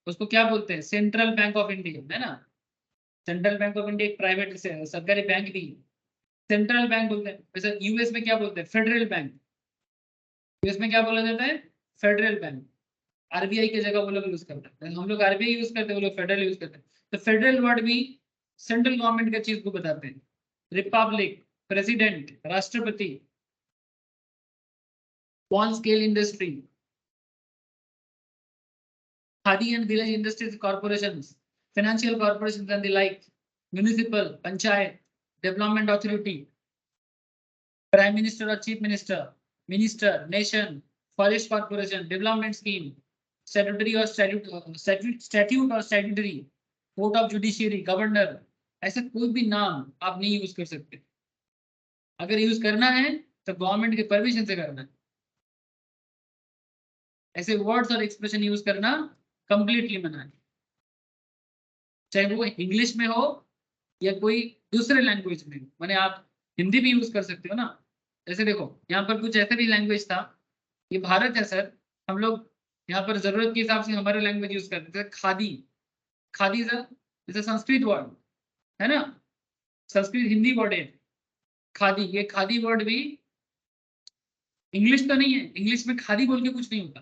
उसको क्या बोलते हैं, सेंट्रल बैंक ऑफ इंडिया, है ना। सेंट्रल बैंक ऑफ इंडिया एक प्राइवेट सरकारी बैंक भी, सेंट्रल बैंक बोलते हैं। वैसे यूएस में क्या बोलते हैं, फेडरल बैंक। यूएस में क्या बोला जाता है, फेडरल बैंक। आरबीआई की जगह वो लोग यूज करते हैं, हम लोग आरबीआई यूज करते हैं, वो लोग फेडरल यूज करते हैं। तो फेडरल वर्ड भी सेंट्रल गवर्नमेंट का चीज को बताते हैं। रिपब्लिक, प्रेसिडेंट, राष्ट्रपति, small scale industry, Khadi and village industries corporations, financial corporations and the like, municipal, panchayat, development authority, prime minister or chief minister, minister, nation, forest corporation, development scheme, statutory or statute or statutory, court of judiciary, governor, ऐसे कोई भी नाम आप नहीं use कर सकते। अगर use करना है तो गवर्नमेंट के परमिशन से करना है। ऐसे वर्ड्स और एक्सप्रेशन यूज करना कंप्लीटली मना है, चाहे वो इंग्लिश में हो या कोई दूसरे लैंग्वेज में। माने आप हिंदी भी यूज कर सकते हो ना। जैसे देखो यहाँ पर कुछ ऐसे भी लैंग्वेज था, ये भारत है सर, हम लोग यहाँ पर जरूरत के हिसाब से हमारे लैंग्वेज यूज करते थे। खादी, खादी सर जैसे संस्कृत वर्ड है ना, संस्कृत हिंदी वर्ड है खादी। ये खादी वर्ड भी इंग्लिश तो नहीं है, इंग्लिश में खादी बोल के कुछ नहीं होता,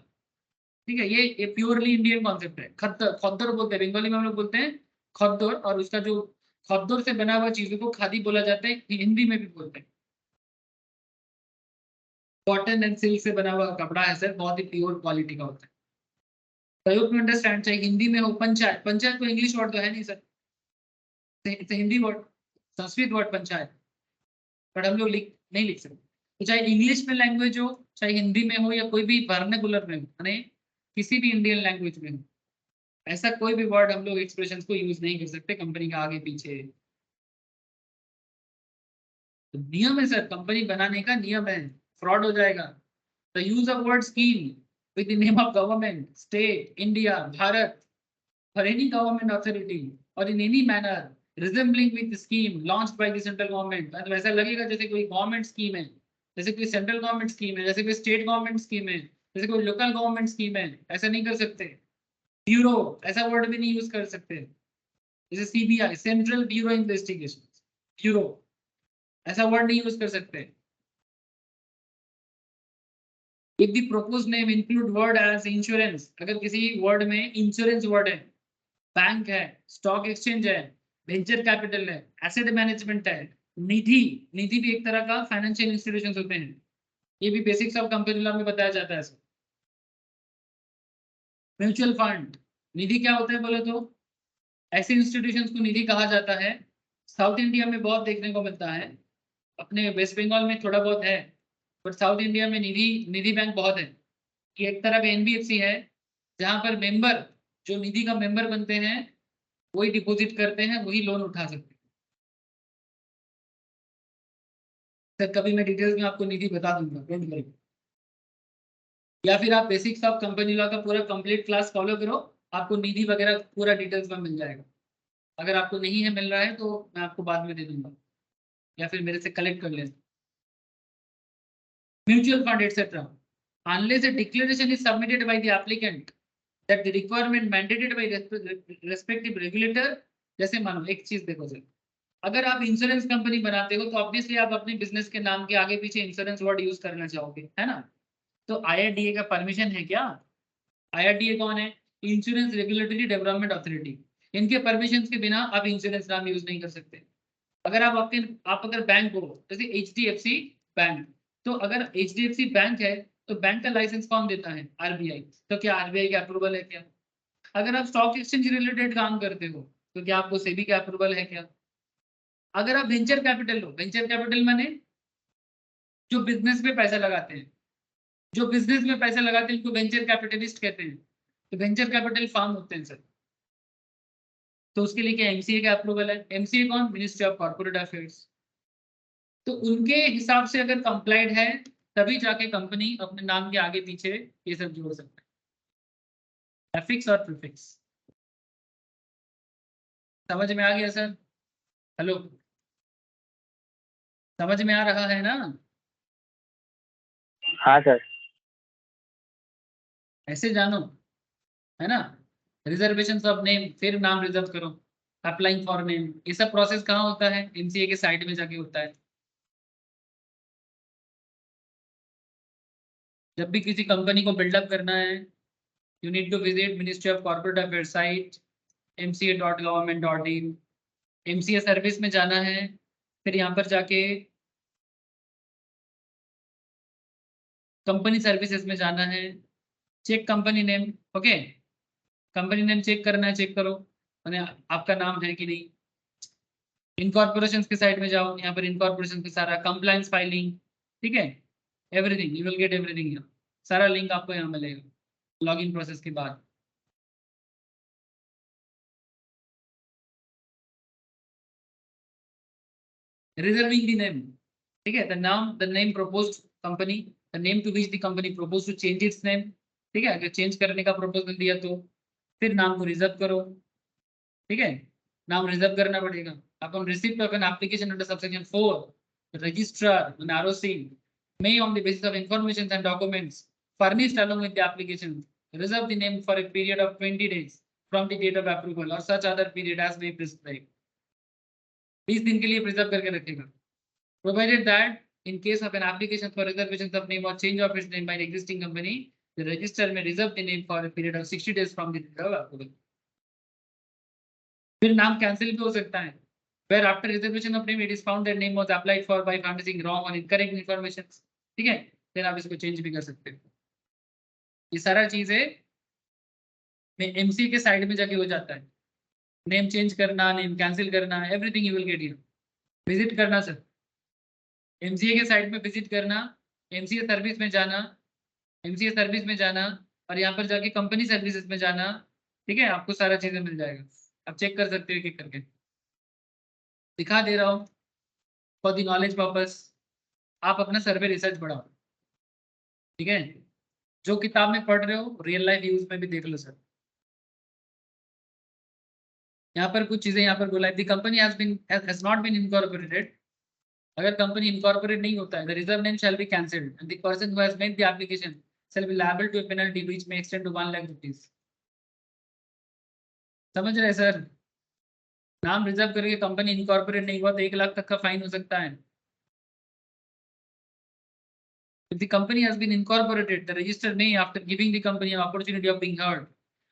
ठीक है। ये प्योरली इंडियन कॉन्सेप्ट है। खद्दर, खद्दर बोलते हैं, बंगाली में हम लोग बोलते हैं खद्दर, और उसका जो खद्दर से बना हुआ चीजों को खादी बोला जाता है, हिंदी में भी बोलते हैं। कॉटन एंड सिल्क से बना हुआ कपड़ा है सर, बहुत ही प्योर क्वालिटी का होता है। आई होप यू अंडरस्टैंड। चाहे हिंदी में हो पंचायत, पंचायत कोई इंग्लिश वर्ड तो है नहीं sir, Hindi word, Sanskrit word panchayat, but हम लोग नहीं लिख सकते। तो चाहे इंग्लिश में लैंग्वेज हो, चाहे हिंदी में हो, या कोई भी वर्नाकुलर में हो, यानी किसी भी इंडियन लैंग्वेज में हो, ऐसा कोई भी वर्ड हम लोग एक्सप्रेशन को यूज नहीं कर सकते कंपनी का आगे पीछे। तो नियम है सर, कंपनी बनाने का नियम है, फ्रॉड हो जाएगा। The use of word scheme with the name of government, state, India, Bharat, for any government authority or in any manner resembling with the scheme launched by the central government। मतलब ऐसा लगेगा जैसे कोई गवर्नमेंट स्कीम है, जैसे कोई central government scheme है, जैसे कोई स्टेट गवर्नमेंट स्कीम है, जैसे कोई लोकल गवर्नमेंट स्कीम है, ऐसा नहीं कर सकते। ब्यूरो, ऐसा वर्ड भी नहीं यूज कर सकते। जैसे CBI, central bureau investigation, bureau, ऐसा वर्ड नहीं यूज कर सकते। If the proposed name include word as insurance, अगर किसी वर्ड में इंश्योरेंस वर्ड है, बैंक है, स्टॉक एक्सचेंज है, वेंचर कैपिटल है, एसेट मैनेजमेंट है, निधि, निधि भी एक तरह का फाइनेंशियल इंस्टीट्यूशंस होते हैं, ये भी बेसिक्स ऑफ कंपनी लॉ में बताया जाता है। म्यूचुअल फंड, निधि क्या होता है बोले तो ऐसे इंस्टीट्यूशंस को निधि कहा जाता है। साउथ इंडिया में बहुत देखने को मिलता है, अपने वेस्ट बंगाल में थोड़ा बहुत है, बट साउथ इंडिया में निधि निधि बैंक बहुत है। ये एक तरह का एनबीएफसी है, जहां पर मेंबर, जो निधि का मेंबर बनते हैं, वही डिपॉजिट करते हैं, वही लोन उठा सकते हैं। सर कभी मैं डिटेल्स में आपको निधि बता दूंगा, डोंट वरी। या फिर आप बेसिक्स ऑफ कंपनी लॉ का पूरा कंप्लीट क्लास फॉलो करो, आपको निधि वगैरह पूरा डिटेल्स में मिल जाएगा। अगर आपको नहीं है मिल रहा है तो मैं आपको बाद में दे दूंगा, या फिर मेरे से कलेक्ट कर लेना। Mutual fund etcetera, unless a declaration is submitted by the applicant that the requirement mandated by respective regulator। जैसे मानो एक चीज देखो सर, अगर आप इंश्योरेंस कंपनी बनाते हो तो ऑब्वियसली आप अपने बिजनेस के नाम के आगे पीछे इंश्योरेंस वर्ड यूज करना चाहोगे, है ना। तो आईआरडीए का परमिशन है क्या? आईआरडीए कौन है? Insurance regulatory development authority. इनके परमिशन के बिना आप इंश्योरेंस नाम यूज नहीं कर सकते। अगर आप अगर बैंक हो, जैसे एचडीएफसी बैंक, तो अगर एचडीएफसी बैंक है तो बैंक का लाइसेंस कौन देता है? आरबीआई। तो क्या आरबीआई का अप्रूवल है क्या? अगर आप स्टॉक एक्सचेंज रिलेटेड काम करते हो तो क्या आपको सेबी का अप्रूवल है क्या? अगर आप वेंचर कैपिटल हो, वेंचर कैपिटल माने जो बिजनेस में पैसा लगाते हैं, जो बिजनेस में पैसा लगाते हैं उनको वेंचर कैपिटलिस्ट कहते हैं। तो वेंचर कैपिटल फर्म होते हैं सर। तो उसके लिए क्या एमसीए का अप्रूवल है? एमसीए कौन? Ministry of corporate affairs. तो उनके हिसाब से अगर कंप्लाइड है तभी जाके कंपनी अपने नाम के आगे पीछे ये सब जोड़ सकता है, एफिक्स और प्रीफिक्स। समझ में आ गया सर? हेलो, समझ में आ रहा है ना? हाँ सर। ऐसे जानो, है ना। रिजर्वेशन ऑफ नेम, फिर नाम रिजर्व करो, अप्लाइंग फॉर नेम, ये सब प्रोसेस कहाँ होता है? एमसीए के साइट में जाके होता है। जब भी किसी कंपनी को बिल्डअप करना है, you need to visit ministry of corporate affair site, mca.government.in। MCA service में जाना है, फिर यहाँ पर जाके कंपनी सर्विसेज में जाना है, check company name. Okay, company name check करना है, चेक करो मैंने आपका नाम है कि नहीं। इनकॉर्पोरेशन के साइड में जाओ, यहाँ पर इनकॉर्पोरेशन का सारा कंप्लायंस फाइलिंग, ठीक है, everything, you will get everything यहाँ, सारा लिंक आपको यहाँ मिलेगा लॉगिन प्रोसेस के बाद। रिजर्विंग द नेम, ठीक है, the name proposed company, the name to which the company propose to change its name, ठीक है, अगर चेंज करने का प्रपोजल दिया तो फिर नाम को रिजर्व करो, ठीक है, नाम रिजर्व करना पड़ेगा। Upon receipt of an application under subsection 4, the registrar and ROC may on the basis of information and documents furnished along with the application reserve the name for a period of 20 days from the date of approval or such other period as may prescribe। 20 दिन के लिए preserve करके रखेगा, provided that in case of an application for reservation of name or change of its name by an existing company, the registrar may reserve the name for a period of 60 days from the date of approval। फिर नाम cancel भी हो सकता है, where after reservation of name it is found that name was applied for by furnishing wrong or incorrect information, ठीक है, फिर आप इसको चेंज भी कर सकते हो। ये सारा चीजें एमसीए के साइड में जाके हो जाता है। नेम चेंज करना, नेम कैंसिल करना, everything you will get here. Visit करना सर, एमसीए के साइड में विजिट करना, एमसीए सर्विस में जाना, एमसीए सर्विस में जाना और यहाँ पर जाके कंपनी सर्विसेज में जाना। ठीक है, आपको सारा चीजें मिल जाएगा, आप चेक कर सकते हो एक एक करके। दिखा दे रहा हूँ फॉर द नॉलेज पर्पस, आप अपना सर्वे रिसर्च बढ़ाओ। ठीक है, जो किताब में पढ़ रहे हो रियल लाइफ यूज में भी देख लो सर। यहाँ पर कुछ चीजें यहाँ पर बोला है, the company has not been incorporated. अगर कंपनी इनकॉर्पोरेट नहीं होता है, the reserve name shall be cancelled and the person who has made the application shall be liable to a penalty which may extend to 1 lakh rupees. समझ रहे sir? नाम reserve करके company incorporate नहीं हुआ तो 1 लाख तक का फाइन हो सकता है। If the company has been incorporated, the registered name after giving the company an opportunity of being heard,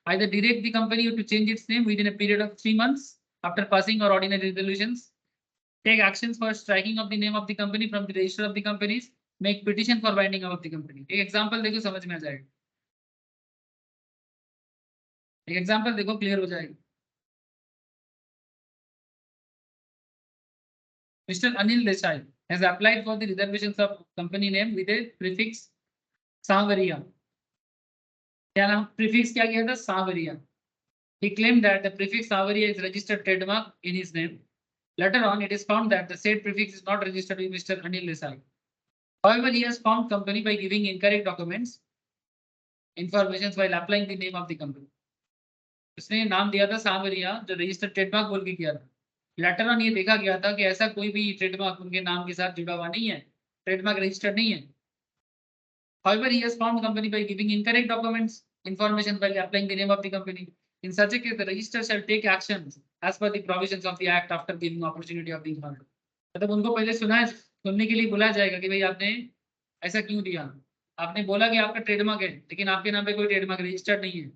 either direct the company to change its name within a period of 3 months after passing or ordinary resolutions, take actions for striking of the name of the company from the register of the companies, make petition for binding of the company। एक example देखो समझ में आ जाएगा, एक example देखो clear हो जाएगा। Mr. Anil Desai has applied for the reservations of company name with a prefix Savaria। क्या नाम प्रीफिक्स क्या किया था? Savaria। He claimed that the prefix Savaria is registered trademark in his name. Later on, it is found that the said prefix is not registered with Mr. Anil Desai. However, he has found company by giving incorrect documents, information while applying the name of the company. उसने नाम दिया था सावरिया, जो registered trademark बोल के किया था। लेटर ऑन ये देखा गया था कि ऐसा कोई भी ट्रेडमार्क उनके नाम के साथ जुड़ा हुआ नहीं है, ट्रेडमार्क रजिस्टर्ड नहीं है। However, he has found company by giving incorrect documents, information while applying the name of the company. In such a case, the registrar shall take actions as per the provisions of the act after giving opportunity of being heard। मतलब उनको पहले सुनने के लिए बुलाया जाएगा कि भाई आपने ऐसा क्यों दिया, आपने बोला कि आपका ट्रेडमार्क है लेकिन आपके नाम पे कोई ट्रेडमार्क रजिस्टर्ड नहीं है,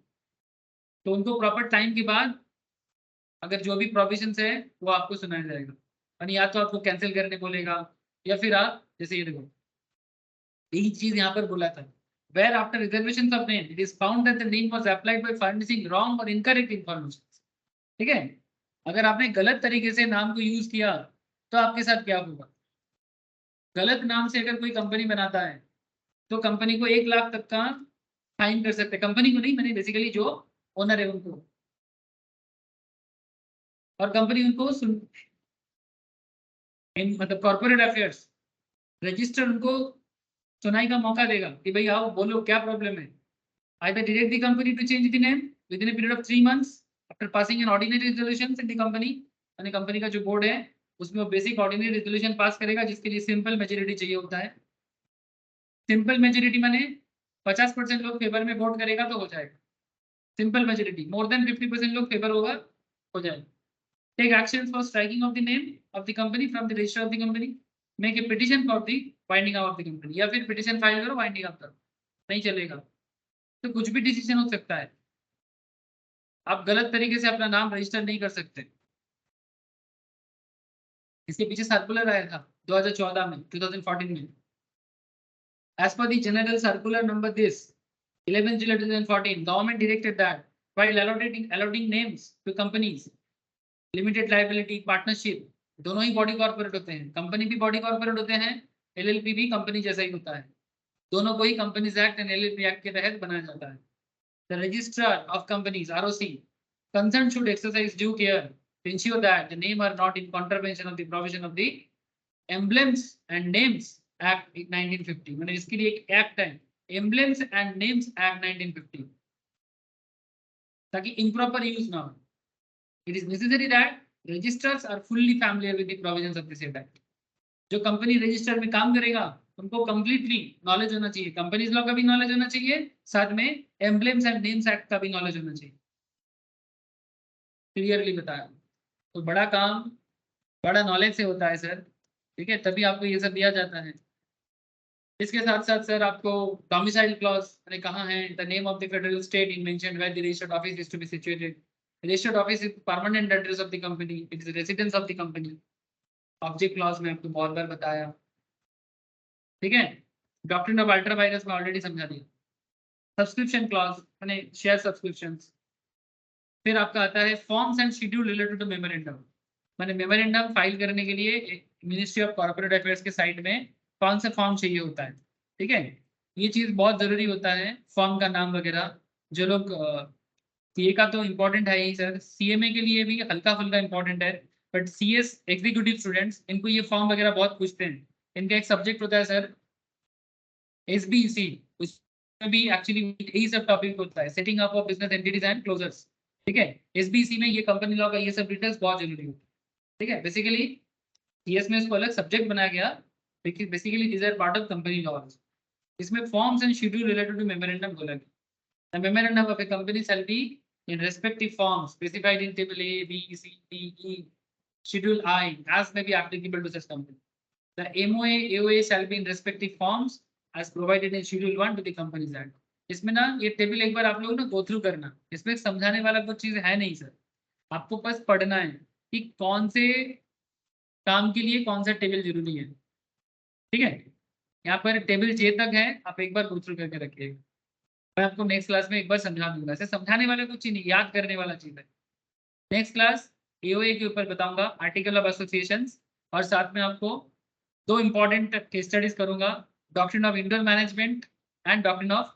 तो उनको प्रॉपर टाइम के बाद अगर जो भी प्रोविजंस है वो आपको सुनाया जाएगा। यानी या तो आपको कैंसिल करने बोलेगा या फिर आप जैसे ये देखो यही चीज यहाँ पर बोला था, where after reservations of name it is found that the name was applied by furnishing wrong or incorrect information। ठीक है, अगर आपने गलत तरीके से नाम को यूज किया तो आपके साथ क्या होगा? गलत नाम से अगर कोई कंपनी बनाता है तो कंपनी को 1 लाख तक का फाइन कर सकते हैं, कंपनी को नहीं, मैंने बेसिकली जो ओनर है उनको, और कंपनी उनको मतलब कॉर्पोरेट अफेयर्स रजिस्टर उनको सुनाई का मौका देगा कि भाई आओ बोलो क्या प्रॉब्लम है। Either direct the company to change the name within a period of 3 months after passing an ordinary resolution in the company। यानी कंपनी का जो बोर्ड है उसमें वो बेसिक ऑर्डिनरी रेजोल्यूशन पास करेगा जिसके लिए सिंपल मेजोरिटी चाहिए होता है। सिंपल मेजोरिटी माने 50% लोग फेवर में वोट करेगा तो हो जाएगा सिंपल मेजोरिटी, मोर देन 50% लोग फेवर होगा हो जाएगा। Take action for striking off the name of the company from the register of the company, make a petition for the winding of the company, या फिर पिटिशन फाइल करो winding off करो, नहीं चलेगा तो कुछ भी डिसीजन हो सकता है। आप गलत तरीके से अपना नाम रजिस्टर नहीं कर सकते। इसके पीछे सर्कुलर आया था 2014 में 2014 में। As per the general circular number this 11 July 2014, government directed that while allotting names to companies, limited liability, partnership, दोनों ही बॉडी कॉर्पोरेट होते हैं, कंपनी भी बॉडी कॉर्पोरेट होते हैं, एलएलपी भी कंपनी जैसा ही होता है, दोनों को ही companies act and LLP act के तहत बनाया जाता है। The registrar of companies ROC concerned should exercise due care to ensure that the name are not in contravention of the provision of the Emblems and Names Act 1950। मैंने इसके लिए एक act है Emblems and Names Act 1950, ताकि improper use ना हो। It is necessary that registrars are fully familiar with the provisions of this act। जो company register में काम करेगा उनको कंप्लीटली नॉलेज होना चाहिए, कंपनीज लॉ का भी नॉलेज होना चाहिए, साथ में एम्ब्लेम्स एंड नेम्स एक्ट का भी नॉलेज होना चाहिए। क्लियरली बताया, तो बड़ा काम बड़ा नॉलेज से होता है सर। ठीक है, तभी आपको ये सब दिया जाता है। इसके साथ साथ सर आपको डोमिसाइल क्लॉज मैंने कहा है, the name of the federal state in mentioned where the registered office is to be situated. Registered office is permanent address of the company, it is residence of the company. Object clause में आपको बहुत बार बताया। ठीक है, doctrine of ultra vires में already समझा दिया। सब्सक्रिप्शन क्लॉज माने शेयर सब्सक्रिप्शंस। फिर आपका आता है forms and schedule related to memorandum, माने मेमोरेंडम फाइल करने के लिए मिनिस्ट्री ऑफ कॉर्पोरेट अफेयर्स के साइड में कौन सा फॉर्म चाहिए होता है, ठीक है। ये चीज बहुत जरूरी होता है, फॉर्म का नाम वगैरह। जो लोग सीए का तो इम्पोर्टेंट है ही सर, सीएमए के लिए भी हल्का फुल्का इम्पोर्टेंट है, बट सीएस एग्जीक्यूटिव स्टूडेंट्स इनको ये फॉर्म वगैरह बहुत पूछते हैं। इनका एक सब्जेक्ट होता है सर एसबीसी, उसमें भी एक्चुअली यही सब टॉपिक होता है, setting up of business entities and closures, ठीक है। एसबीसी में ये कंपनी लॉ का ये सब डिटेल्स बहुत जरूरी होता है, ठीक है। बेसिकली सीएस में इसको अलग सब्जेक्ट बनाया गया, basically these are part of company law. इसमें forms and schedule related to memorandum बोला गया। The memorandum of a company shall be in respective forms specified in table A, B, C, D, E, schedule I, as may be applicable to such company. The MOA, AOA shall be in respective forms as provided in schedule 1 to the Companies Act. इसमें ना ये table एक बार आप लोग ना go through करना, इसमें समझाने वाला कुछ चीज है नहीं सर, आपको बस पढ़ना है कि कौन से काम के लिए कौन सा टेबल जरूरी है, ठीक है। यहाँ पर टेबल जे तक है, आप एक बार गो थ्रू करके रखिएगा। मैं आपको नेक्स्ट क्लास में एक बार समझा दूंगा, ऐसे समझाने वाला कुछ ही नहीं, याद करने वाला चीज है। नेक्स्ट क्लास एओए के ऊपर बताऊंगा, आर्टिकल ऑफ एसोसिएशन, और साथ में आपको दो इंपॉर्टेंट केस स्टडीज करूंगा, doctrine of indoor management and doctrine of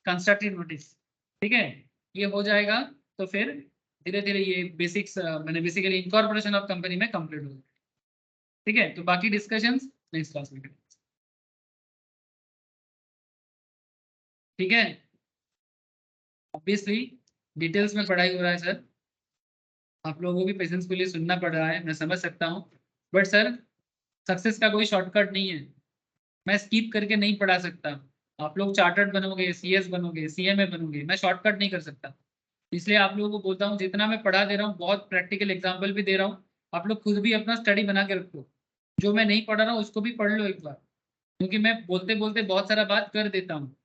constructive notice, ठीक है। ये हो जाएगा तो फिर धीरे धीरे ये बेसिक्स मैंने बेसिकली इनकॉर्पोरेशन ऑफ कंपनी में कंप्लीट होगा, ठीक है। तो बाकी डिस्कशंस नेक्स्ट क्लास में करेंगे, ठीक है। ऑब्वियसली डिटेल्स में पढ़ाई हो रहा है सर, आप लोगों को भी पेशेंस के लिए सुनना पड़ रहा है, मैं समझ सकता हूँ, बट सर सक्सेस का कोई शॉर्टकट नहीं है, मैं स्किप करके नहीं पढ़ा सकता। आप लोग चार्टर्ड बनोगे, सीएस बनोगे, सीएमए बनोगे, मैं शॉर्टकट नहीं कर सकता। इसलिए आप लोगों को बोलता हूँ जितना मैं पढ़ा दे रहा हूँ, बहुत प्रैक्टिकल एग्जाम्पल भी दे रहा हूँ, आप लोग खुद भी अपना स्टडी बना के रखो। जो मैं नहीं पढ़ा रहा हूँ उसको भी पढ़ लो एक बार, क्योंकि मैं बोलते बोलते बहुत सारा बात कर देता हूँ,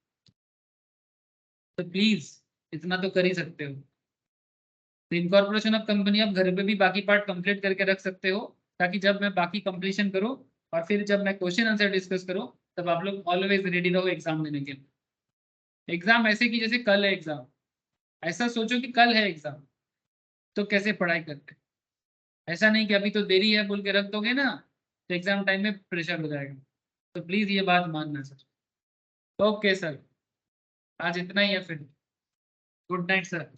तो प्लीज इतना तो कर ही सकते हो। तो इनकॉर्पोरेशन ऑफ कंपनी आप घर पे भी बाकी पार्ट कंप्लीट करके रख सकते हो, ताकि जब मैं बाकी कंप्लीशन करूँ और फिर जब मैं क्वेश्चन आंसर डिस्कस करूँ, तब आप लोग ऑलवेज रेडी रहो एग्जाम देने के लिए। एग्जाम ऐसे कि जैसे कल है एग्जाम, ऐसा सोचो कि कल है एग्जाम, तो कैसे पढ़ाई करते, ऐसा नहीं कि अभी तो देरी है बोल के रख दोगे ना, तो एग्जाम टाइम में प्रेशर हो जाएगा। तो प्लीज ये बात मानना सर। ओके सर, आज इतना ही है फिर, गुड नाइट सर।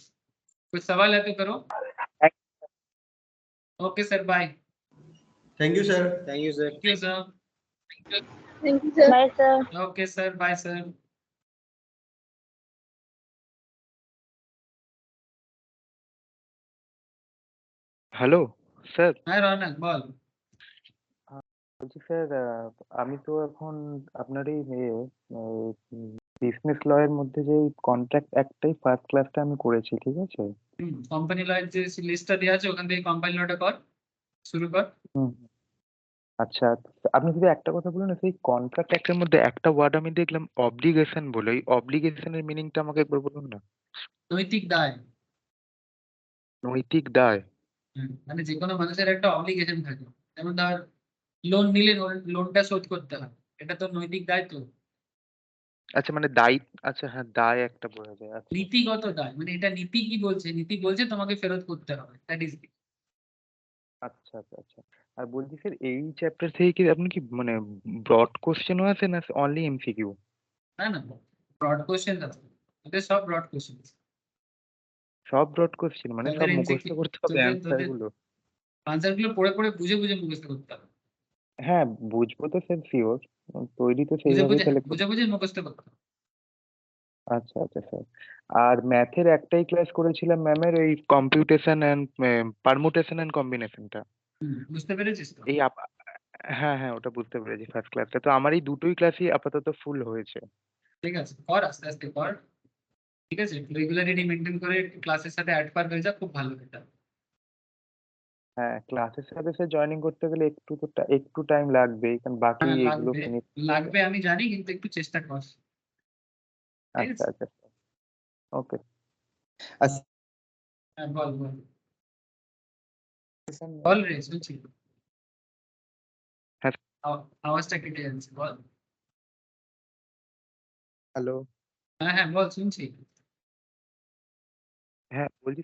कुछ सवाल है तो करो। Okay sir, bye. Thank you sir. Thank you sir. Thank you sir. Thank you, sir. Bye, sir. Okay sir, bye sir. Hello sir. হ্যাঁ রৌনক বল। বলছি স্যার, আমি তো এখন আপনার এই বিজনেস ল এর মধ্যে যে কন্ট্রাক্ট অ্যাক্টটাই ফার্স্ট ক্লাসটা আমি করেছি, ঠিক আছে। কোম্পানি লয়ের যে লিস্টটা দেওয়া আছে ওখান থেকে কোম্পানি লটা কর, শুরু কর। হুম। আচ্ছা, আপনি শুধু একটা কথা বলুন না, সেই কন্ট্রাক্ট অ্যাক্টের মধ্যে একটা ওয়ার্ড আমি দেখলাম অব্লিগেশন বলে, ওই অব্লিগেশনের মিনিংটা আমাকে একবার বলুন না। নৈতিক দায়। নৈতিক দায়। মানে যে কোনো মানুষের একটা অব্লিগেশন থাকে, যেমন ধর লোন নিলে লোনটা শোধ করতে হয়, এটা তো নৈতিক দায়িত্ব। আচ্ছা, মানে দায়, আচ্ছা হ্যাঁ, দায় একটা বোঝা যায়। আচ্ছা নীতিগত দায়, মানে এটা নীতি কি বলছে, নীতি বলছে তোমাকে ফেরত করতে হবে, দ্যাট ইজ। আচ্ছা আচ্ছা আচ্ছা। আর বলছি স্যার, এই চ্যাপ্টার থেকে কি আপনি কি মানে ব্রড কোশ্চেনও আছে না অনলি এমসিকিউ? না না, ব্রড কোশ্চেন আছে, এটা সব ব্রড কোশ্চেন। সব ব্রড কোশ্চেন মানে সব তোদের মুখস্থ এমসিকিউ, করতে হবে অ্যান্সার গুলো? আনসার গুলো পড়ে পড়ে বুঝে বুঝে মুখস্থ করতে হবে। হ্যাঁ, বুঝবো তো স্যার শিওর, তৈরি তো বুঝে সেইভাবেই বুঝে তাহলে বুঝে বুঝে মুখস্থ করতে হবে। আচ্ছা আচ্ছা স্যার। আর ম্যাথের একটাই ক্লাস করেছিলাম ম্যামের, ওই কম্পিউটেশন অ্যান্ড পারমুটেশন অ্যান্ড কম্বিনেশনটা। বুঝতে পেরেছিস তো? এই হ্যাঁ হ্যাঁ, ওটা বুঝতে পেরেছি ফার্স্ট ক্লাসটা। তো আমার এই দুটোই ক্লাসই আপাতত ফুল হয়েছে। ঠিক আছে, কর আস্তে আস্তে কর, ঠিক আছে। রেগুলারিটি মেনটেন করে ক্লাসের সাথে অ্যাড পার হয়ে যা, খুব ভালো এটা। হ্যাঁ, ক্লাসের সাথে স্যার জয়েনিং করতে গেলে একটু টাইম লাগবেই, কারণ বাকি হ্যাঁ এগুলো লাগবে, ফিনিশ। লাগবে আমি জানি, কিন্তু একটু চেষ্টা কর, ঠিক আচ্ছা আছে? আচ্ছা, ওকে। হ্যাঁ বল বল বল রে, শুনছি। হ্যাঁ। আওয়াজটা কেটে যাচ্ছে, বল। হ্যালো। হ্যাঁ, হ্যাঁ, বল শুনছি। হ্যাঁ, বলছি